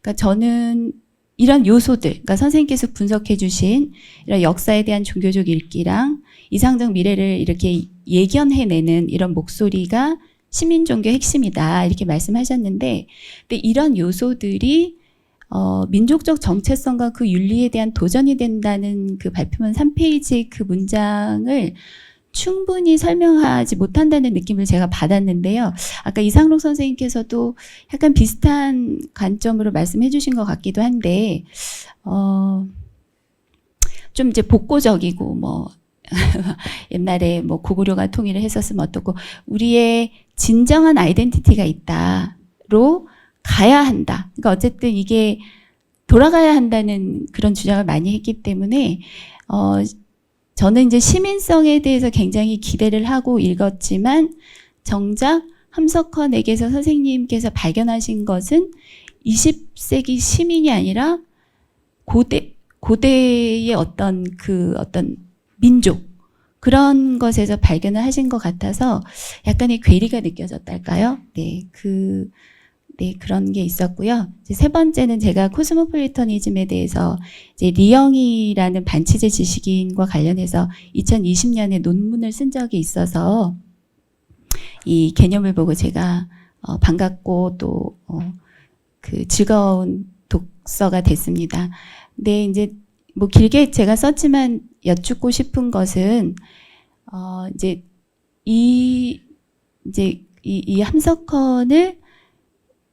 [SPEAKER 5] 그러니까 저는 이런 요소들, 그러니까 선생님께서 분석해 주신 이런 역사에 대한 종교적 읽기랑 이상적 미래를 이렇게 예견해내는 이런 목소리가 시민 종교 핵심이다 이렇게 말씀하셨는데, 근데 이런 요소들이 민족적 정체성과 그 윤리에 대한 도전이 된다는 그 발표문 3페이지 그 문장을 충분히 설명하지 못한다는 느낌을 제가 받았는데요. 아까 이상록 선생님께서도 약간 비슷한 관점으로 말씀해 주신 것 같기도 한데, 좀 이제 복고적이고, 뭐, 옛날에 뭐 고구려가 통일을 했었으면 어떻고, 우리의 진정한 아이덴티티가 있다로 가야 한다. 그러니까 어쨌든 이게 돌아가야 한다는 그런 주장을 많이 했기 때문에, 저는 이제 시민성에 대해서 굉장히 기대를 하고 읽었지만, 정작 함석헌에게서 선생님께서 발견하신 것은 20세기 시민이 아니라 고대의 어떤 민족, 그런 것에서 발견을 하신 것 같아서 약간의 괴리가 느껴졌달까요? 네, 그런 게 있었고요. 이제 세 번째는 제가 코스모폴리터니즘에 대해서 이제 리영이라는 반치제 지식인과 관련해서 2020년에 논문을 쓴 적이 있어서 이 개념을 보고 제가 반갑고 또 그 즐거운 독서가 됐습니다. 근데 이제 뭐 길게 제가 썼지만 여쭙고 싶은 것은 이 함석헌을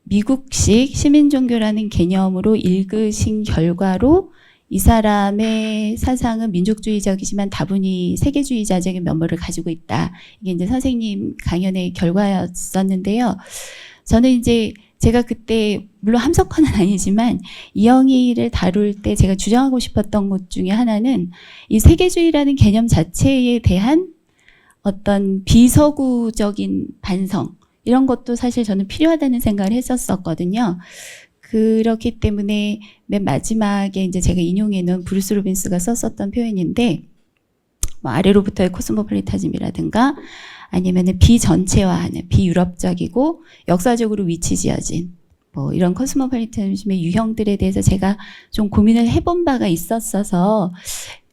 [SPEAKER 5] 미국식 시민종교라는 개념으로 읽으신 결과로 이 사람의 사상은 민족주의적이지만 다분히 세계주의자적인 면모를 가지고 있다. 이게 이제 선생님 강연의 결과였었는데요. 저는 이제 제가 그때 물론 함석헌은 아니지만 이영희를 다룰 때 제가 주장하고 싶었던 것 중에 하나는 이 세계주의라는 개념 자체에 대한 어떤 비서구적인 반성, 이런 것도 사실 저는 필요하다는 생각을 했었거든요. 그렇기 때문에 맨 마지막에 이제 제가 인용해 놓은 브루스 로빈스가 썼었던 표현인데, 뭐 아래로부터의 코스모폴리타즘이라든가 아니면은 비전체화하는 비유럽적이고 역사적으로 위치 지어진 뭐 이런 코스모폴리타즘의 유형들에 대해서 제가 좀 고민을 해본 바가 있었어서,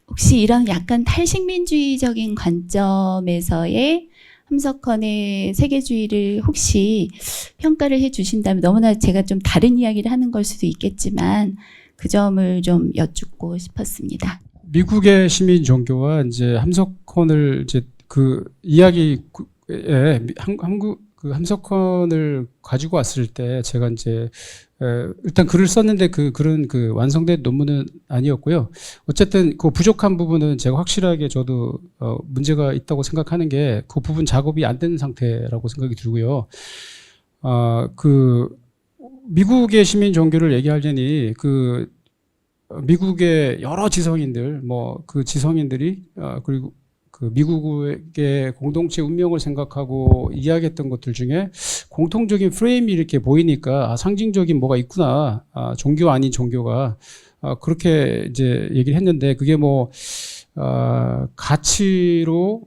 [SPEAKER 5] 혹시 이런 약간 탈식민주의적인 관점에서의 함석헌의 세계주의를 혹시 평가를 해 주신다면, 너무나 제가 좀 다른 이야기를 하는 걸 수도 있겠지만 그 점을 좀 여쭙고 싶었습니다.
[SPEAKER 2] 미국의 시민 종교와 이제 함석헌을 이제 그 이야기에 한국 그 함석헌을 가지고 왔을 때 제가 이제 일단 글을 썼는데 그런 완성된 논문은 아니었고요. 어쨌든 그 부족한 부분은 제가 확실하게 저도 문제가 있다고 생각하는 게 그 부분 작업이 안 된 상태라고 생각이 들고요. 그 미국의 시민 종교를 얘기하려니 그 미국의 여러 지성인들, 뭐 그 지성인들이 그리고 그 미국의 공동체 운명을 생각하고 이야기했던 것들 중에 공통적인 프레임이 이렇게 보이니까 상징적인 뭐가 있구나, 종교 아닌 종교가, 그렇게 이제 얘기를 했는데, 그게 뭐 가치로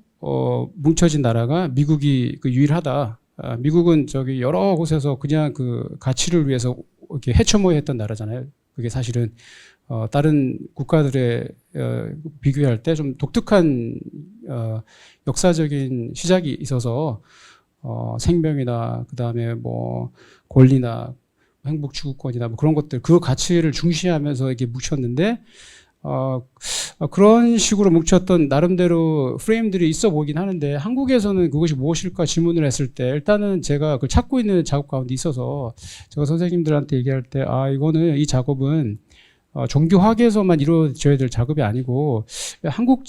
[SPEAKER 2] 뭉쳐진 나라가 미국이 유일하다. 미국은 저기 여러 곳에서 그냥 그 가치를 위해서 이렇게 헤쳐모여했던 나라잖아요. 그게 사실은 다른 국가들에 비교할 때 좀 독특한 역사적인 시작이 있어서 생명이나 그 다음에 뭐 권리나 행복 추구권이나 뭐 그런 것들 그 가치를 중시하면서 이렇게 묻혔는데 그런 식으로 뭉쳤던 나름대로 프레임들이 있어 보이긴 하는데 한국에서는 그것이 무엇일까 질문을 했을 때 일단은 제가 그걸 찾고 있는 작업 가운데 있어서 제가 선생님들한테 얘기할 때 이거는 이 작업은 종교학에서만 이루어져야 될 작업이 아니고 한국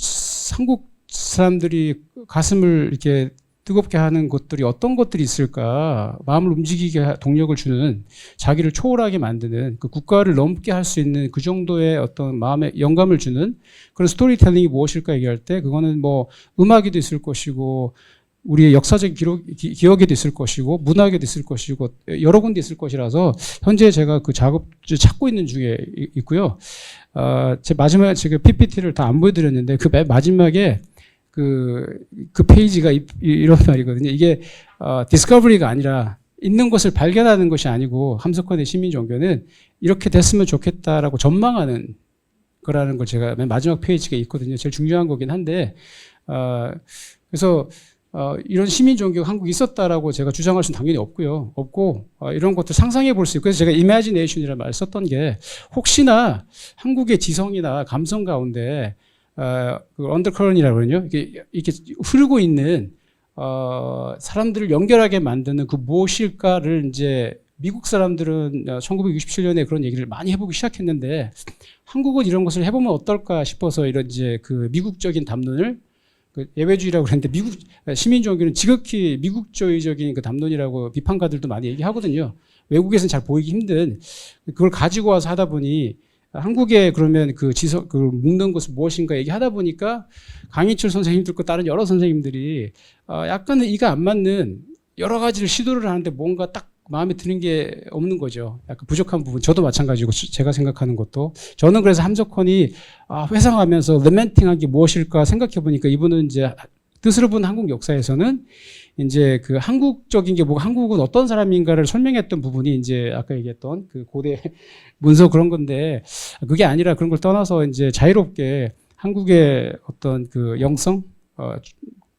[SPEAKER 2] 사람들이 가슴을 이렇게 뜨겁게 하는 것들이 어떤 것들이 있을까 마음을 움직이게 동력을 주는 자기를 초월하게 만드는 그 국가를 넘게 할 수 있는 그 정도의 어떤 마음에 영감을 주는 그런 스토리텔링이 무엇일까 얘기할 때 그거는 뭐 음악에도 있을 것이고 우리의 역사적 기억에도 있을 것이고 문학에도 있을 것이고 여러 군데 있을 것이라서 현재 제가 그 작업을 찾고 있는 중에 있고요. 제 마지막에 제가 PPT를 다 안 보여드렸는데 그 맨 마지막에 그 페이지가 이런 말이거든요. 이게 디스커버리가 아니라 있는 것을 발견하는 것이 아니고 함석헌의 시민 종교는 이렇게 됐으면 좋겠다라고 전망하는 거라는 걸 제가 맨 마지막 페이지가 있거든요. 제일 중요한 거긴 한데 그래서 이런 시민 종교가 한국에 있었다라고 제가 주장할 수는 당연히 없고요. 없고 이런 것들 상상해 볼 수 있고 그래서 제가 이미지네이션이라는 말을 썼던 게 혹시나 한국의 지성이나 감성 가운데 그 언더커런이라고 그러죠. 이렇게 흐르고 있는 사람들을 연결하게 만드는 그 무엇일까를 이제 미국 사람들은 1967년에 그런 얘기를 많이 해보기 시작했는데 한국은 이런 것을 해보면 어떨까 싶어서 이런 이제 그 미국적인 담론을 그 예외주의라고 그랬는데 미국 시민 종교는 지극히 미국주의적인 그 담론이라고 비판가들도 많이 얘기하거든요. 외국에서는 잘 보이기 힘든 그걸 가지고 와서 하다 보니 한국에 그러면 그 묶는 것은 무엇인가 얘기하다 보니까 강인철 선생님들과 다른 여러 선생님들이 약간은 이가 안 맞는 여러 가지를 시도를 하는데 뭔가 딱 마음에 드는 게 없는 거죠. 약간 부족한 부분. 저도 마찬가지고 제가 생각하는 것도. 저는 그래서 함석헌이 회상하면서 레멘팅한 게 무엇일까 생각해 보니까 이분은 이제 뜻으로 본 한국 역사에서는 이제 그 한국적인 게 뭐가 한국은 어떤 사람인가를 설명했던 부분이 이제 아까 얘기했던 그 고대 문서 그런 건데 그게 아니라 그런 걸 떠나서 이제 자유롭게 한국의 어떤 그 영성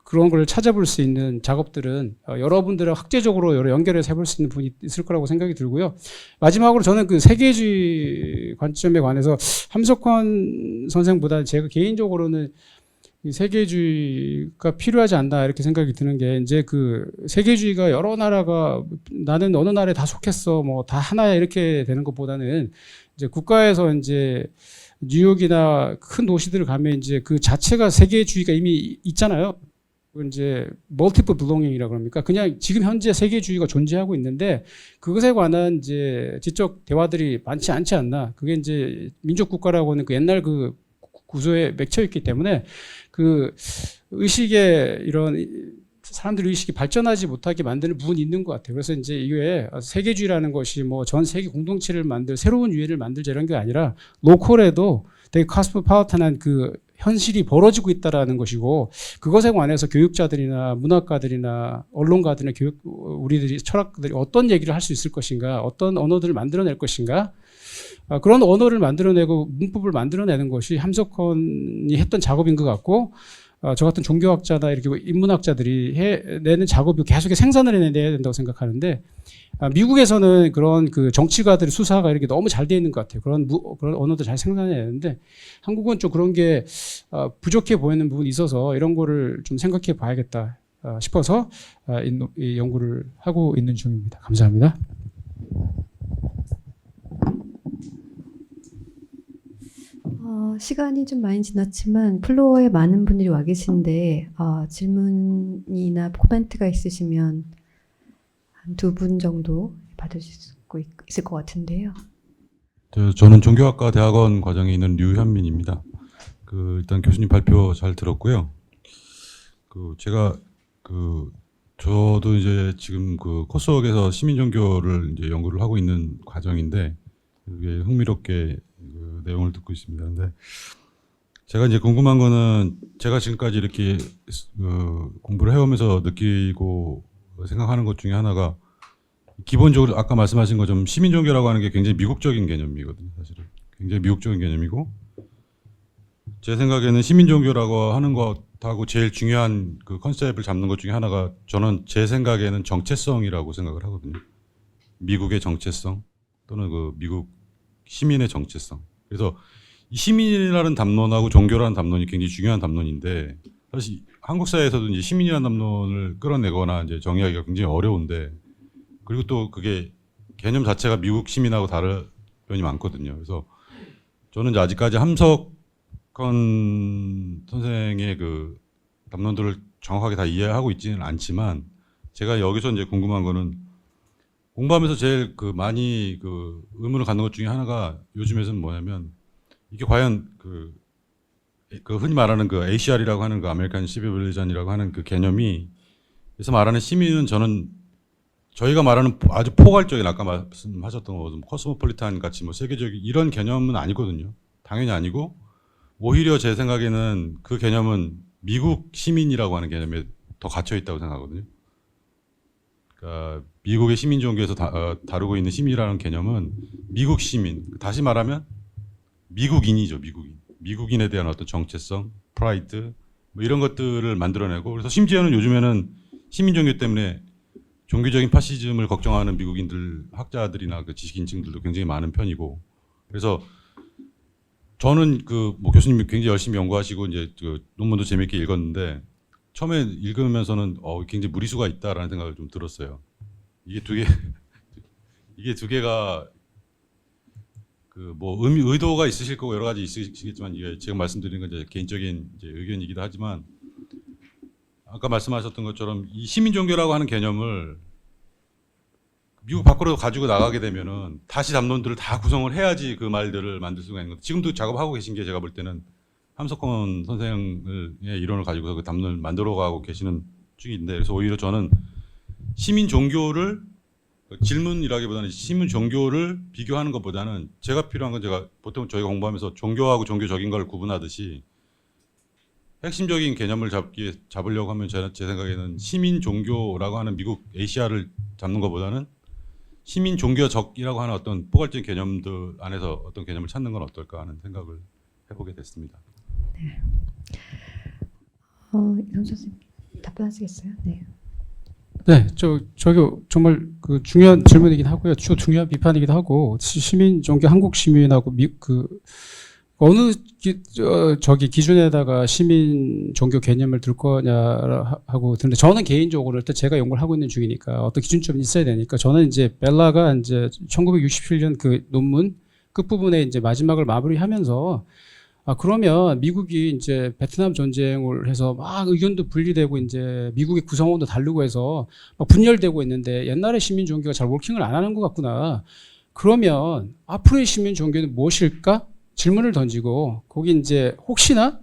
[SPEAKER 2] 그런 걸 찾아볼 수 있는 작업들은 여러분들과 학제적으로 여러 연결해서 해볼 수 있는 부분이 있을 거라고 생각이 들고요. 마지막으로 저는 그 세계주의 관점에 관해서 함석헌 선생보다 제가 개인적으로는 이 세계주의가 필요하지 않나 이렇게 생각이 드는 게 이제 그 세계주의가 여러 나라가 나는 어느 나라에 다 속했어 뭐 다 하나야 이렇게 되는 것보다는 이제 국가에서 이제 뉴욕이나 큰 도시들을 가면 이제 그 자체가 세계주의가 이미 있잖아요. 이제 multiple belonging이라고 그럽니까? 그냥 지금 현재 세계주의가 존재하고 있는데 그것에 관한 이제 지적 대화들이 많지 않지 않나. 그게 이제 민족 국가라고 하는 그 옛날 그 구조에 맺혀 있기 때문에 그 의식의 이런 사람들 의식이 발전하지 못하게 만드는 부분이 있는 것 같아요. 그래서 이제 이게 세계주의라는 것이 뭐 전 세계 공동체를 만들 새로운 유해를 만들자 이런 게 아니라 로컬에도 되게 카스모파워탄한 그 현실이 벌어지고 있다라는 것이고 그것에 관해서 교육자들이나 문학가들이나 언론가들이나 우리들이 철학들이 어떤 얘기를 할 수 있을 것인가 어떤 언어들을 만들어낼 것인가 그런 언어를 만들어내고 문법을 만들어내는 것이 함석헌이 했던 작업인 것 같고 저 같은 종교학자나 이렇게 인문학자들이 해내는 작업이 계속 생산을 해내야 된다고 생각하는데 미국에서는 그런 그 정치가들의 수사가 이렇게 너무 잘 되어 있는 것 같아요. 그런 언어도 잘 생산해야 되는데 한국은 좀 그런 게 부족해 보이는 부분이 있어서 이런 거를 좀 생각해 봐야겠다 싶어서 이 연구를 하고 있는 중입니다. 감사합니다.
[SPEAKER 1] 시간이 좀 많이 지났지만 플로어에 많은 분들이 와 계신데 질문이나 코멘트가 있으시면 한 2분 정도 받으실 수 있을 것 같은데요.
[SPEAKER 6] 저는 종교학과 대학원 과정에 있는 류현민입니다. 일단 교수님 발표 잘 들었고요. 제가 저도 이제 지금 코스웍에서 시민종교를 이제 연구를 하고 있는 과정인데 이게 흥미롭게 내용을 듣고 있습니다. 근데 제가 이제 궁금한 거는 제가 지금까지 이렇게 공부를 해오면서 느끼고 생각하는 것 중에 하나가 기본적으로 아까 말씀하신 것처럼 시민종교라고 하는 게 굉장히 미국적인 개념이거든요. 사실은 굉장히 미국적인 개념이고 제 생각에는 시민종교라고 하는 것하고 제일 중요한 그 컨셉을 잡는 것 중에 하나가 저는 제 생각에는 정체성이라고 생각을 하거든요. 미국의 정체성. 또는 그 미국 시민의 정체성. 그래서 이 시민이라는 담론하고 종교라는 담론이 굉장히 중요한 담론인데 사실 한국 사회에서도 이제 시민이라는 담론을 끌어내거나 이제 정의하기가 굉장히 어려운데 그리고 또 그게 개념 자체가 미국 시민하고 다른 면이 많거든요. 그래서 저는 이제 아직까지 함석헌 선생의 그 담론들을 정확하게 다 이해하고 있지는 않지만 제가 여기서 이제 궁금한 거는 공부하면서 제일 그 많이 그 의문을 갖는 것 중에 하나가 요즘에서는 뭐냐면 이게 과연 그 흔히 말하는 그 ACR이라고 하는 그 아메리칸 시빌 릴리전이라고 하는 그 개념이 그래서 말하는 시민은 저는 저희가 말하는 아주 포괄적인 아까 말씀하셨던 거 코스모폴리탄 같이 뭐 세계적인 이런 개념은 아니거든요. 당연히 아니고 오히려 제 생각에는 그 개념은 미국 시민이라고 하는 개념에 더 갇혀 있다고 생각하거든요. 그러니까 미국의 시민 종교에서 다루고 있는 시민이라는 개념은 미국 시민, 다시 말하면 미국인이죠, 미국인. 미국인에 대한 어떤 정체성, 프라이드 뭐 이런 것들을 만들어내고 그래서 심지어는 요즘에는 시민 종교 때문에 종교적인 파시즘을 걱정하는 미국인들, 학자들이나 그 지식인층들도 굉장히 많은 편이고 그래서 저는 그 뭐 교수님이 굉장히 열심히 연구하시고 이제 그 논문도 재미있게 읽었는데 처음에 읽으면서는 굉장히 무리수가 있다라는 생각을 좀 들었어요. 이게 두 개가 그 뭐 의도가 있으실 거고 여러 가지 있으시겠지만 이게 제가 말씀드리는 건 이제 개인적인 이제 의견이기도 하지만 아까 말씀하셨던 것처럼 이 시민 종교라고 하는 개념을 미국 밖으로 가지고 나가게 되면은 다시 담론들을 다 구성을 해야지 그 말들을 만들 수가 있는 것. 지금도 작업하고 계신 게 제가 볼 때는 함석헌 선생의 이론을 가지고서 그 담론을 만들어가고 계시는 중인데 그래서 오히려 저는 시민 종교를 질문이라기보다는 시민 종교를 비교하는 것보다는 제가 필요한 건 제가 보통 저희가 공부하면서 종교하고 종교적인 걸 구분하듯이 핵심적인 개념을 잡으려고 하면 제 생각에는 시민 종교라고 하는 미국 ACR을 잡는 것보다는 시민 종교적이라고 하는 어떤 포괄적인 개념들 안에서 어떤 개념을 찾는 건 어떨까 하는 생각을 해보게 됐습니다.
[SPEAKER 1] 이선 선생님 답변하시겠어요? 네.
[SPEAKER 2] 네, 저기 정말 그 중요한 질문이긴 하고요. 중요한 비판이기도 하고 시민 종교 한국 시민하고 어느 저기 기준에다가 시민 종교 개념을 들 거냐 하고 드는데 저는 개인적으로 일단 제가 연구를 하고 있는 중이니까 어떤 기준점이 있어야 되니까 저는 이제 벨라가 이제 1967년 그 논문 끝부분에 이제 마지막을 마무리하면서 그러면 미국이 이제 베트남 전쟁을 해서 막 의견도 분리되고 이제 미국의 구성원도 다르고 해서 막 분열되고 있는데 옛날에 시민 종교가 잘 워킹을 안 하는 것 같구나. 그러면 앞으로의 시민 종교는 무엇일까? 질문을 던지고 거기 이제 혹시나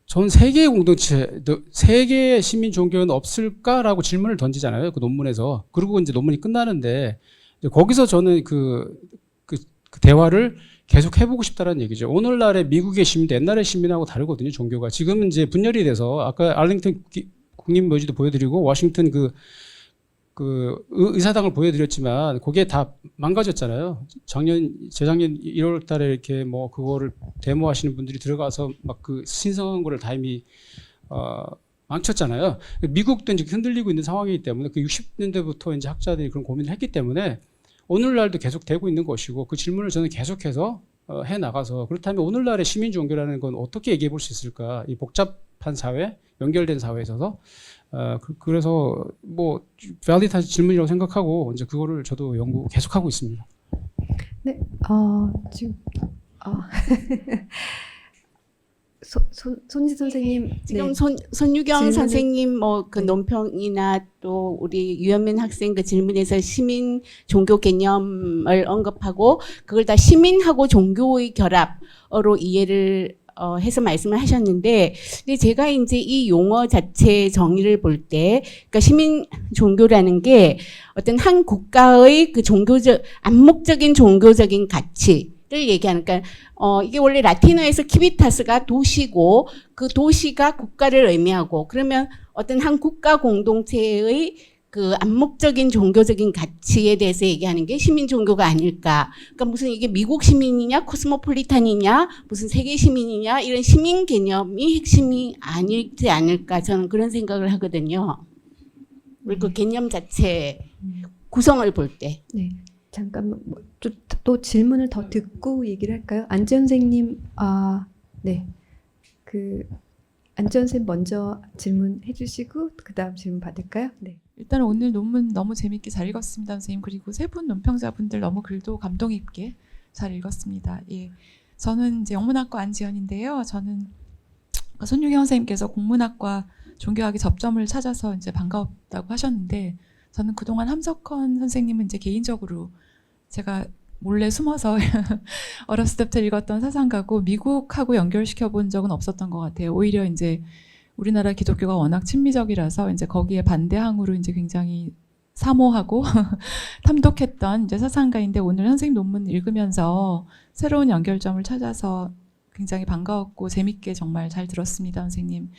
[SPEAKER 2] 전 세계의 공동체, 세계의 시민 종교는 없을까라고 질문을 던지잖아요. 그 논문에서. 그리고 이제 논문이 끝나는데 거기서 저는 그 대화를 계속 해보고 싶다는 얘기죠. 오늘날의 미국의 시민도 옛날의 시민하고 다르거든요. 종교가. 지금은 이제 분열이 돼서 아까 알링턴 국립묘지도 보여드리고 워싱턴 그 의사당을 보여드렸지만 그게 다 망가졌잖아요. 재작년 1월 달에 이렇게 뭐 그거를 데모하시는 분들이 들어가서 막 그 신성한 거를 다 이미 망쳤잖아요. 미국도 이제 흔들리고 있는 상황이기 때문에 그 60년대부터 이제 학자들이 그런 고민을 했기 때문에 오늘날도 계속 되고 있는 것이고 그 질문을 저는 계속해서 해 나가서 그렇다면 오늘날의 시민 종교라는 건 어떻게 얘기해 볼 수 있을까? 이 복잡한 사회, 연결된 사회에 있어서 그래서 뭐 밸리드한 질문이라고 생각하고 이제 그거를 저도 연구 계속하고 있습니다.
[SPEAKER 1] 네, 지금 손지 선생님
[SPEAKER 7] 지금
[SPEAKER 1] 네.
[SPEAKER 7] 손유경
[SPEAKER 1] 질문을-
[SPEAKER 7] 선생님 뭐 그
[SPEAKER 1] 네.
[SPEAKER 7] 논평이나 또 우리 유현민 학생 그 질문에서 시민 종교 개념을 언급하고 그걸 다 시민하고 종교의 결합으로 이해를 해서 말씀을 하셨는데, 근데 제가 이제 이 용어 자체 정의를 볼 때, 그러니까 시민 종교라는 게 어떤 한 국가의 그 암묵적인 종교적인 가치를 얘기하는, 그러니까 이게 원래 라틴어에서 키비타스가 도시고 그 도시가 국가를 의미하고, 그러면 어떤 한 국가 공동체의 그 암묵적인 종교적인 가치에 대해서 얘기하는 게 시민 종교가 아닐까. 그러니까 무슨 이게 미국 시민이냐, 코스모폴리탄이냐, 무슨 세계 시민이냐, 이런 시민 개념이 핵심이 아닐지 않을까. 저는 그런 생각을 하거든요. 우리 그 개념 자체 구성을 볼 때.
[SPEAKER 1] 네. 잠깐만 또 질문을 더 듣고 얘기를 할까요? 안지현 선생님, 네, 그 안지현 선생님 먼저 질문해 주시고 그다음 질문 받을까요? 네.
[SPEAKER 8] 일단 오늘 논문 너무 재밌게 잘 읽었습니다, 선생님. 그리고 세 분 논평자분들 너무 글도 감동 있게 잘 읽었습니다. 예, 저는 이제 영문학과 안지연인데요. 저는 손유경 선생님께서 국문학과 종교학의 접점을 찾아서 이제 반가웠다고 하셨는데, 저는 그동안 함석헌 선생님은 이제 개인적으로 제가 몰래 숨어서 어렸을 때부터 읽었던 사상가고 미국하고 연결시켜 본 적은 없었던 것 같아요. 오히려 이제 우리나라 기독교가 워낙 친미적이라서 이제 거기에 반대항으로 이제 굉장히 사모하고 탐독했던 이제 사상가인데, 오늘 선생님 논문 읽으면서 새로운 연결점을 찾아서 굉장히 반가웠고 재밌게 정말 잘 들었습니다, 선생님.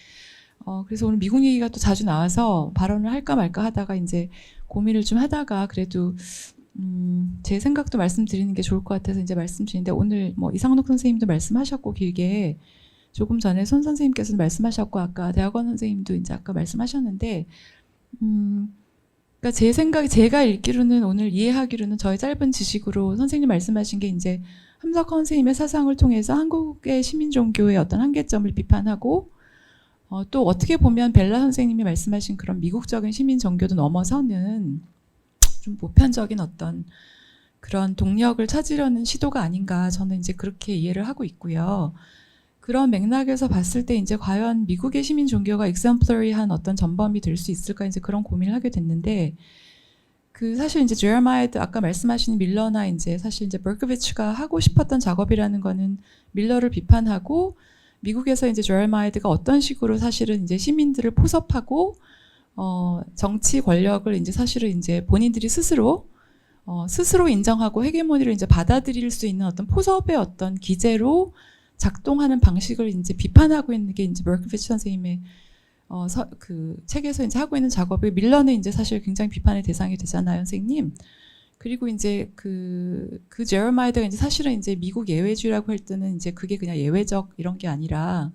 [SPEAKER 8] 그래서 오늘 미국 얘기가 또 자주 나와서 발언을 할까 말까 하다가 이제 고민을 좀 하다가 그래도 제 생각도 말씀드리는 게 좋을 것 같아서 이제 말씀드리는데, 오늘 뭐 이상록 선생님도 말씀하셨고 길게, 조금 전에 손 선생님께서도 말씀하셨고 아까 대학원 선생님도 이제 아까 말씀하셨는데, 그러니까 제 생각에 제가 읽기로는, 오늘 이해하기로는 저의 짧은 지식으로 선생님 말씀하신 게 이제 함석헌 선생님의 사상을 통해서 한국의 시민 종교의 어떤 한계점을 비판하고, 또 어떻게 보면 벨라 선생님이 말씀하신 그런 미국적인 시민 종교도 넘어서는 좀 보편적인 어떤 그런 동력을 찾으려는 시도가 아닌가, 저는 이제 그렇게 이해를 하고 있고요. 그런 맥락에서 봤을 때 이제 과연 미국의 시민 종교가 exemplary한 어떤 전범이 될 수 있을까, 이제 그런 고민을 하게 됐는데, 그 사실 이제 제레마이드 아까 말씀하신 밀러나 이제 사실 이제 버크비치가 하고 싶었던 작업이라는 거는 밀러를 비판하고, 미국에서 이제 제레마이드가 어떤 식으로 사실은 이제 시민들을 포섭하고 정치 권력을 이제 사실은 이제 본인들이 스스로 인정하고 헤게모니를 이제 받아들일 수 있는 어떤 포섭의 어떤 기제로 작동하는 방식을 이제 비판하고 있는 게 이제 버크비치 선생님의 그 책에서 이제 하고 있는 작업이, 밀러는 이제 사실 굉장히 비판의 대상이 되잖아요, 선생님. 그리고 이제 그 제레마이드가 이제 사실은 이제 미국 예외주의라고 할 때는 이제 그게 그냥 예외적 이런 게 아니라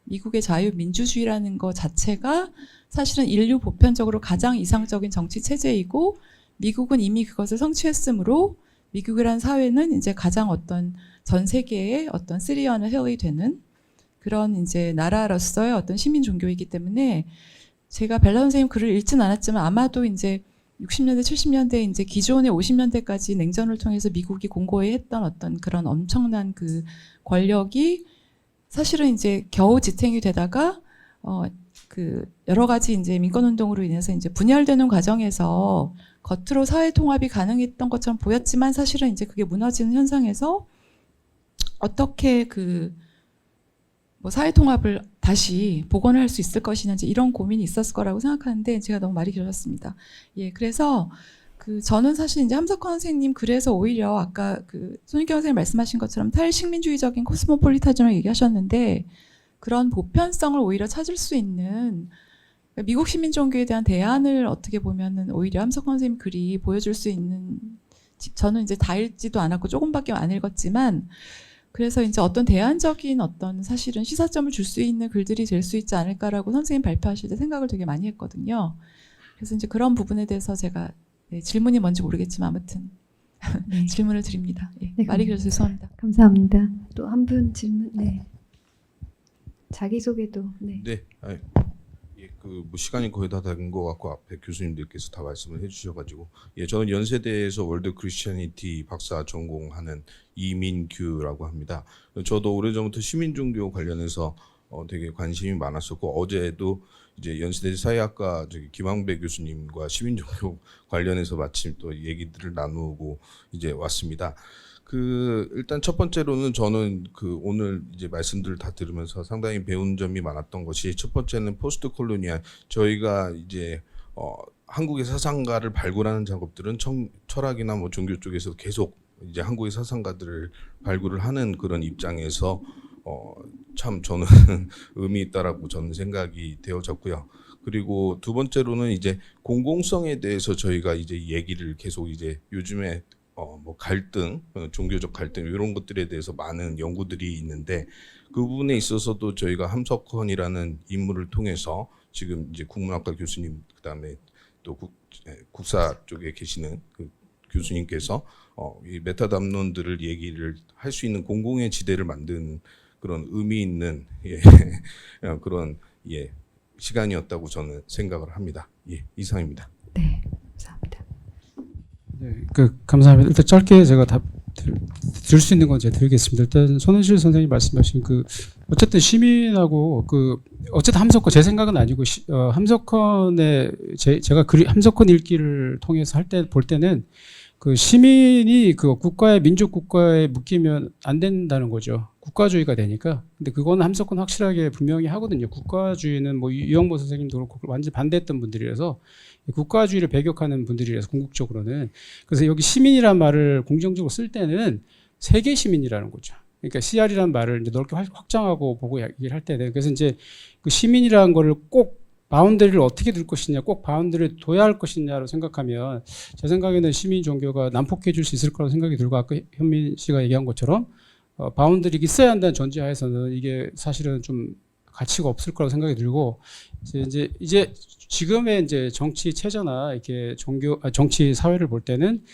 [SPEAKER 8] 미국의 자유민주주의라는 것 자체가 사실은 인류 보편적으로 가장 이상적인 정치 체제이고, 미국은 이미 그것을 성취했으므로 미국이라는 사회는 이제 가장 어떤 전 세계의 어떤 시리언을 힐이 되는 그런 이제 나라로서의 어떤 시민 종교이기 때문에, 제가 벨라 선생님 글을 읽진 않았지만 아마도 이제 60년대, 70년대 이제 기존의 50년대까지 냉전을 통해서 미국이 공고히 했던 어떤 그런 엄청난 그 권력이 사실은 이제 겨우 지탱이 되다가 그 여러 가지 이제 민권운동으로 인해서 이제 분열되는 과정에서 겉으로 사회 통합이 가능했던 것처럼 보였지만, 사실은 이제 그게 무너지는 현상에서 어떻게 그 뭐 사회 통합을 다시 복원할 수 있을 것이냐, 이제 이런 고민이 있었을 거라고 생각하는데, 제가 너무 말이 길어졌습니다. 예, 그래서 그 저는 사실 이제 함석헌 선생님 그래서 오히려 아까 그 손익경 선생님 말씀하신 것처럼 탈식민주의적인 코스모폴리타즘을 얘기하셨는데, 그런 보편성을 오히려 찾을 수 있는 미국 시민 종교에 대한 대안을 어떻게 보면은 오히려 함석헌 선생님 글이 보여줄 수 있는, 저는 이제 다 읽지도 않았고 조금밖에 안 읽었지만, 그래서 이제 어떤 대안적인 어떤 사실은 시사점을 줄 수 있는 글들이 될 수 있지 않을까라고 선생님 발표하실 때 생각을 되게 많이 했거든요. 그래서 이제 그런 부분에 대해서 제가 질문이 뭔지 모르겠지만 아무튼
[SPEAKER 1] 네.
[SPEAKER 8] 질문을 드립니다. 예,
[SPEAKER 1] 네,
[SPEAKER 8] 말이 길어서 죄송합니다.
[SPEAKER 1] 감사합니다. 또 한 분 질문. 네. 자기소개도. 네.
[SPEAKER 9] 네, 뭐 시간이 거의 다 된 것 같고 앞에 교수님들께서 다 말씀을 해주셔가지고, 저는 연세대에서 월드 크리스천니티 박사 전공하는 이민규라고 합니다. 저도 오래전부터 시민종교 관련해서 되게 관심이 많았었고, 어제도 이제 연세대 사회학과 김항배 교수님과 시민종교 관련해서 마침 또 얘기들을 나누고 이제 왔습니다. 일단 첫 번째로는 저는 오늘 이제 말씀들을 다 들으면서 상당히 배운 점이 많았던 것이, 첫 번째는 포스트 콜로니알, 저희가 이제 한국의 사상가를 발굴하는 작업들은 철학이나 뭐 종교 쪽에서 계속 이제 한국의 사상가들을 발굴을 하는 그런 입장에서 참 저는 의미 있다라고 저는 생각이 되어졌고요. 그리고 두 번째로는 이제 공공성에 대해서 저희가 이제 얘기를 계속 이제 요즘에 뭐 갈등, 종교적 갈등 이런 것들에 대해서 많은 연구들이 있는데, 그 부분에 있어서도 저희가 함석헌이라는 인물을 통해서 지금 이제 국문학과 교수님, 그다음에 또 국사 쪽에 계시는 그 교수님께서 이 메타 담론들을 얘기를 할 수 있는 공공의 지대를 만든 그런 의미 있는 그런 시간이었다고 저는 생각을 합니다. 이상입니다.
[SPEAKER 1] 네, 감사합니다.
[SPEAKER 2] 네, 감사합니다. 일단 짧게 제가 답 드릴 수 있는 건 제가 드리겠습니다. 일단 손은실 선생님 말씀하신 어쨌든 시민하고 어쨌든 함석헌 제 생각은 아니고 함석헌의 제가 함석헌 읽기를 통해서 볼 때는 시민이 국가의 민족 국가에 묶이면 안 된다는 거죠. 국가주의가 되니까. 근데 그거는 함석헌 확실하게 분명히 하거든요. 국가주의는 유영모 선생님도 그렇고 완전 반대했던 분들이라서 국가주의를 배격하는 분들이라서 궁극적으로는. 그래서 여기 시민이란 말을 공정적으로 쓸 때는 세계 시민이라는 거죠. 그러니까 CR이라는 말을 이제 넓게 확장하고 보고 얘기를 할 때는 그래서 이제 시민이라는 거를 꼭 바운더리를 어떻게 둘 것이냐, 꼭 바운더리를 둬야 할 것이냐로 생각하면 제 생각에는 시민 종교가 난폭해 줄 수 있을 거라고 생각이 들고 아까 현민 씨가 얘기한 것처럼 바운더리가 있어야 한다는 전제하에서는 이게 사실은 좀 가치가 없을 거라고 생각이 들고 이제 지금의 이제 정치 체제나 이렇게 정치 사회를 볼 때는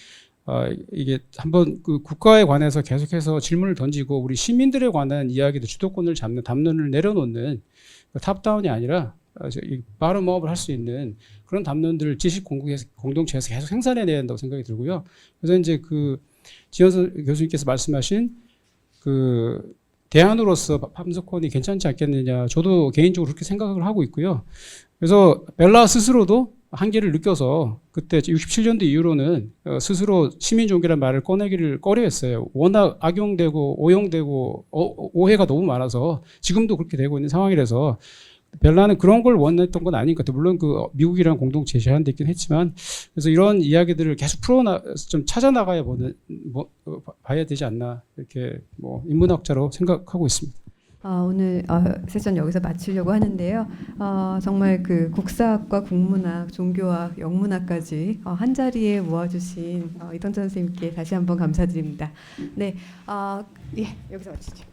[SPEAKER 2] 이게 한번 국가에 관해서 계속해서 질문을 던지고 우리 시민들에 관한 이야기도 주도권을 잡는 담론을 내려놓는 탑다운이 아니라 바텀업을 할 수 있는 그런 담론들을 지식 공동체에서 계속 생산해내야 한다고 생각이 들고요. 그래서 이제 지현선 교수님께서 말씀하신 대안으로서 함석헌이 괜찮지 않겠느냐. 저도 개인적으로 그렇게 생각을 하고 있고요. 그래서 벨라 스스로도 한계를 느껴서 그때 67년도 이후로는 스스로 시민종교라는 말을 꺼내기를 꺼려했어요. 워낙 악용되고 오용되고 오해가 너무 많아서 지금도 그렇게 되고 있는 상황이라서 벨라는 그런 걸 원했던 건 아닌 것 같아요. 물론 미국이랑 공동 제시한 데 있긴 했지만 그래서 이런 이야기들을 계속 좀 찾아나가야 봐야 되지 않나 이렇게 인문학자로 생각하고 있습니다.
[SPEAKER 1] 오늘 세션 여기서 마치려고 하는데요. 정말 국사학과 국문학, 종교학, 영문학까지 한 자리에 모아주신 이동찬 선생님께 다시 한번 감사드립니다. 네, 여기서 마치죠.